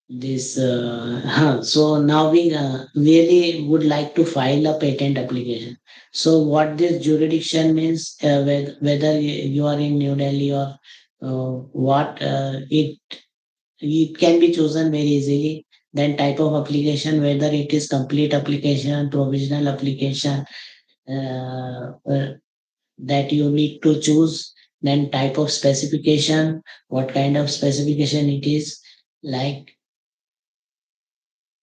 this. So now we really would like to file a patent application. So what this jurisdiction means, whether you are in New Delhi or what, it can be chosen very easily. Then type of application, whether it is complete application, provisional application, that you need to choose. Then type of specification, what kind of specification it is, like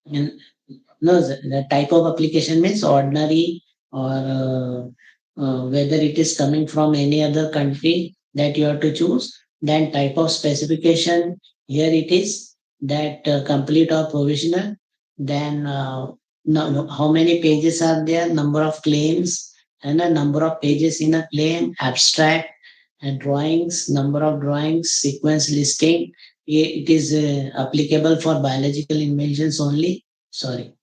no, the type of application means ordinary, or whether it is coming from any other country, that you have to choose. Then type of specification, here it is that complete or provisional. Then how many pages are there, number of claims, and a number of pages in a claim, abstract, and drawings, number of drawings, sequence listing. It is applicable for biological inventions only. Sorry.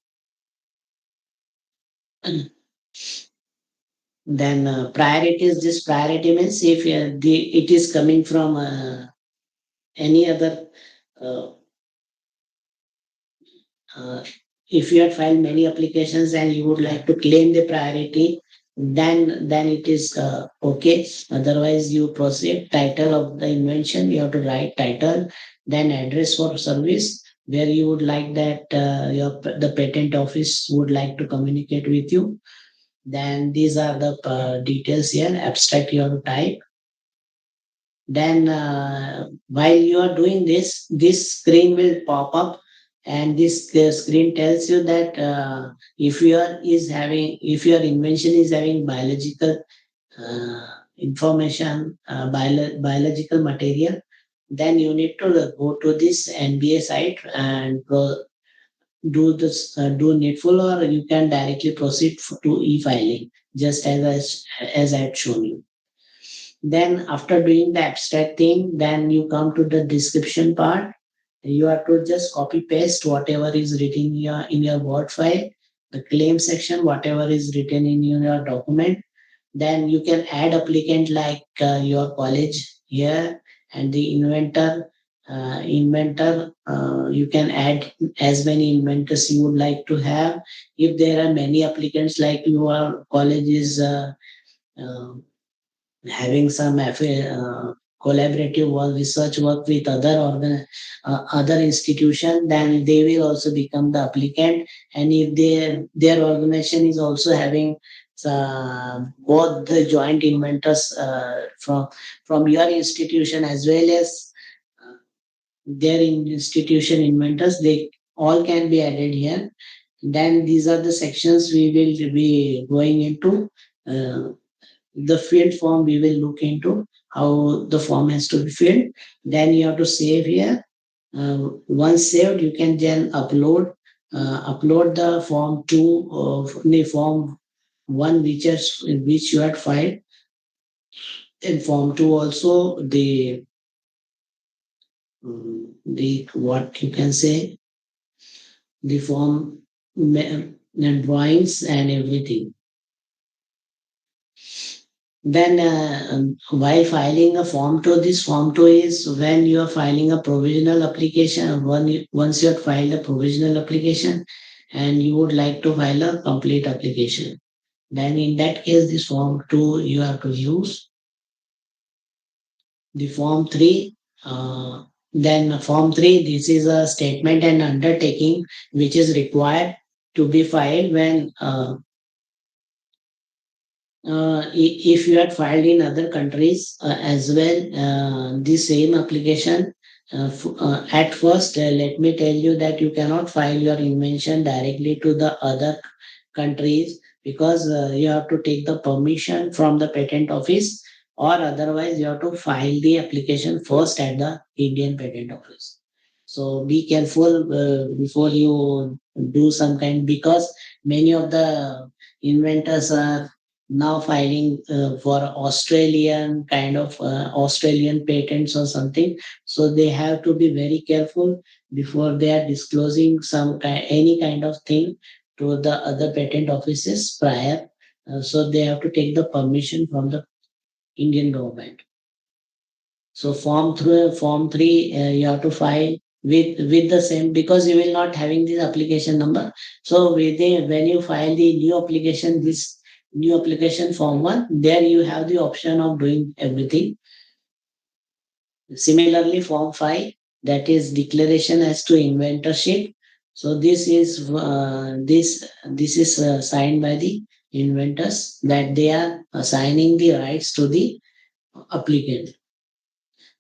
Then priorities. This priority means if it is coming from any other. If you have filed many applications and you would like to claim the priority, then it is okay. Otherwise, you proceed. Title of the invention, you have to write title. Then address for service, where you would like that the patent office would like to communicate with you. Then these are the details here. Abstract you have to type. Then while you are doing this screen will pop up, and this screen tells you that if your invention is having biological information, biological material, then you need to go to this NBA site and do needful, or you can directly proceed to e-filing, just as I had shown you. Then after doing the abstract thing, then you come to the description part. You have to just copy paste whatever is written in your Word file, the claim section, whatever is written in your document. Then you can add applicant like your college here, and the inventor. You can add as many inventors you would like to have. If there are many applicants, like your college is having some collaborative work, research work with other institution, then they will also become the applicant. And if their organization is also having both the joint inventors from your institution as well as their institution inventors, they all can be added here. Then these are the sections we will be going into. The field form, we will look into how the form has to be filled. Then you have to save here. Once saved, you can then upload the form 2 of the form 1 which you had filed. In form 2 also, the what you can say, the form and drawings and everything. Then while filing a form 2, this form 2 is when you are filing a provisional application. Once you have filed a provisional application and you would like to file a complete application, then in that case this form 2 you have to use. The form 3, then form 3, this is a statement and undertaking which is required to be filed when if you had filed in other countries as well, the same application. At first, let me tell you that you cannot file your invention directly to the other countries, because you have to take the permission from the patent office, or otherwise you have to file the application first at the Indian patent office. So be careful before you do some kind, because many of the inventors are now filing for Australian kind of Australian patents or something. So they have to be very careful before they are disclosing any kind of thing to the other patent offices prior. So they have to take the permission from the Indian government. So form 3, you have to file with the same, because you will not having this application number. So when you file the new application, this new application form 1, there you have the option of doing everything. Similarly, form 5, that is declaration as to inventorship. So this is signed by the inventors, that they are assigning the rights to the applicant.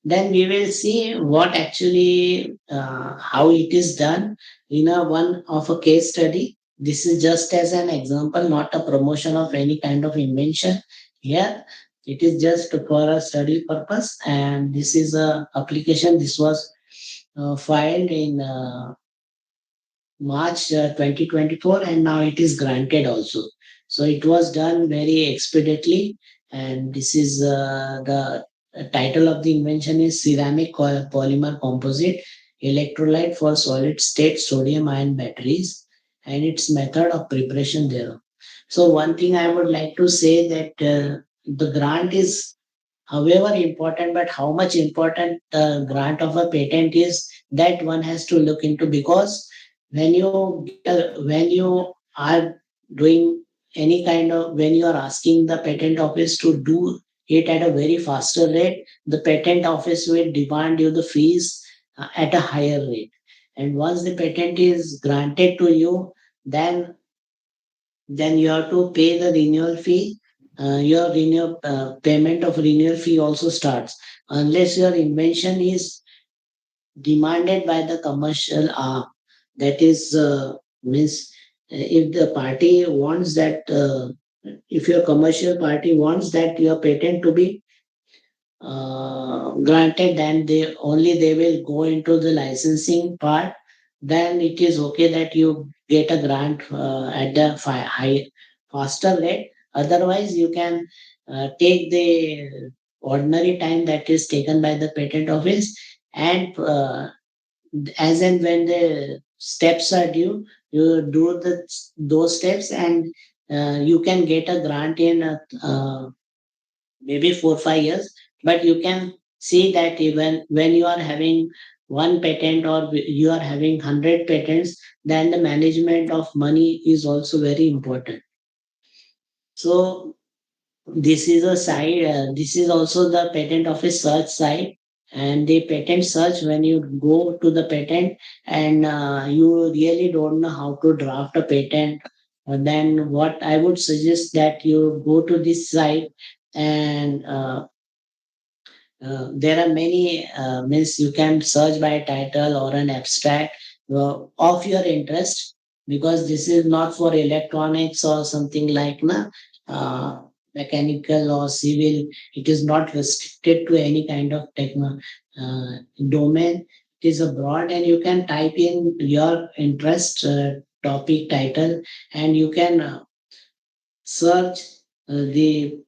Then we will see what actually how it is done in one of a case study. This is just as an example, not a promotion of any kind of invention here. It is just for a study purpose, and this is a application. This was filed in March 2024, and now it is granted also. So it was done very expediently, and this is the title of the invention is ceramic polymer composite electrolyte for solid state sodium ion batteries, and its method of preparation thereof. So one thing I would like to say that the grant is however important, but how much important the grant of a patent is, that one has to look into, because when you are doing any kind of, when you are asking the patent office to do it at a very faster rate, the patent office will demand you the fees at a higher rate. And once the patent is granted to you, then you have to pay the renewal fee. Your renewal payment of renewal fee also starts, unless your invention is demanded by the commercial arm. That is means if the party wants that, if your commercial party wants that your patent to be granted, then they will go into the licensing part. Then it is okay that you get a grant at the high faster rate. Otherwise, you can take the ordinary time that is taken by the patent office, and as and when the steps are due, you do those steps, and you can get a grant in maybe 4 5 years. But you can see that even when you are having one patent, or you are having 100 patents, then the management of money is also very important. So this is a side, this is also the patent office search side. And the patent search, when you go to the patent and you really don't know how to draft a patent, then what I would suggest that you go to this site, and there are many means you can search by title or an abstract of your interest, because this is not for electronics or something like mechanical or civil. It is not restricted to any kind of domain. It is a broad, and you can type in your interest topic title, and you can search the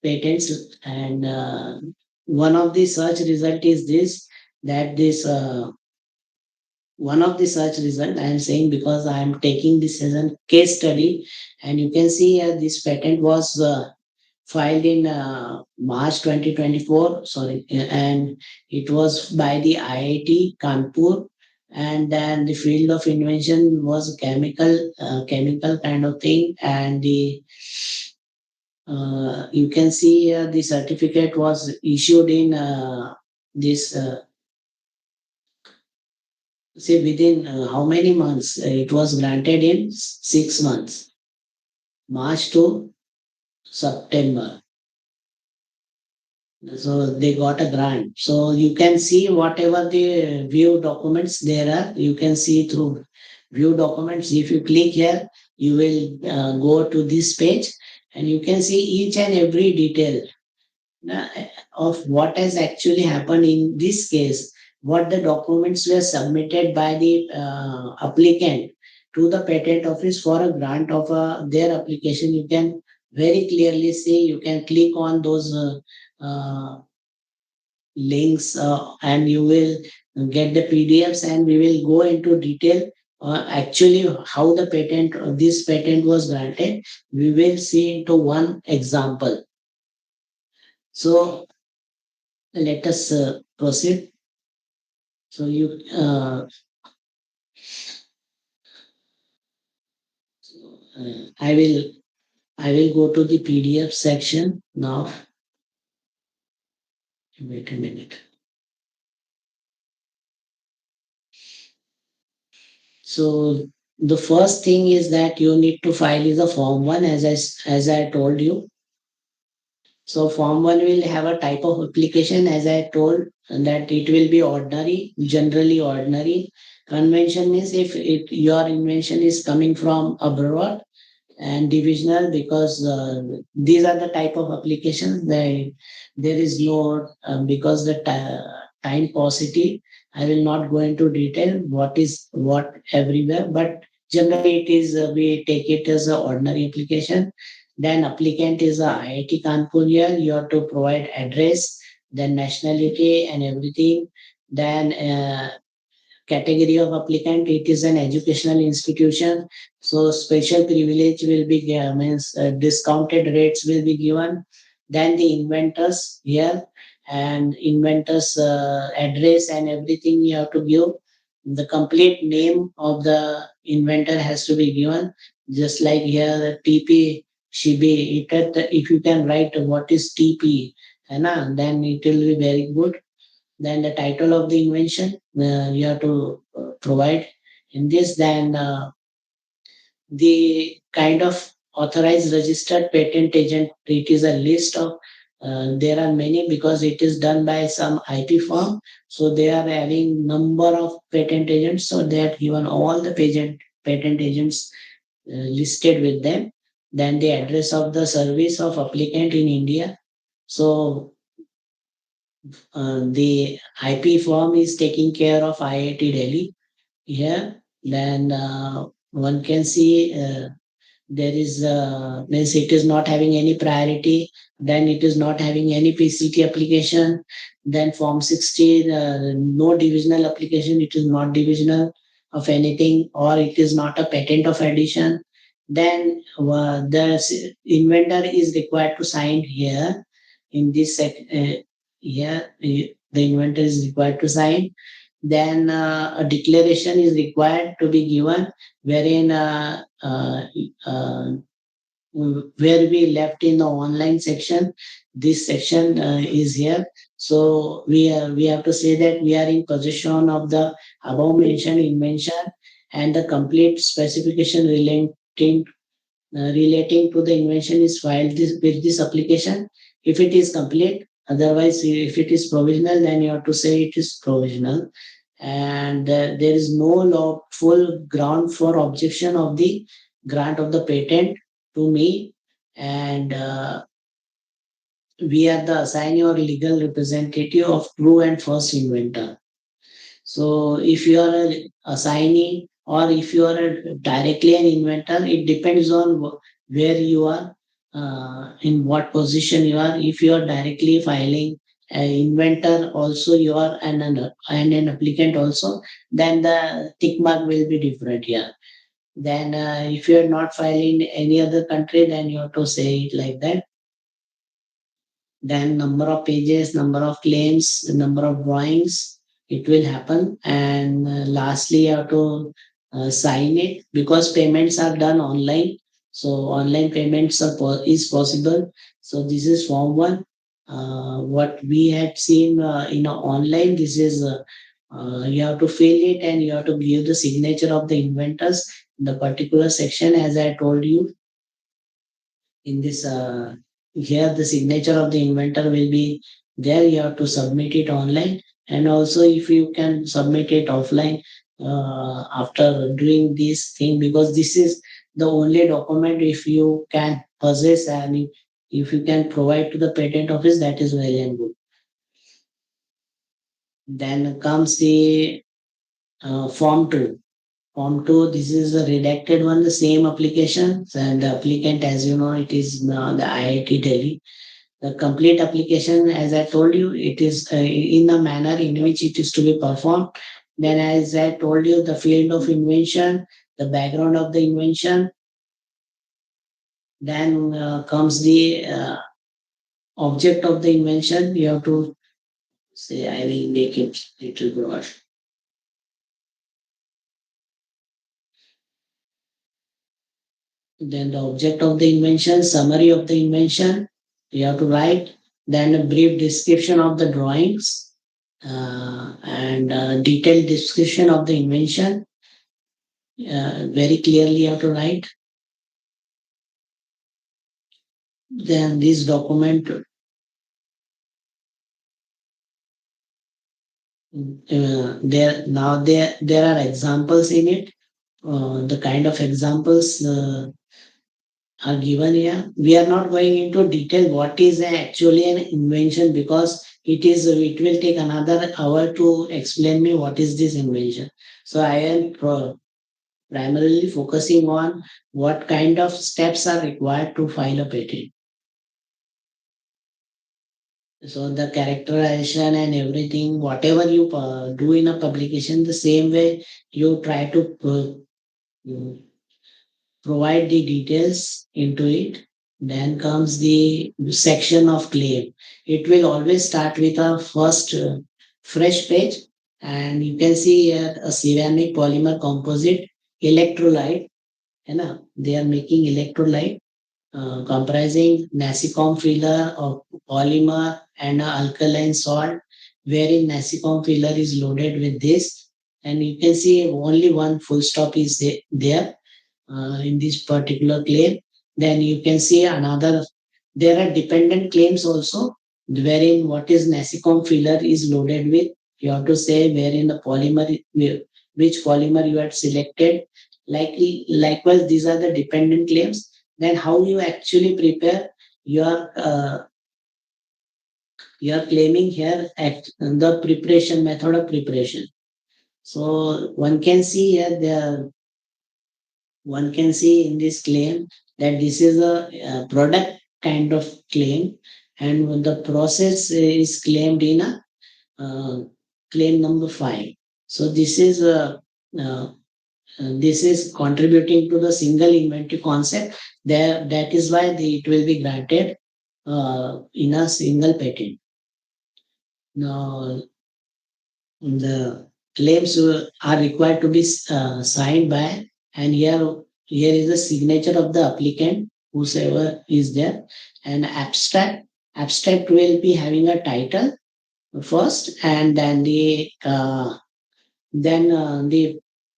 patents. And one of the search result is this, that this one of the search result I am saying, because I am taking this as a case study. And you can see here this patent was filed in March 2024, sorry, and it was by the IIT Kanpur. And then the field of invention was chemical kind of thing. And the you can see here the certificate was issued in this say within how many months. It was granted in 6 months, March to September. So they got a grant. So you can see whatever the view documents there are, you can see through view documents. If you click here, you will go to this page, and you can see each and every detail of what has actually happened in this case, what the documents were submitted by the applicant to the patent office for a grant of their application. You can very clearly see. You can click on those links and you will get the PDFs, and we will go into detail actually how the patent, this patent was granted. We will see into one example. So let us proceed. So I will go to the PDF section now. Wait a minute. So the first thing is that you need to file is a Form 1, as I told you. So Form 1 will have a type of application, as I told, that it will be ordinary, generally ordinary. Convention is if your invention is coming from abroad, and divisional, because these are the type of applications that there is no, because the time paucity, I will not go into detail what is what everywhere, but generally it is, we take it as an ordinary application. Then applicant is a IIT Kanpur here. You have to provide address, then nationality and everything. Then category of applicant, it is an educational institution, so special privilege will be given, means discounted rates will be given. Then the inventors here, and inventors address and everything you have to give. The complete name of the inventor has to be given, just like here the TP Shibi. If you can write what is TP, then it will be very good. Then the title of the invention you have to provide in this. Then the kind of authorized registered patent agent, it is a list of, there are many because it is done by some IP firm, so they are having number of patent agents, so they are given all the patent agents listed with them. Then the address of the service of applicant in India. So the IP firm is taking care of IIT Delhi here. Then one can see there is, means it is not having any priority, then it is not having any PCT application. Then Form 60, no divisional application, it is not divisional of anything, or it is not a patent of addition. Then the inventor is required to sign here in this here the inventor is required to sign. Then a declaration is required to be given, wherein where we left in the online section, this section is here. So we have to say that we are in possession of the above mentioned invention and the complete specification relating to the invention is filed with this application. If it is complete, otherwise if it is provisional, then you have to say it is provisional. And there is no lawful ground for objection of the grant of the patent to me, and we are the assignee or legal representative of true and first inventor. So if you are a assignee or if you are directly an inventor, it depends on where you are, in what position you are. If you are directly filing an inventor, also you are an applicant also, then the tick mark will be different here. Then if you are not filing any other country, then you have to say it like that. Then number of pages, number of claims, number of drawings, it will happen. And lastly, you have to sign it, because payments are done online. So online payments is possible. So this is Form 1. What we had seen online, this is you have to fill it and you have to give the signature of the inventors in the particular section, as I told you. In this here the signature of the inventor will be there. You have to submit it online, and also if you can submit it offline after doing this thing, because this is the only document if you can possess, and if you can provide to the patent office, that is well and good. Then comes the Form 2. Form 2, this is a redacted one, the same application. And the applicant, as you know, it is the IIT Delhi. The complete application, as I told you, it is in the manner in which it is to be performed. Then, as I told you, the field of invention, the background of the invention. Then comes the object of the invention. You have to say, I will make it little broad. Then the object of the invention, summary of the invention, you have to write. Then a brief description of the drawings and detailed description of the invention. Very clearly you have to write. Then this document, there are examples in it. The kind of examples are given here. We are not going into detail what is actually an invention, because it will take another hour to explain me what is this invention. So I am primarily focusing on what kind of steps are required to file a patent. So the characterization and everything, whatever you do in a publication, the same way you try to provide the details into it. Then comes the section of claim. It will always start with a first fresh page, and you can see here a ceramic polymer composite electrolyte. They are making electrolyte comprising nasicom filler of polymer and alkaline salt, wherein nasicom filler is loaded with this. And you can see only one full stop is there in this particular claim. Then you can see there are dependent claims also, wherein what is nasicom filler is loaded with. You have to say wherein the polymer, which polymer you had selected. Likewise, these are the dependent claims. Then how you actually prepare your claiming here at the preparation method of preparation. So one can see here one can see in this claim that this is a product kind of claim, and when the process is claimed in a claim number 5. So this is contributing to the single inventory concept. That is why it will be granted in a single patent. Now, the claims are required to be signed by, and here is the signature of the applicant, whosoever is there. And abstract will be having a title first, and then the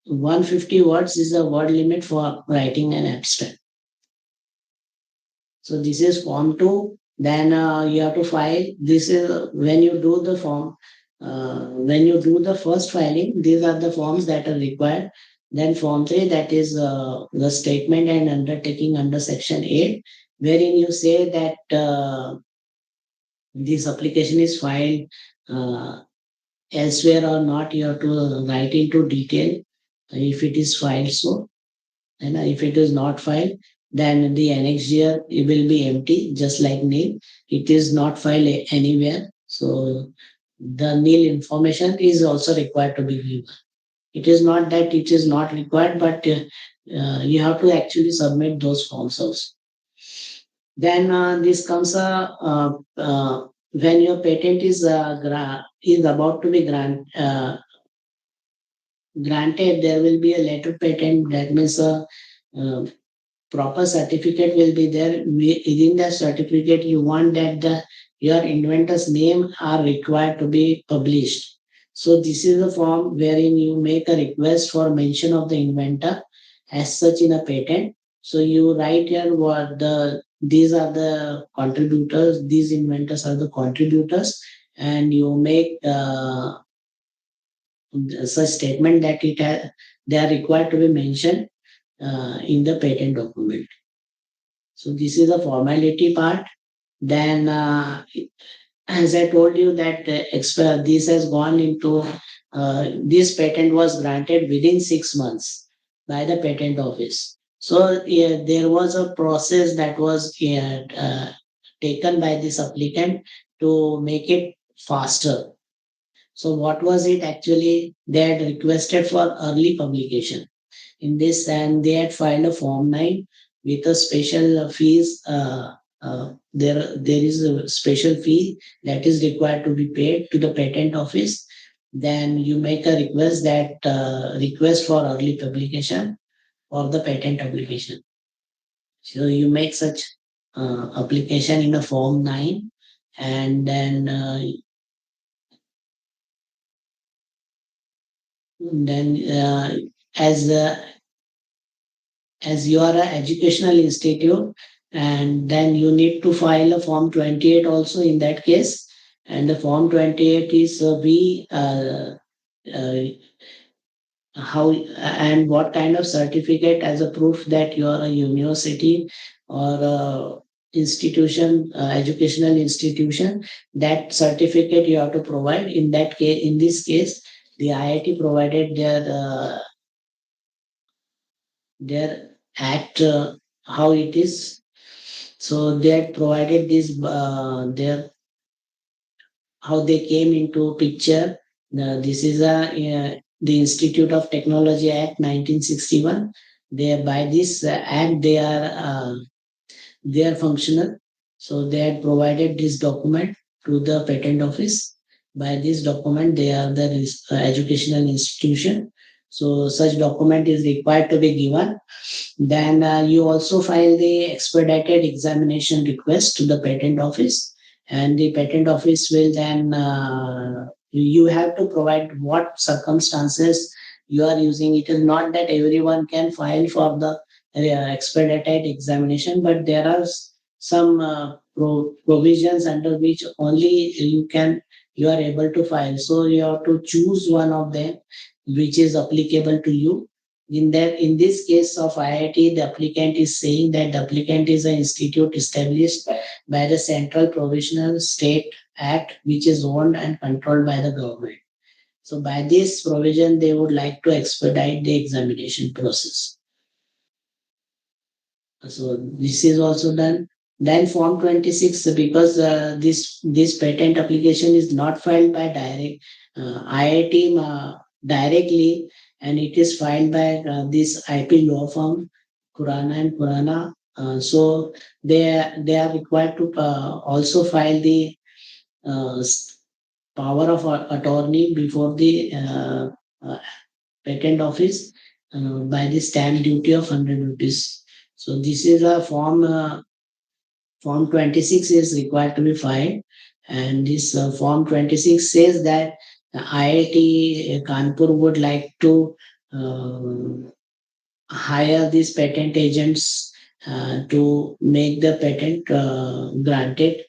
150 words is the word limit for writing an abstract. So this is form 2. Then you have to file. This is when you do the form. When you do the first filing, these are the forms that are required. Then form 3, that is the statement and undertaking under section 8, wherein you say that this application is filed elsewhere or not. You have to write into detail if it is filed so. And if it is not filed, then the annex here, it will be empty, just like nil. It is not filed anywhere. So the nil information is also required to be given. It is not that it is not required, but you have to actually submit those forms also. Then this comes when your patent is about to be granted, there will be a letter patent. That means a proper certificate will be there. Within that certificate, you want that your inventor's name are required to be published. So this is a form wherein you make a request for mention of the inventor as such in a patent. So you write here these are the contributors, these inventors are the contributors, and you make such statement that they are required to be mentioned in the patent document. So this is the formality part. Then as I told you that this has gone into this patent was granted within 6 months by the patent office. So there was a process that was taken by this applicant to make it faster. So what was it actually? They had requested for early publication in this, and they had filed a Form 9 with a special fees. There is a special fee that is required to be paid to the patent office. Then you make a request that request for early publication of the patent application. So you make such application in a Form 9, and then as you are an educational institute, and then you need to file a Form 28 also in that case. And the Form 28 is how and what kind of certificate as a proof that you are a university or a institution, educational institution. That certificate you have to provide. In that case, in this case, the IIT provided their act, how it is. So they had provided this their how they came into picture. This is the Institute of Technology Act 1961. They by this act they are functional. So they had provided this document to the patent office. By this document, they are the educational institution. So such document is required to be given. Then you also file the expedited examination request to the patent office, and the patent office will then you have to provide what circumstances you are using. It is not that everyone can file for the expedited examination, but there are some provisions under which only you are able to file. So you have to choose one of them which is applicable to you. In this case of IIT, the applicant is saying that the applicant is an institute established by the Central Provisional State Act, which is owned and controlled by the government. So by this provision, they would like to expedite the examination process. So this is also done. Then Form 26, because this patent application is not filed by IIT directly, and it is filed by this IP law firm, Kurana and Kurana. So they are required to also file the power of attorney before the patent office by the stamp duty of 100 rupees. So this is a Form 26 is required to be filed, and this Form 26 says that IIT Kanpur would like to hire these patent agents to make the patent granted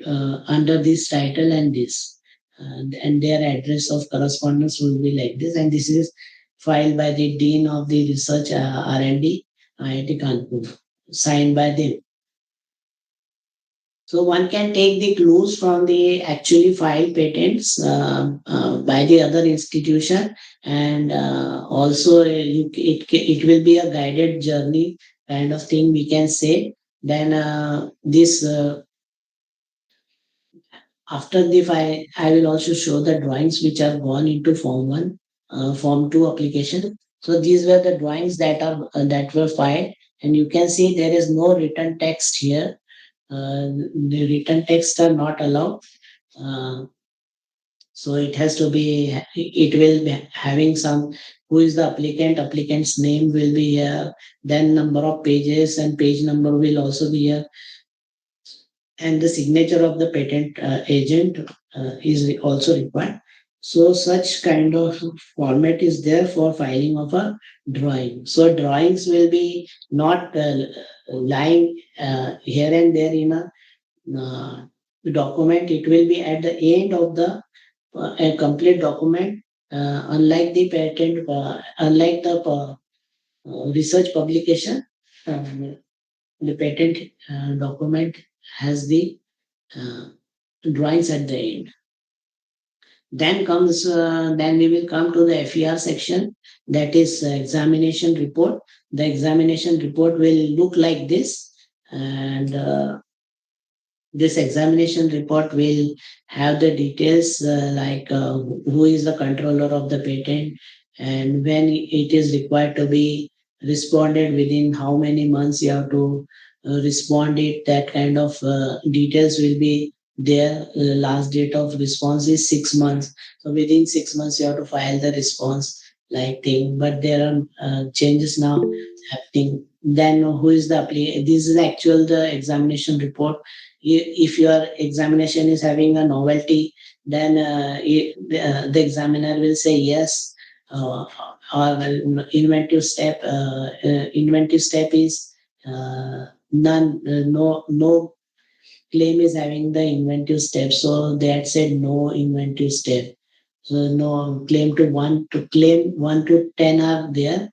under this title and this. And their address of correspondence will be like this, and this is filed by the Dean of the Research R&D, IIT Kanpur, signed by them. So one can take the clues from the actually filed patents by the other institution, and also it will be a guided journey kind of thing, we can say. Then after the file, I will also show the drawings which are gone into Form 1, Form 2 application. So these were the drawings that were filed, and you can see there is no written text here. The written texts are not allowed. So it has to be, it will be having some, who is the applicant's name will be here, then number of pages and page number will also be here. And the signature of the patent agent is also required. So such kind of format is there for filing of a drawing. So drawings will be not lying here and there in a document. It will be at the end of the a complete document. Unlike the patent, unlike the research publication, the patent document has the drawings at the end. Then we will come to the FER section, that is examination report. The examination report will look like this, and this examination report will have the details like who is the controller of the patent, and when it is required to be responded, within how many months you have to respond it. That kind of details will be there. Last date of response is 6 months, so within 6 months you have to file the response, like thing. But there are changes now happening. Then who is the this is actual the examination report. If your examination is having a novelty, then the examiner will say yes, or inventive step. Inventive step is none. No claim is having the inventive step. So they had said no inventive step. So no claim claim 1 to 10 are there,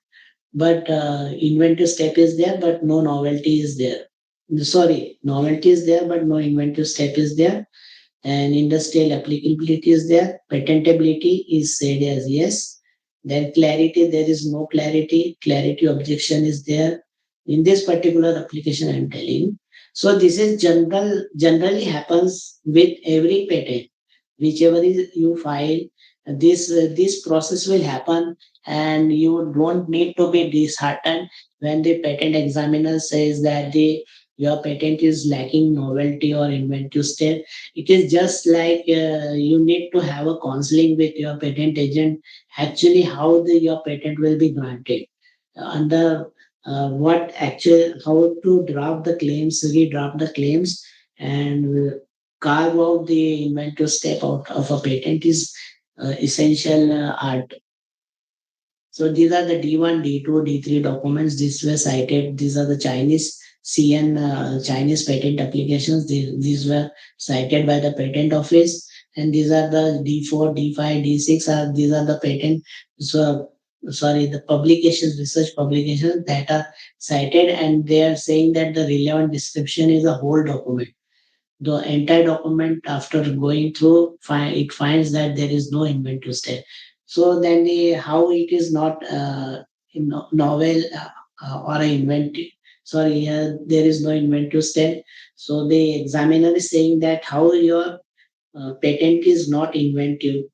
but inventive step is there, but no novelty is there. Sorry, novelty is there, but no inventive step is there. And industrial applicability is there. Patentability is said as yes. Then clarity, there is no clarity. Clarity objection is there. In this particular application, I'm telling. So this is generally happens with every patent. Whichever is you file, this process will happen, and you don't need to be disheartened when the patent examiner says that your patent is lacking novelty or inventive step. It is just like you need to have a counseling with your patent agent, actually how your patent will be granted, under what actual, how to draft the claims, redraft the claims, and carve out the inventive step out of a patent is essential art. So these are the D1, D2, D3 documents. These were cited. These are the Chinese CN, Chinese patent applications. These were cited by the patent office. And these are the D4, D5, D6. These are the patent. So sorry, the publications, research publications that are cited, and they are saying that the relevant description is a whole document. The entire document, after going through, it finds that there is no inventive step. So then how it is not novel or inventive. Sorry, there is no inventive step. So the examiner is saying that how your patent is not inventive.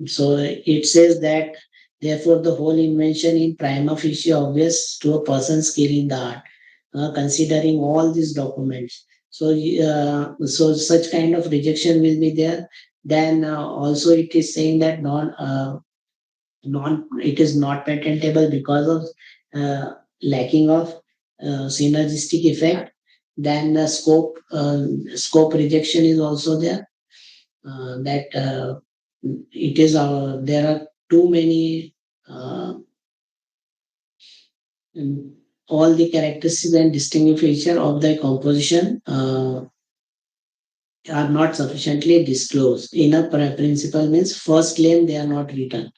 So it says that therefore the whole invention in prima facie obvious to a person skilled in the art, considering all these documents. So so such kind of rejection will be there. Then also it is saying that it is not patentable because of lacking of synergistic effect. Then the scope rejection is also there. That it is there are too many all the characteristics and distinctive feature of the composition are not sufficiently disclosed. Inner principle means first claim they are not written.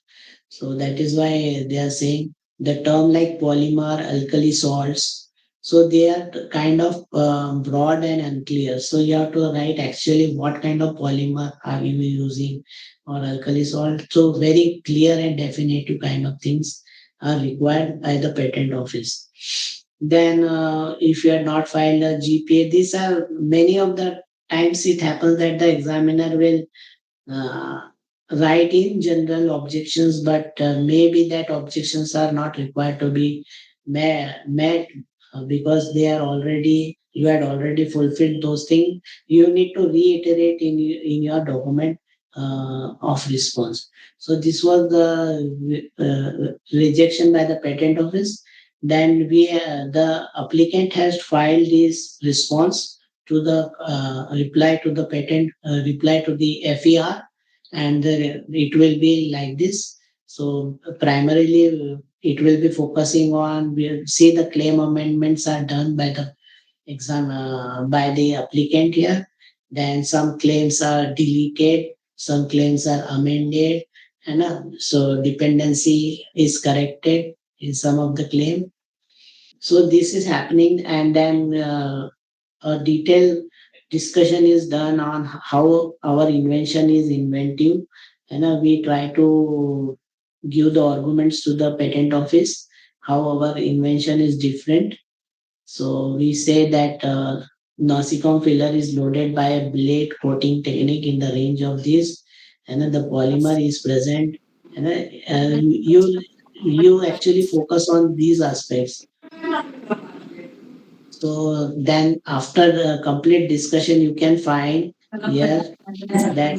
So that is why they are saying the term like polymer, alkali salts. So they are kind of broad and unclear. So you have to write actually what kind of polymer are you using, or alkali salt. So very clear and definitive kind of things are required by the patent office. Then if you have not filed a GPA, these are many of the times it happens that the examiner will write in general objections, but maybe that objections are not required to be met because they are already, you had already fulfilled those things. You need to reiterate in your document of response. So this was the rejection by the patent office. Then the applicant has filed his response to the reply to the patent, reply to the FER, and it will be like this. So primarily it will be focusing on, we'll see the claim amendments are done by the by the applicant here. Then some claims are deleted, some claims are amended, and so dependency is corrected in some of the claim. So this is happening, and then a detailed discussion is done on how our invention is inventive, and we try to give the arguments to the patent office how our invention is different. So we say that Nosicom filler is loaded by a blade coating technique in the range of this, and then the polymer is present, and you actually focus on these aspects. So then after the complete discussion, you can find here that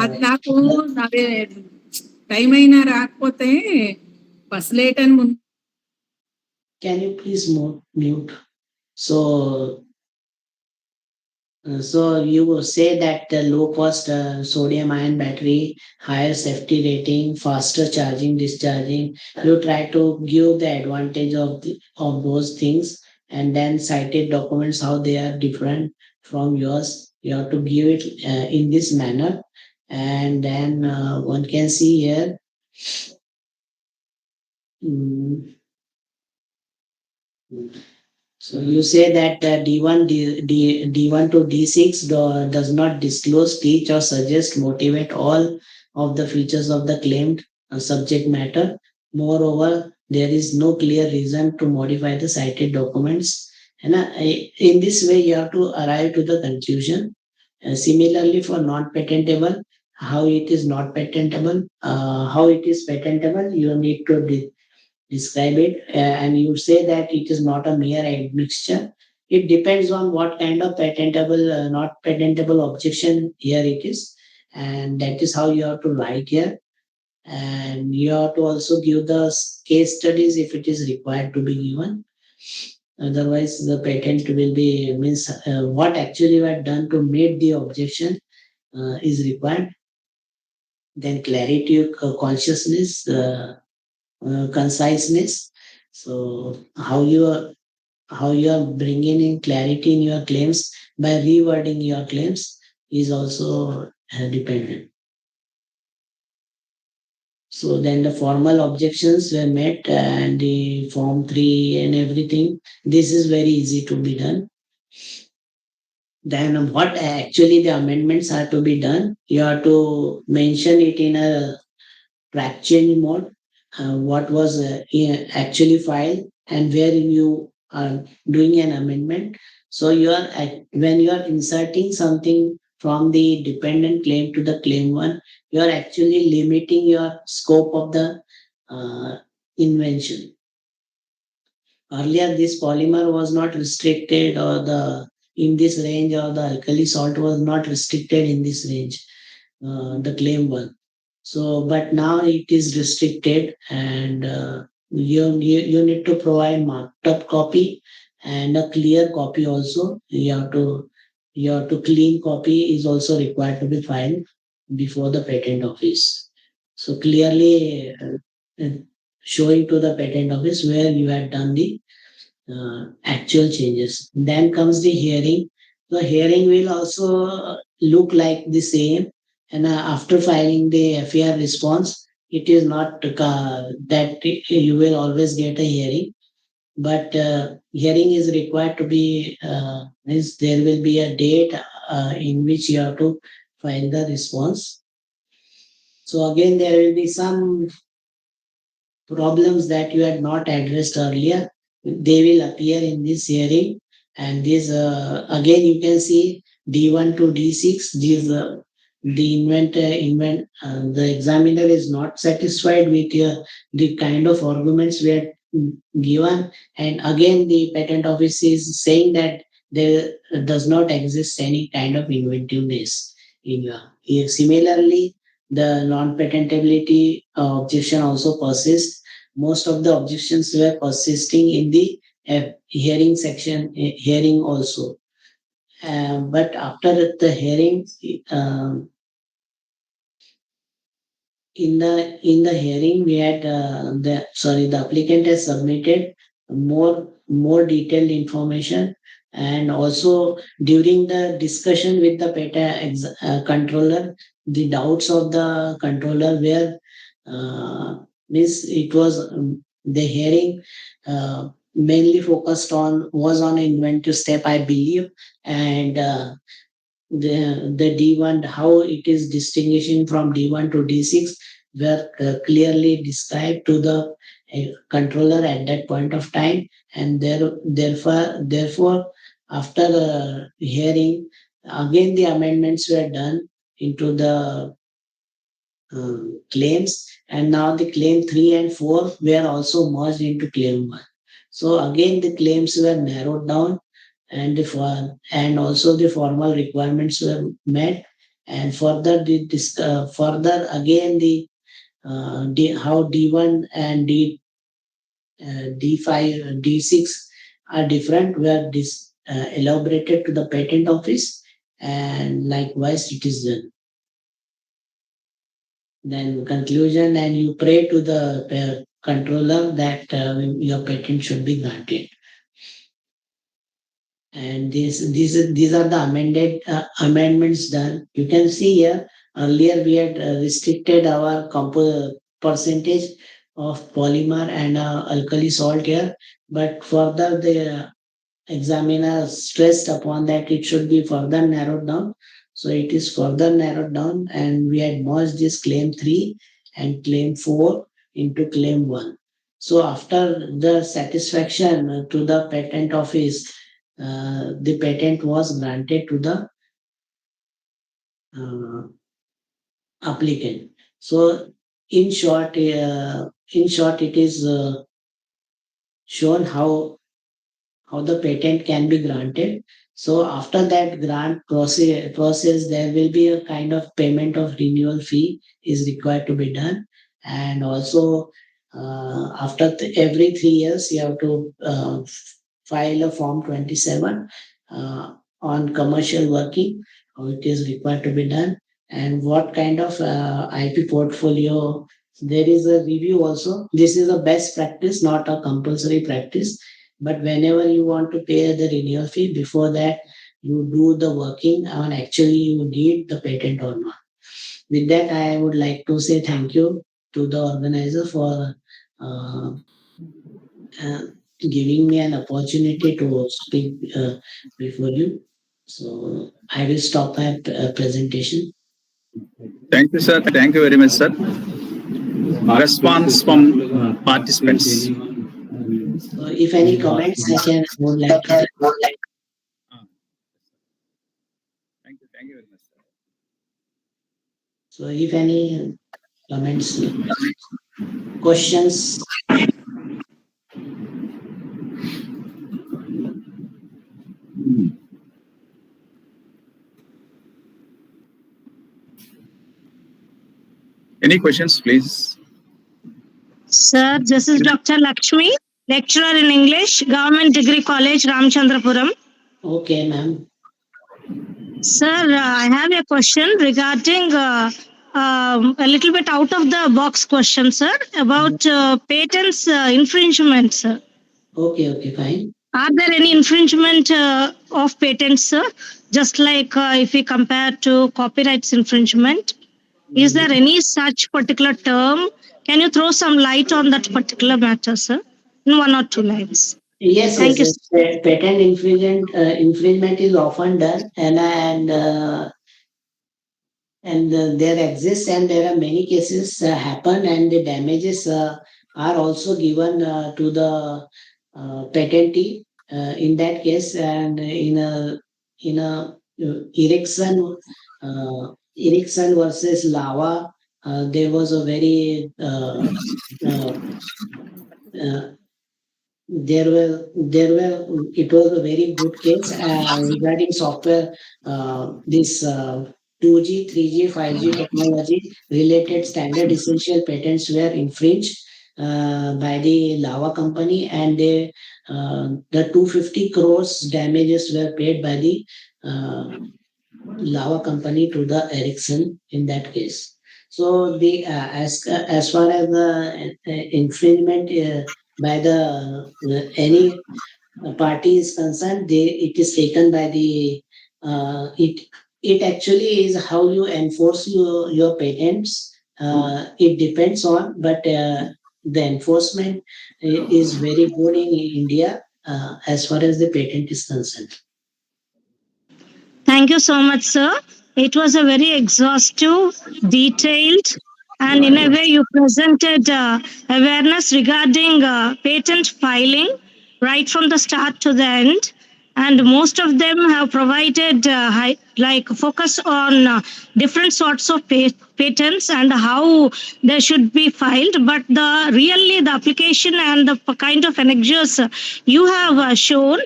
అది నాకు అదే time అయినా రాకపోతే bus late అని ముందు. Can you please mute? So you will say that the low cost sodium ion battery, higher safety rating, faster charging, discharging. You try to give the advantage of those things, and then cited documents how they are different from yours. You have to give it in this manner, and then one can see here. So you say that D1 to D6 does not disclose, teach, or suggest, motivate all of the features of the claimed subject matter. Moreover, there is no clear reason to modify the cited documents. And in this way, you have to arrive to the conclusion. Similarly, for non-patentable, how it is not patentable, how it is patentable, you need to describe it, and you say that it is not a mere admixture. It depends on what kind of patentable, not patentable objection here it is, and that is how you have to write here. And you have to also give the case studies if it is required to be given. Otherwise, the patent will be means what actually you have done to meet the objection is required. Then clarity, consciousness, conciseness. So how you are bringing in clarity in your claims by rewording your claims is also dependent. So then the formal objections were met and the form 3 and everything. This is very easy to be done. Then what actually the amendments are to be done, you have to mention it in a track change mode, what was actually filed and wherein you are doing an amendment. So when you are inserting something from the dependent claim to the claim one, you are actually limiting your scope of the invention. Earlier, this polymer was not restricted, or in this range, or the alkali salt was not restricted in this range, the claim one. So, but now it is restricted, and you need to provide marked up copy and a clear copy also. You have to clean copy is also required to be filed before the patent office. So clearly showing to the patent office where you had done the actual changes. Then comes the hearing. The hearing will also look like the same, and after filing the FER response, it is not that you will always get a hearing, but hearing is required to be means there will be a date in which you have to file the response. So again, there will be some problems that you had not addressed earlier. They will appear in this hearing, and this again you can see D1 to D6. These the examiner is not satisfied with the kind of arguments we had given, and again the patent office is saying that there does not exist any kind of inventiveness in your. Similarly, the non-patentability objection also persists. Most of the objections were persisting in the hearing section, hearing also. But after the hearing, in the hearing, we had the applicant has submitted more detailed information, and also during the discussion with the controller, the doubts of the controller were it was the hearing mainly focused on inventive step, I believe, and the D1, how it is distinguishing from D1 to D6 were clearly described to the controller at that point of time, and therefore after hearing, again the amendments were done into the claims, and now the claim 3 and 4 were also merged into claim 1. So again the claims were narrowed down, and also the formal requirements were met, and further further again the how D1 and D5 D6 are different were elaborated to the patent office, and likewise it is done. Then conclusion, and you pray to the controller that your patent should be granted. And these are the amendments done. You can see here, earlier we had restricted our percentage of polymer and alkali salt here, but further the examiner stressed upon that it should be further narrowed down. So it is further narrowed down, and we had merged this claim 3 and claim 4 into claim 1. So after the satisfaction to the patent office, the patent was granted to the applicant. So in short, it is shown how the patent can be granted. So after that grant process, there will be a kind of payment of renewal fee is required to be done, and also after every 3 years you have to file a form 27 on commercial working, how it is required to be done, and what kind of IP portfolio. There is a review also. This is a best practice, not a compulsory practice. But whenever you want to pay the renewal fee, before that you do the working on actually you need the patent or not. With that, I would like to say thank you to the organizer for giving me an opportunity to speak before you. So I will stop my presentation. Thank you, sir. Thank you very much, sir. Response from participants. So if any comments, would like to say. Thank you very much, sir. So if any comments, questions. Any questions, please? Sir, this is Dr. Lakshmi, lecturer in English, Government Degree College, Ramchandrapuram. Okay, ma'am. Sir, I have a question regarding a little bit out of the box question, sir, about patents infringement, sir. Okay, fine. Are there any infringement of patents, sir? Just like if we compare to copyrights infringement, is there any such particular term? Can you throw some light on that particular matter, sir? In 1 or 2 lines. Yes, Thank you. Patent infringement is often done, and there exists, and there are many cases happen, and the damages are also given to the patentee in that case, and in a Ericsson versus Lava, there was a very it was a very good case regarding software. This 2G, 3G, 5G technology related standard essential patents were infringed by the Lava company, and the 250 crores damages were paid by the Lava company to the Ericsson in that case. So the as far as the infringement by the any party is concerned, it is taken by the it actually is how you enforce your patents. It depends on, but the enforcement is very good in India as far as the patent is concerned. Thank you so much, sir. It was a very exhaustive, detailed, and in a way you presented awareness regarding patent filing right from the start to the end. And most of them have provided focus on different sorts of patents and how they should be filed. But the application and the kind of anecdotes you have shown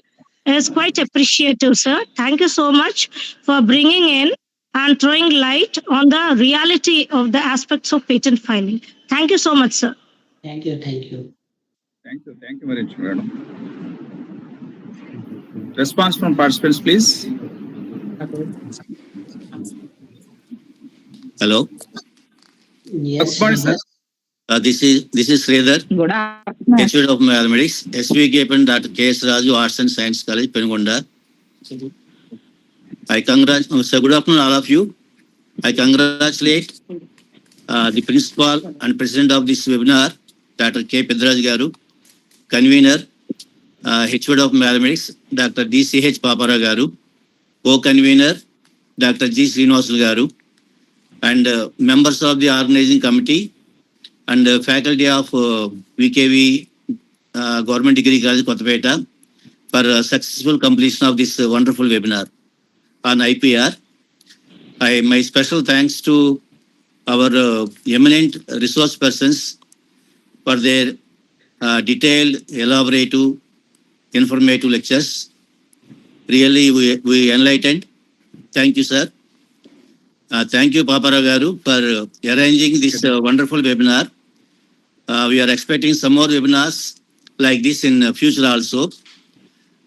is quite appreciative, sir. Thank you so much for bringing in and throwing light on the reality of the aspects of patent filing. Thank you so much, sir. Thank you. Thank you. Thank you very much, madam. Response from participants, please. Hello. Yes. Good morning, sir. This is Sridhar, Good afternoon. Head of Mathematics, V.K.V.GOVERNMENT K.S. Raju Arts and Science College, Pengonda. So good afternoon, all of you. I congratulate the principal and president of this webinar, Dr. K. Pediraju Garu, convener, HOD of Mathematics, Dr. D.C.H. Papara Garu, co-convener, Dr. G. Srinivasu Garu, and members of the organizing committee and faculty of V.K.V. Government Degree College, KOTHAPETA, for successful completion of this wonderful webinar on IPR. My special thanks to our eminent resource persons for their detailed, elaborative, informative lectures. Really, we enlightened. Thank you, sir. Thank you, Papara Garu, for arranging this wonderful webinar. We are expecting some more webinars like this in future also.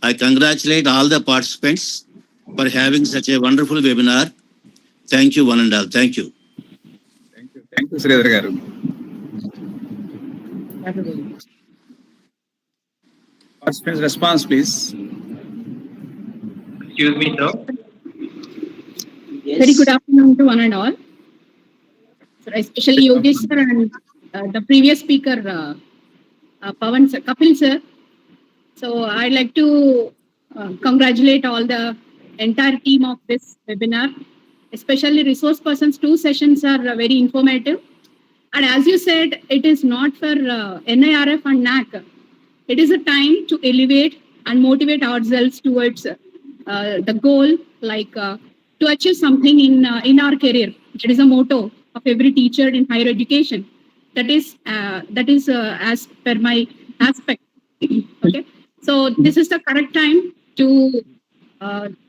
I congratulate all the participants for having such a wonderful webinar. Thank you, one and all. Thank you. Thank you, Sridhar Garu. Participants' response, please. Excuse me, sir. Yes. Very good afternoon to one and all. So especially Yogesh sir and the previous speaker, Pawan sir, Kapil sir. So I'd like to congratulate all the entire team of this webinar, especially resource persons. 2 sessions are very informative. And as you said, it is not for NIRF and NAC. It is a time to elevate and motivate ourselves towards the goal, like to achieve something in our career. That is a motto of every teacher in higher education. That is as per my aspect. Okay, so this is the correct time to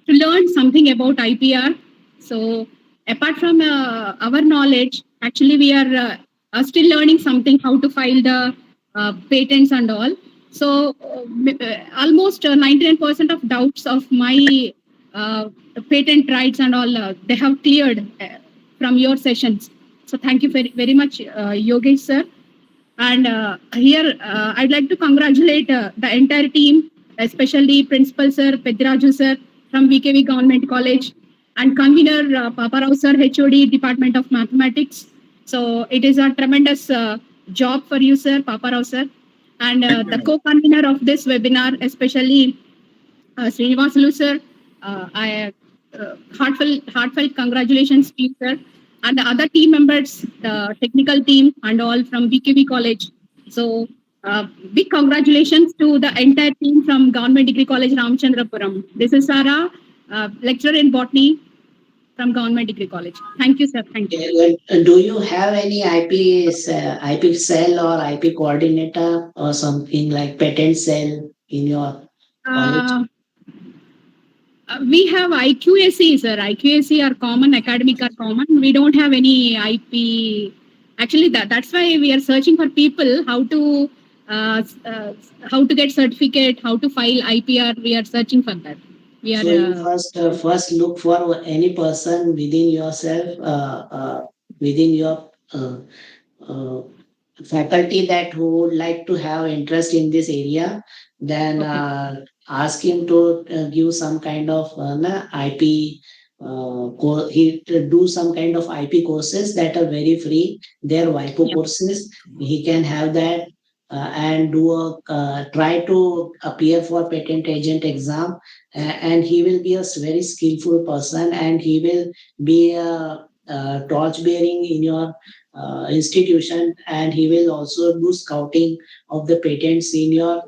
learn something about IPR. So apart from our knowledge, actually we are still learning something, how to file the patents and all. So almost 99% of doubts of my patent rights and all, they have cleared from your sessions. So thank you very, very much, Yogesh sir. And here I'd like to congratulate the entire team, especially Principal Sir, Pediraju Sir from V.K.V. Government College, and convener Paparao Sir, HOD, Department of Mathematics. So it is a tremendous job for you, Sir, Paparao Sir. And the co-convener of this webinar, especially Srinivasu Sir, I heartfelt congratulations to you, sir, and the other team members, the technical team, and all from V.K.V. College. So big congratulations to the entire team from Government Degree College, Ramachandrapuram. This is Sarah, lecturer in botany from Government Degree College. Thank you, sir. Thank you. Do you have any IP cell or IP coordinator or something like patent cell in your college? We have IQAC, sir. IQAC are common, academic are common. We don't have any IP. Actually, that's why we are searching for people how to get certificate, how to file IPR. We are searching for that. We are. So you first look for any person within yourself, within your faculty that who would like to have interest in this area. Then ask him to give some kind of IP. He do some kind of IP courses that are very free. They're WIPO courses. He can have that. and try to appear for patent agent exam, and he will be a very skillful person, and he will be a torch bearing in your institution, and he will also do scouting of the patents in your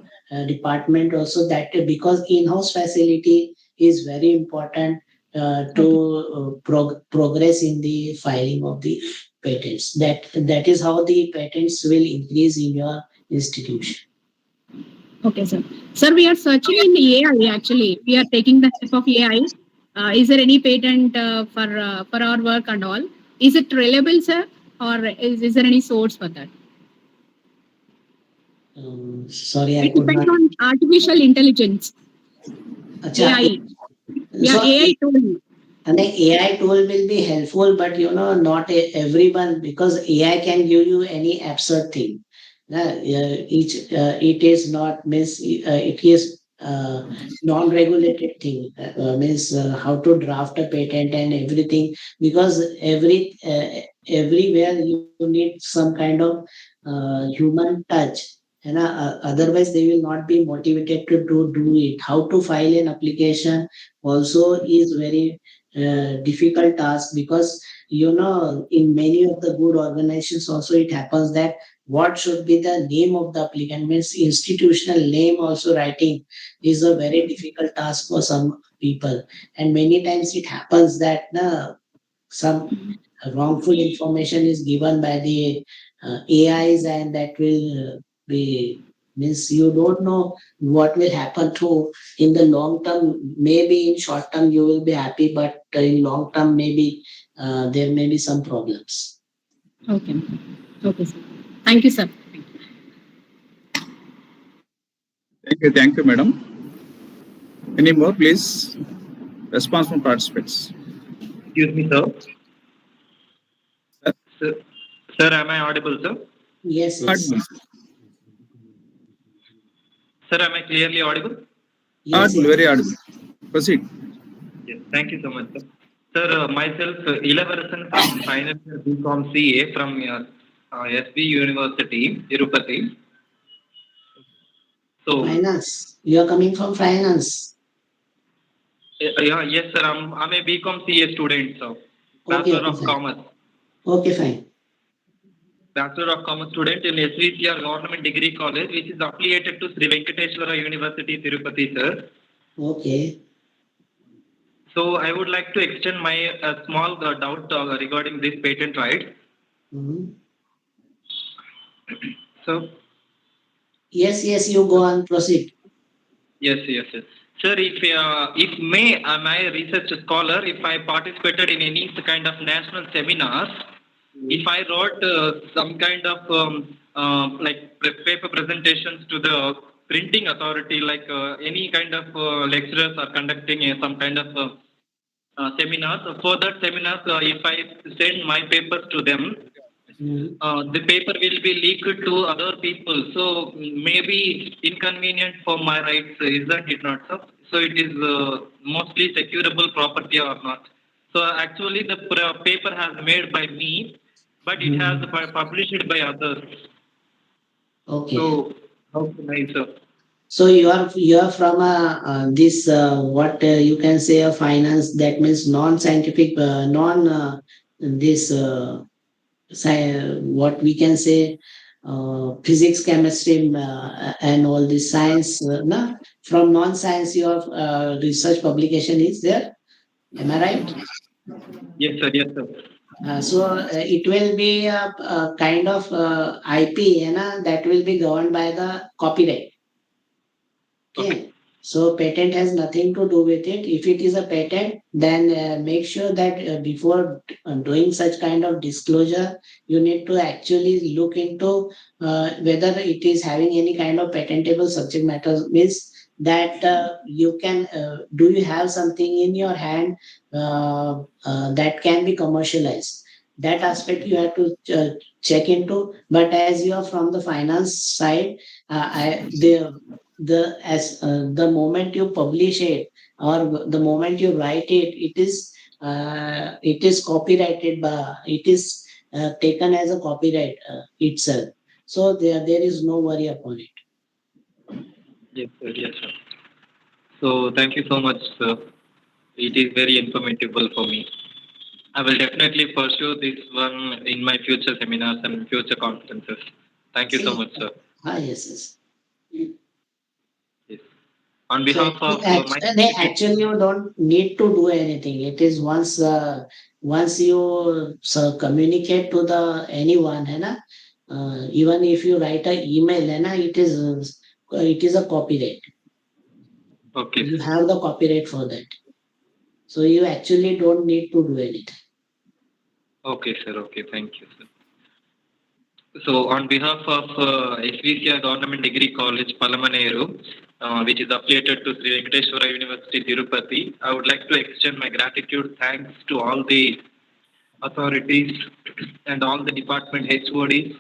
department also, that because in-house facility is very important to progress in the filing of the patents. That is how the patents will increase in your institution. Okay, sir. Sir, we are searching in AI actually. We are taking the help of AI. Is there any patent for our work and all? Is it reliable, sir, or is there any source for that? Sorry, I It could depends not. on artificial intelligence. AI. Yeah, So AI tool. and the AI tool will be helpful, but not everyone, because AI can give you any absurd thing. It is not it is non-regulated thing, means how to draft a patent and everything, because everywhere you need some kind of human touch, and otherwise they will not be motivated to do it. How to file an application also is very difficult task, because in many of the good organizations also it happens that what should be the name of the applicant, means institutional name also writing is a very difficult task for some people, and many times it happens that some wrongful information is given by the AIs, and that will be, means you don't know what will happen to in the long term. Maybe in short term you will be happy, but in long term maybe there may be some problems. Okay. Okay, sir. Thank you, sir. Thank you, madam. Any more, please? Response from participants. Excuse me, sir. Sir, am I audible, sir? Yes. Audible. Sir, am I clearly audible? Yes, audible, very audible. Proceed. Yes, thank you so much, sir. Sir, myself, 11% from final year B.Com CA from SB University, Tirupati. So, finance. You are coming from finance. Yeah, yes, sir. I'm a B.Com CA student, sir. Okay, Bachelor of fine. Commerce. Okay, fine. Bachelor of Commerce student in SVCR Government Degree College, which is affiliated to Sri Venkateswara University, Tirupati, sir. Okay. So I would like to extend my small doubt regarding this patent right. So. Yes, you go on, proceed. Yes. Sir, if may, I'm a research scholar. If I participated in any kind of national seminars, if I wrote some kind of like paper presentations to the printing authority, like any kind of lecturers are conducting some kind of seminars. For that seminars, if I send my papers to them, the paper will be leaked to other people. So maybe inconvenient for my rights. Is that it not, sir? So it is mostly securable property or not? So actually the paper has made by me, but it has published by others. Okay. So how can I, sir? So you are from this what you can say a finance, that means non-scientific, this what we can say physics, chemistry, and all this science. From non-science, your research publication is there. Am I right? Yes, sir. Yes, sir. So it will be a kind of IP, that will be governed by the copyright. Okay. So patent has nothing to do with it. If it is a patent, then make sure that before doing such kind of disclosure, you need to actually look into whether it is having any kind of patentable subject matter. Means that you can do you have something in your hand that can be commercialized. That aspect you have to check into. But as you are from the finance side, the moment you publish it, or the moment you write it, it is copyrighted by, it is taken as a copyright itself. So there is no worry upon it. Yes, sir. Yes, sir. So thank you so much, sir. It is very informative for me. I will definitely pursue this one in my future seminars and future conferences. Thank you so much, sir. Yes. Yes. On So behalf of my actually, you don't need to do anything. It is once you communicate to the anyone, even if you write an email, it is a copyright. Okay. You have the copyright for that. So you actually don't need to do anything. Okay, sir. Okay, thank you, sir. So on behalf of SVCI Government Degree College, Palamaneru, which is affiliated to Sri Venkateswara University, Tirupati, I would like to extend my gratitude, thanks to all the authorities and all the department HODs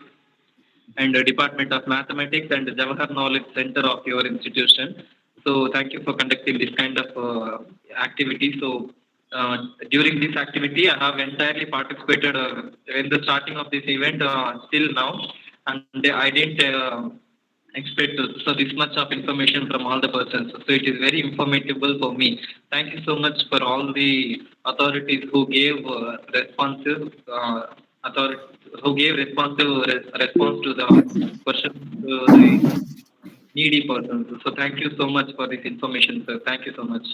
and the Department of Mathematics and the Jawahar Knowledge Center of your institution. So thank you for conducting this kind of activity. So during this activity, I have entirely participated in the starting of this event till now, and I didn't expect so this much of information from all the persons. So it is very informative for me. Thank you so much for all the authorities who gave response to the question to the needy persons. So thank you so much for this information, sir. Thank you so much.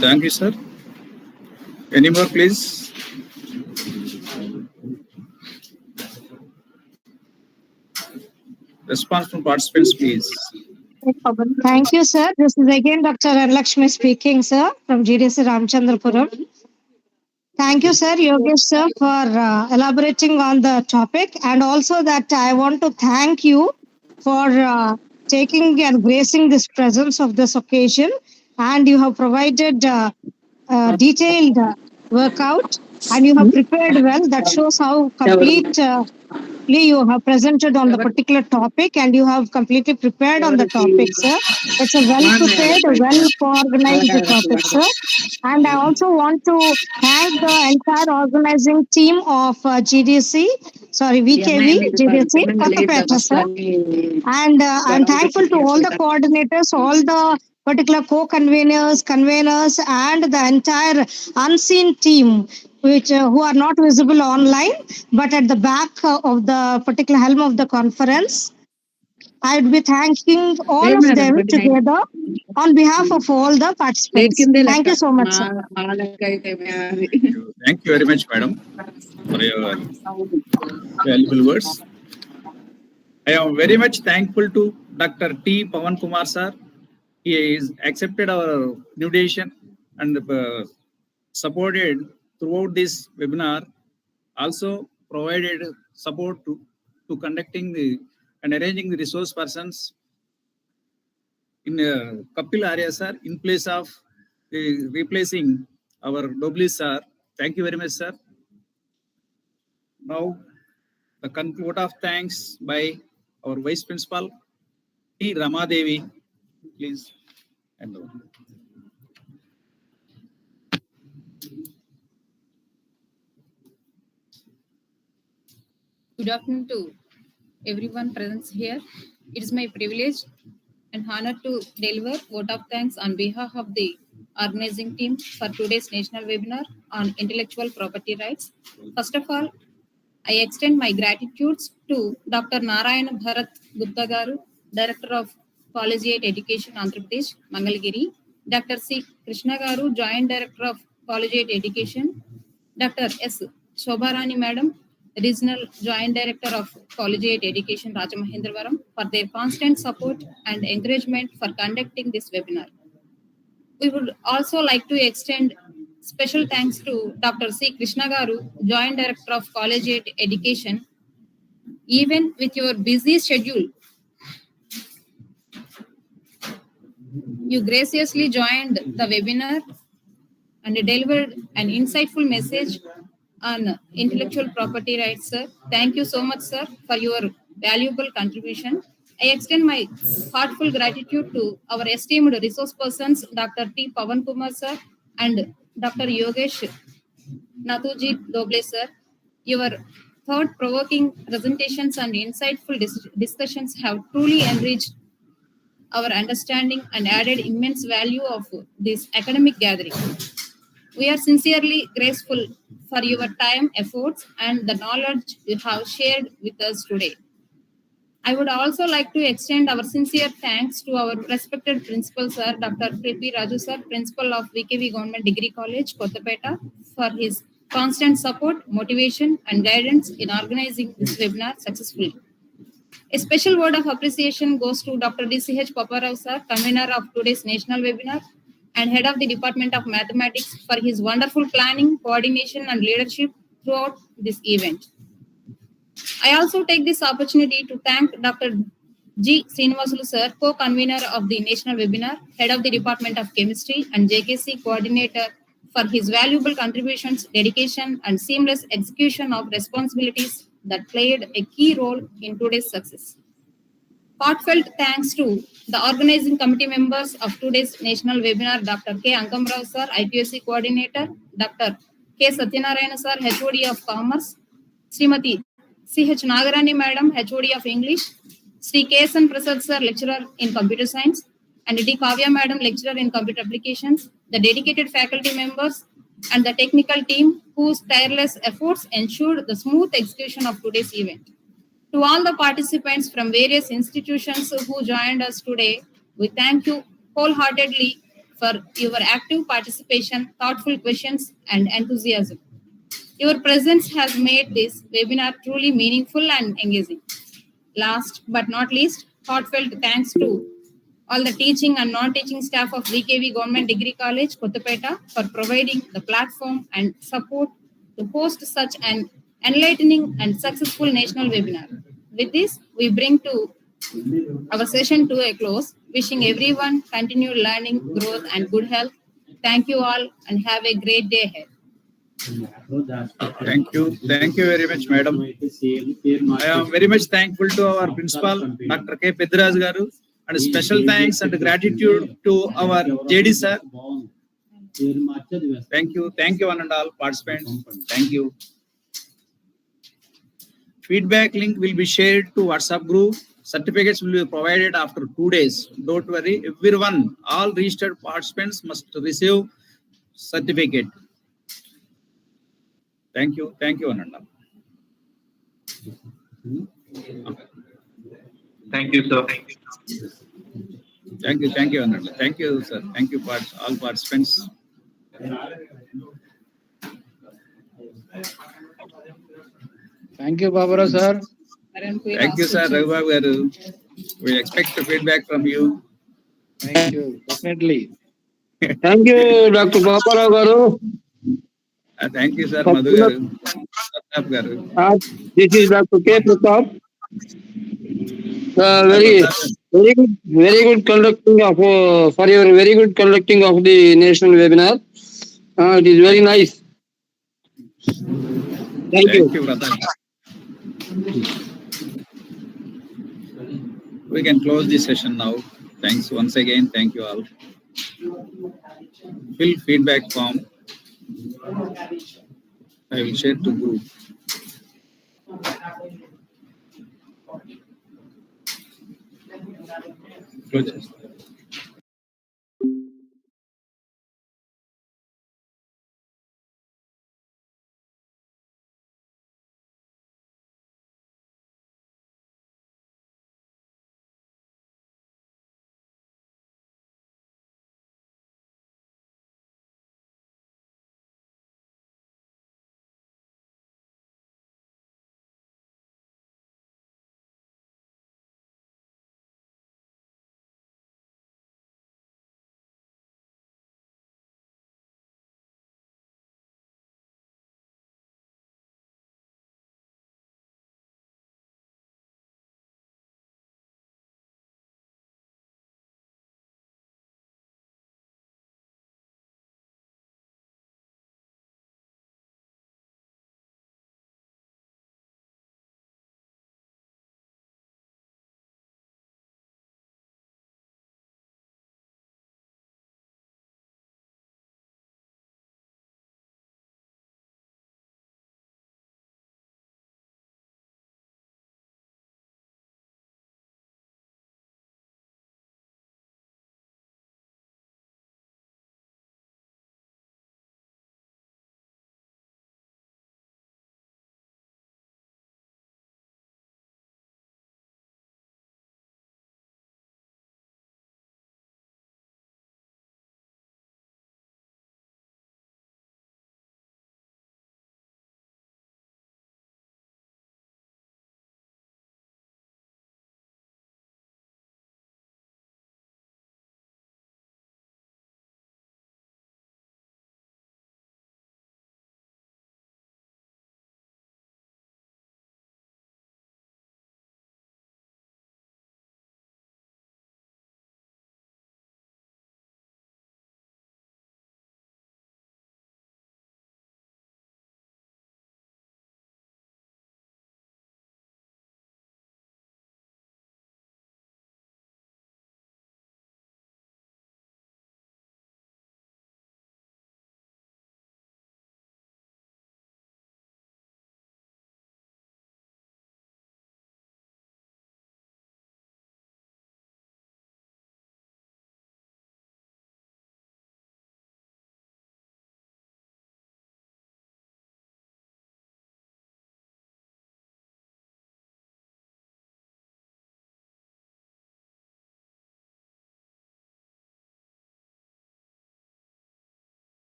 Thank you, sir. Any more, please? Response from participants, please. Thank you, sir. This is again Dr. Lakshmi speaking, sir, from GDC Ramchandrapuram. Thank you, sir, Yogesh, sir, for elaborating on the topic, and also that I want to thank you for taking and gracing this presence of this occasion, and you have provided detailed workout, and you have prepared well. That shows how you have presented on the particular topic, and you have completely prepared on the topic, sir. It's a well prepared, well organized topic, sir. And I also want to thank the entire organizing team of V.K.V. GDC, KOTHAPETA, sir. And I'm thankful to all the coordinators, all the particular co-conveners, conveners, and the entire unseen team, which who are not visible online, but at the back of the particular helm of the conference. I would be thanking all of them together on behalf of all the participants. Thank you so much, sir. Thank you very much, madam, for your valuable words. I am very much thankful to Dr. T. Pawan Kumar, sir. He has accepted our invitation and supported throughout this webinar, also provided support to conducting and arranging the resource persons in Kapil Arya, sir, in place of replacing our Doblis, sir. Thank you very much, sir. Now, the vote of thanks by our Vice Principal, T. Ramadevi, please. And Good afternoon to everyone present here. It is my privilege and honor to deliver vote of thanks on behalf of the organizing team for today's national webinar on intellectual property rights. First of all, I extend my gratitudes to Dr. Narayana Bharat Gupta Garu, Director of Collegiate Education, Andhra Pradesh, Mangalgiri, Dr. C. Krishna Garu, Joint Director of Collegiate Education, Dr. S. Shobharani Madam, Regional Joint Director of Collegiate Education, Rajamahendravaram, for their constant support and encouragement for conducting this webinar. We would also like to extend special thanks to Dr. C. Krishna Garu, Joint Director of Collegiate Education. Even with your busy schedule, you graciously joined the webinar and delivered an insightful message on intellectual property rights, sir. Thank you so much, sir, for your valuable contribution. I extend my heartfelt gratitude to our esteemed resource persons, Dr. T. Pawan Kumar, sir, and Dr. Yogesh Nathuji Doble, sir. Your thought-provoking presentations and insightful discussions have truly enriched our understanding and added immense value of this academic gathering. We are sincerely grateful for your time, efforts, and the knowledge you have shared with us today. I would also like to extend our sincere thanks to our respected principal, sir, Dr. K.P.Raju, sir, principal of V.K.V. Government Degree College, KOTHAPETA, for his constant support, motivation, and guidance in organizing this webinar successfully. A special word of appreciation goes to Dr. D.C.H. Paparao, sir, convener of today's national webinar and head of the Department of Mathematics, for his wonderful planning, coordination, and leadership throughout this event. I also take this opportunity to thank Dr. G. Srinivasulu, sir, co-convener of the national webinar, head of the Department of Chemistry, and JKC coordinator, for his valuable contributions, dedication, and seamless execution of responsibilities that played a key role in today's success. Heartfelt thanks to the organizing committee members of today's national webinar, Dr. K. Ankamrao, sir, IPSC coordinator, Dr. K. Satyanarayana, sir, HOD of Commerce, Srimati C.H. Nagarani, madam, HOD of English, Sri K.S.N. Prasad, sir, lecturer in computer science, and D. Kavya, madam, lecturer in computer applications, the dedicated faculty members, and the technical team whose tireless efforts ensured the smooth execution of today's event. To all the participants from various institutions who joined us today, we thank you wholeheartedly for your active participation, thoughtful questions, and enthusiasm. Your presence has made this webinar truly meaningful and engaging. Last but not least, heartfelt thanks to all the teaching and non-teaching staff of V.K.V. Government Degree College, KOTHAPETA, for providing the platform and support to host such an enlightening and successful national webinar. With this, we bring to our session to a close, wishing everyone continued learning, growth, and good health. Thank you all and have a great day ahead. Thank you. Thank you very much, madam. I am very much thankful to our principal, Dr. K. Pediraj garu, and special thanks and gratitude to our JD sir. Thank you. Thank you one and all participants. Thank you. Feedback link will be shared to WhatsApp group. Certificates will be provided after 2 days. Don't worry, everyone, all registered participants must receive certificate. Thank you. Thank you, Ananda. Thank you, sir. Thank you. Thank you, Ananda. Thank you, sir. Thank you, all participants. Thank you, Babara sir. Thank you, sir. Raghubabu garu. We expect the feedback from you. Thank you. Definitely. Thank you, Dr. Babara garu. Thank you, sir. Madhu garu. Pratap garu. This is Dr. K. Pratap. Very good conducting of for your very good conducting of the national webinar. It is very nice. Thank you. Thank you, Pratap. We can close the session now. Thanks once again. Thank you all. Fill feedback form. I will share to group. Close it.